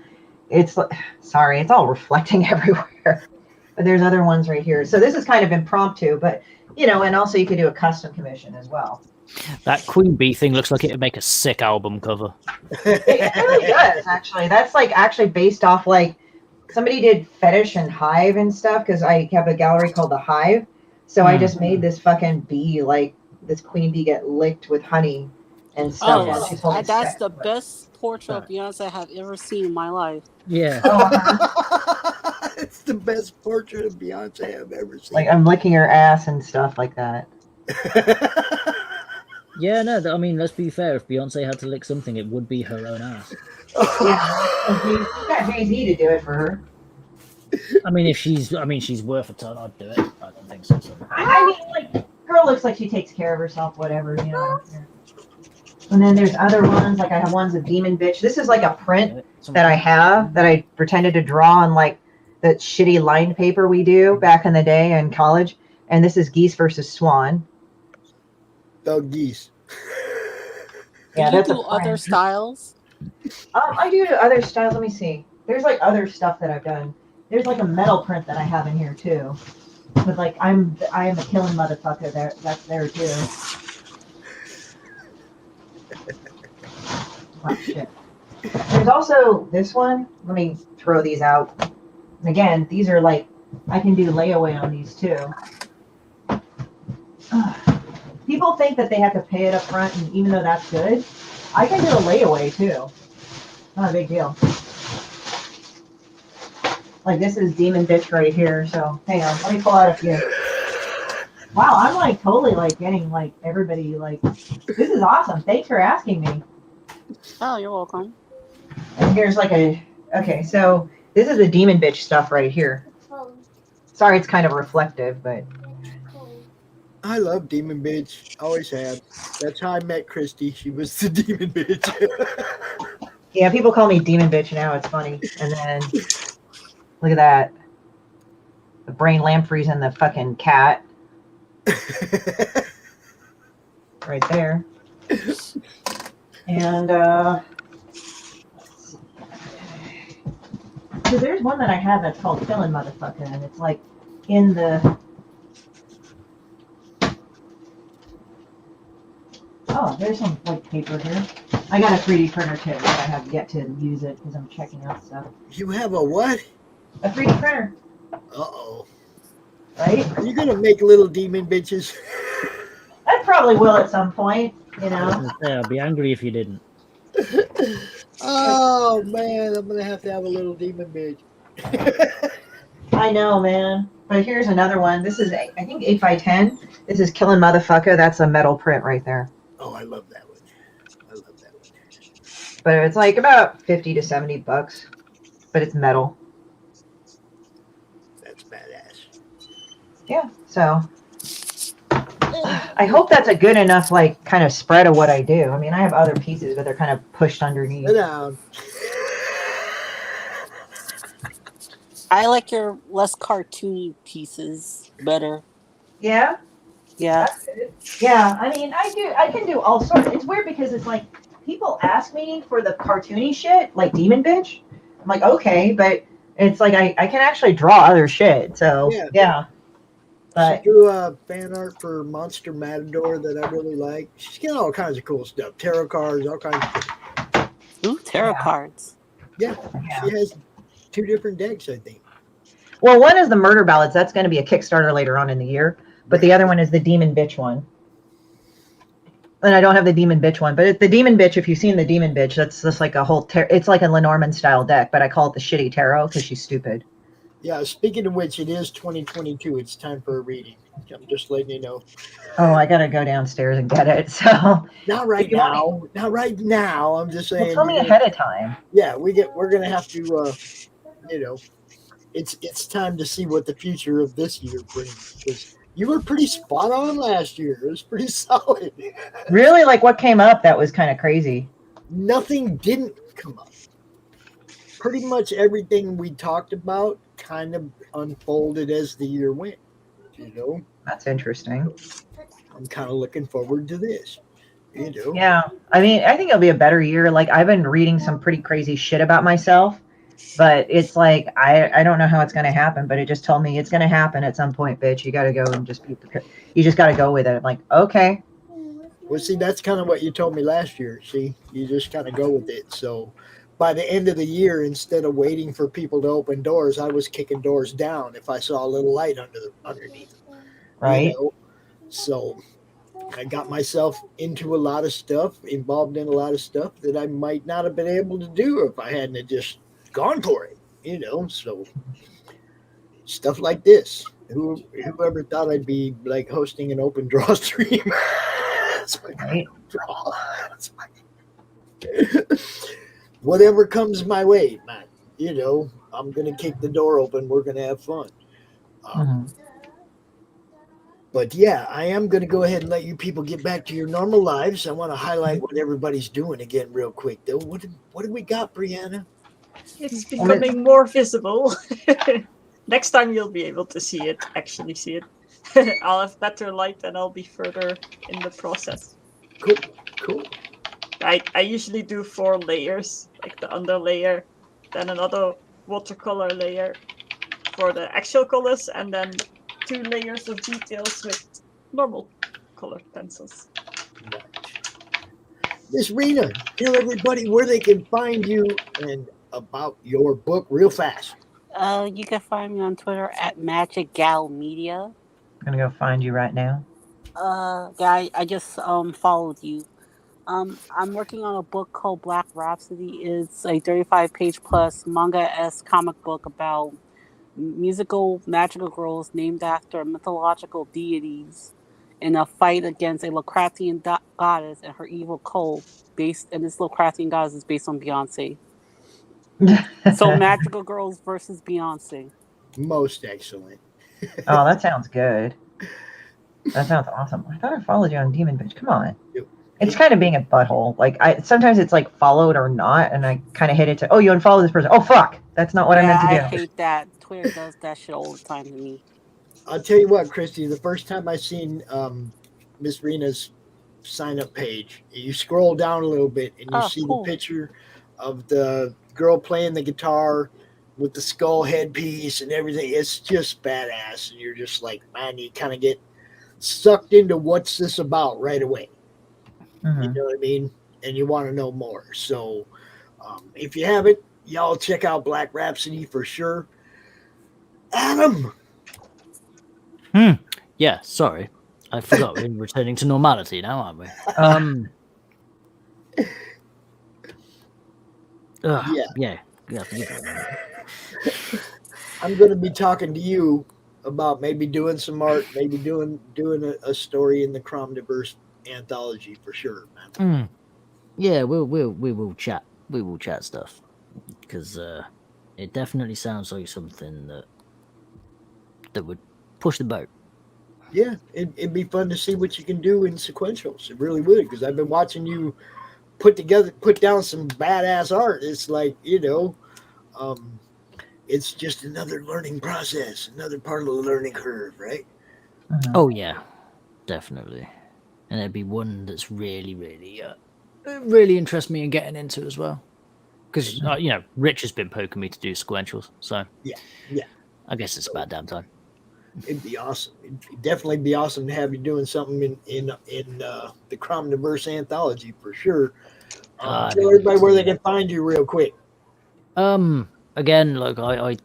It's sorry, it's all reflecting everywhere. But there's other ones right here. So this is kind of impromptu, but you know, and also you could do a custom commission as well. That Queen Bee thing looks like it would make a sick album cover. It really does, actually. That's like actually based off like somebody did Fetish and Hive and stuff because I have a gallery called the Hive. So I just made this fucking bee, like this queen bee get licked with honey and stuff. That's the best portrait of Beyonce I have ever seen in my life. Yeah. It's the best portrait of Beyonce I've ever seen. Like I'm licking her ass and stuff like that. Yeah, no, I mean, let's be fair. If Beyonce had to lick something, it would be her own ass. Yeah, you got Jay-Z to do it for her. I mean, if she's worth a ton, I'd do it. I don't think so. I mean, like, girl looks like she takes care of herself, whatever, you know. And then there's other ones, like I have ones of Demon Bitch. This is like a print that I have that I pretended to draw on like the shitty lined paper we do back in the day in college. And this is Geese versus Swan. Oh, geese. Yeah, do you that's do other styles? I do other styles. Let me see. There's like other stuff that I've done. There's like a metal print that I have in here too. But like I am a killing motherfucker there. That's there too. Oh, shit. There's also this one. Let me throw these out. And again, these are like I can do layaway on these too. People think that they have to pay it up front, and even though that's good, I can do a layaway too. Not a big deal. Like this is Demon Bitch right here, so hang on, let me pull out a few. Wow, I'm like totally like getting like everybody like, this is awesome. Thanks for asking me. Oh, you're welcome. And here's like okay, so this is the Demon Bitch stuff right here. Sorry, it's kind of reflective, but. I love Demon Bitch. Always have. That's how I met Christy. She was the Demon Bitch. Yeah, people call me Demon Bitch now. It's funny. And then look at that. The brain lampreys and the fucking cat. Right there. And let's see. because there's one that I have that's called Killing Motherfucker, and it's like in the. Oh, there's some like paper here. I got a 3D printer too, but I have yet to use it because I'm checking out stuff. You have a what? A 3D printer. Uh-oh. Right? Are you gonna make little demon bitches? I probably will at some point, you know. I'd be angry if you didn't. Oh man, I'm gonna have to have a little demon bitch. I know, man. But here's another one. This is, I think, 8x10. This is Killing Motherfucker. That's a metal print right there. Oh, I love that one. I love that one. But it's like about 50 to 70 bucks. But it's metal. That's badass. Yeah, so I hope that's a good enough, like, kind of spread of what I do. I mean, I have other pieces, but they're kind of pushed underneath. Sit down. I like your less cartoony pieces better. Yeah? Yeah. Yeah, I mean, I can do all sorts. It's weird because it's like, people ask me for the cartoony shit, like Demon Bitch. I'm like, okay, but it's like, I can actually draw other shit, so, yeah. But she drew a fan art for Monster Matador that I really like. She's got all kinds of cool stuff. Tarot cards, all kinds of stuff. Ooh, tarot cards. Yeah, she has 2 different decks, I think. well, one is the Murder Ballads. That's going to be a Kickstarter later on in the year. But the other one is the Demon Bitch one. And I don't have the Demon Bitch one. But the Demon Bitch, if you've seen the Demon Bitch, that's just like a whole... it's like a Lenormand style deck, but I call it the Shitty Tarot because she's stupid. Yeah, speaking of which, it is 2022. It's time for a reading. I'm just letting you know. Oh, I got to go downstairs and get it. So Not right now. Not right now. I'm just saying. Well, tell me ahead of time. Yeah, we're going to have to, you know, it's time to see what the future of this year brings. Because you were pretty spot on last year. It was pretty solid. Really? Like what came up that was kind of crazy? Nothing didn't come up. Pretty much everything we talked about kind of unfolded as the year went. You know? That's interesting. I'm kind of looking forward to this. You know? Yeah. I mean, I think it'll be a better year. Like I've been reading some pretty crazy shit about myself. But it's like, I don't know how it's going to happen, but it just told me it's going to happen at some point, bitch. You got to go and just be prepared. You just got to go with it. I'm like, okay. Well, see, that's kind of what you told me last year. See, you just kind of go with it. So by the end of the year, instead of waiting for people to open doors, I was kicking doors down if I saw a little light underneath them. Right. You know? So I got myself into a lot of stuff, involved in a lot of stuff that I might not have been able to do if I hadn't just gone for it, you know. So stuff like this. Whoever thought I'd be like hosting an open draw stream? That's my kind of draw. That's my... Whatever comes my way, man. You know, I'm gonna kick the door open. We're gonna have fun. But yeah, I am going to go ahead and let you people get back to your normal lives. I want to highlight what everybody's doing again real quick, though. What do we got, Brianna? It's becoming more visible. Next time you'll be able to see it, actually see it. I'll have better light and I'll be further in the process. Cool. I usually do 4 layers, like the under layer, then another watercolor layer for the actual colors, and then 2 layers of details with normal colored pencils. Miss Rena, tell everybody where they can find you and about your book real fast. You can find me on Twitter at Magic Gal Media. I'm gonna go find you right now. Guy, I just followed you. I'm working on a book called Black Rhapsody. It's a 35-page plus manga-esque comic book about musical magical girls named after mythological deities in a fight against a Lucratian goddess and her evil cult. And this Lucratian goddess is based on Beyonce. So magical girls versus Beyonce. Most excellent. Oh, that sounds good. That sounds awesome. I thought I followed you on Demon Bitch. Come on. It's kind of being a butthole. Like sometimes it's like followed or not, and I kind of hit it to, oh, you unfollowed this person. Oh fuck, that's not what I meant to do. I hate that. Twitter does that shit all the time to me. I'll tell you what, Christy, the first time I seen Miss Rena's sign up page, you scroll down a little bit and you see the picture of the girl playing the guitar with the skull headpiece and everything. It's just badass, and you're just like, man, you kind of get sucked into what's this about right away. You know what I mean? And you want to know more. So if you haven't, y'all check out Black Rhapsody for sure. Adam. Yeah, sorry. I forgot we're returning to normality now, aren't we? Yeah. I'm going to be talking to you about maybe doing some art, maybe doing a story in the CRoMniVerse Anthology for sure, man. Yeah, we will chat. We will chat stuff because it definitely sounds like something that would push the boat. Yeah, it'd be fun to see what you can do in sequentials. It really would, because I've been watching you put down some badass art. It's like, it's just another learning process, another part of the learning curve, right? Oh yeah, definitely. And it'd be one that's really, really interests me in getting into as well. Because Rich has been poking me to do sequentials, so yeah, I guess it's about damn time. It'd be awesome. It'd definitely be awesome to have you doing something in the CRoMniVerse Anthology for sure. Tell everybody where they can find you real quick. Again, like I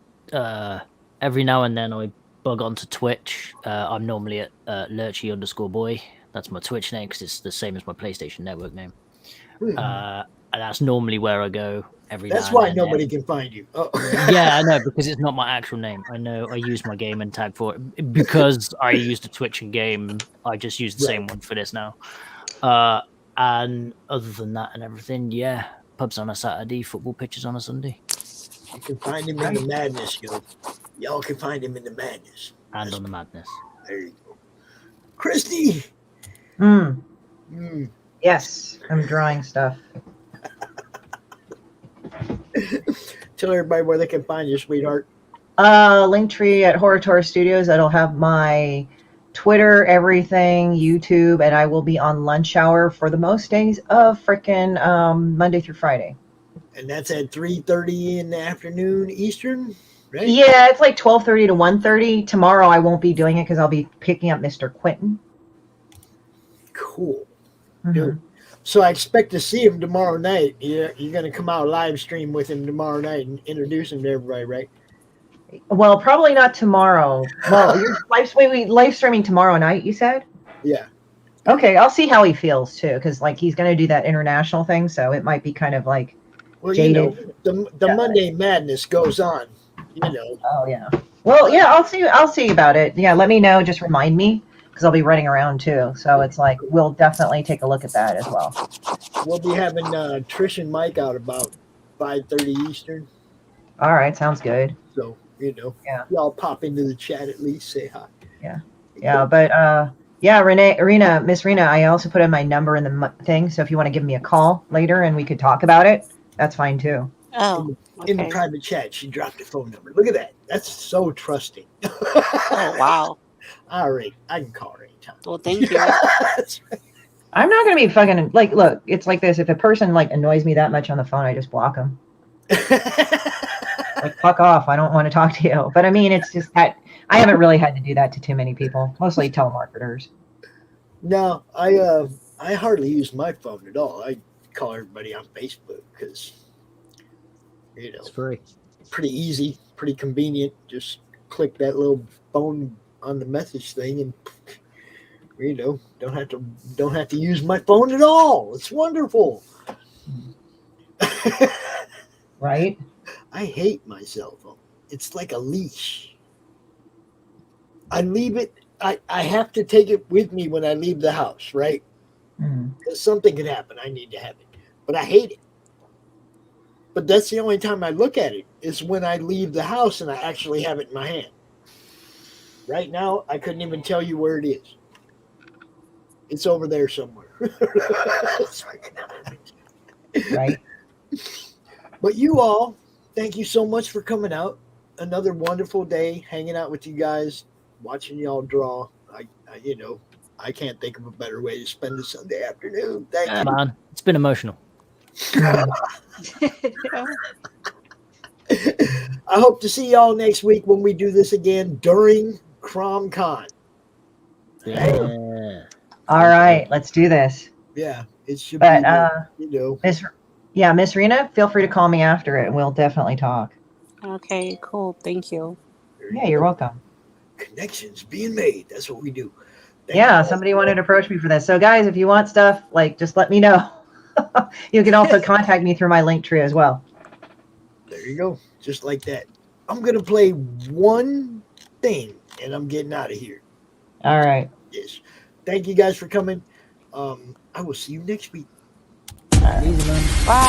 every now and then I bug onto Twitch. I'm normally at Lurchy_boy. That's my Twitch name because it's the same as my PlayStation Network name. And that's normally where I go every. That's why nobody can find you. Oh. Yeah, I know, because it's not my actual name. I know I use my game and tag for it because I used a Twitch and game. I just use the same one for this now. And other than that and everything, yeah, pubs on a Saturday, football pitches on a Sunday. You can find him in the Madness, y'all can find him in the Madness. And on the Madness. There you go. Christy! Yes, I'm drawing stuff. Tell everybody where they can find you, sweetheart. Linktree at Horror Studios. That'll have my Twitter, everything, YouTube, and I will be on lunch hour for the most days of frickin' Monday through Friday. And that's at 3:30 in the afternoon Eastern, right? Yeah, it's like 12:30 to 1:30. Tomorrow I won't be doing it because I'll be picking up Mr. Quentin. Cool. So I expect to see him tomorrow night. You're going to come out live stream with him tomorrow night and introduce him to everybody, right? Well, probably not tomorrow. Well, you're live streaming tomorrow night, you said? Yeah. Okay, I'll see how he feels too, because like he's going to do that international thing, so it might be kind of like jaded. The Monday Madness goes on, Oh yeah. Well, yeah, I'll see about it. Yeah, let me know. Just remind me, because I'll be running around too. So it's like we'll definitely take a look at that as well. We'll be having Trish and Mike out about 5:30 Eastern. All right, sounds good. So y'all pop into the chat at least, say hi. Yeah, but Miss Rena, I also put in my number in the thing. So if you want to give me a call later and we could talk about it, that's fine too. Oh, in the private chat, she dropped a phone number. Look at that. That's so trusting. Oh wow. All right, I can call her anytime. Well, thank you. That's right. I'm not gonna be fucking like. Look, it's like this. If a person like annoys me that much on the phone, I just block them. Like fuck off. I don't want to talk to you. But I mean, it's just that I haven't really had to do that to too many people. Mostly telemarketers. No, I hardly use my phone at all. I call everybody on Facebook because it's free. Pretty easy, pretty convenient. Just click that little phone on the message thing, and don't have to use my phone at all. It's wonderful. Right? I hate my cell phone. It's like a leash. I leave it. I have to take it with me when I leave the house, right? Because something could happen. I need to have it. But I hate it. But that's the only time I look at it is when I leave the house and I actually have it in my hand. Right now, I couldn't even tell you where it is. It's over there somewhere. Right. But you all, thank you so much for coming out. Another wonderful day hanging out with you guys, watching y'all draw. I can't think of a better way to spend a Sunday afternoon. Thank you. Man, it's been emotional. I hope to see y'all next week when we do this again during CRoMCon. Yeah. All right, let's do this. Yeah, it should But be, you know. Miss Rena, feel free to call me after it. We'll definitely talk. Okay, cool. Thank you. Yeah, you're welcome. Connections being made. That's what we do. Yeah, somebody wanted to approach me for this. So guys, if you want stuff, like, just let me know. You can also contact me through my link tree as well. There you go. Just like that. I'm going to play one thing and I'm getting out of here. All right. Yes. Thank you guys for coming. I will see you next week. Bye.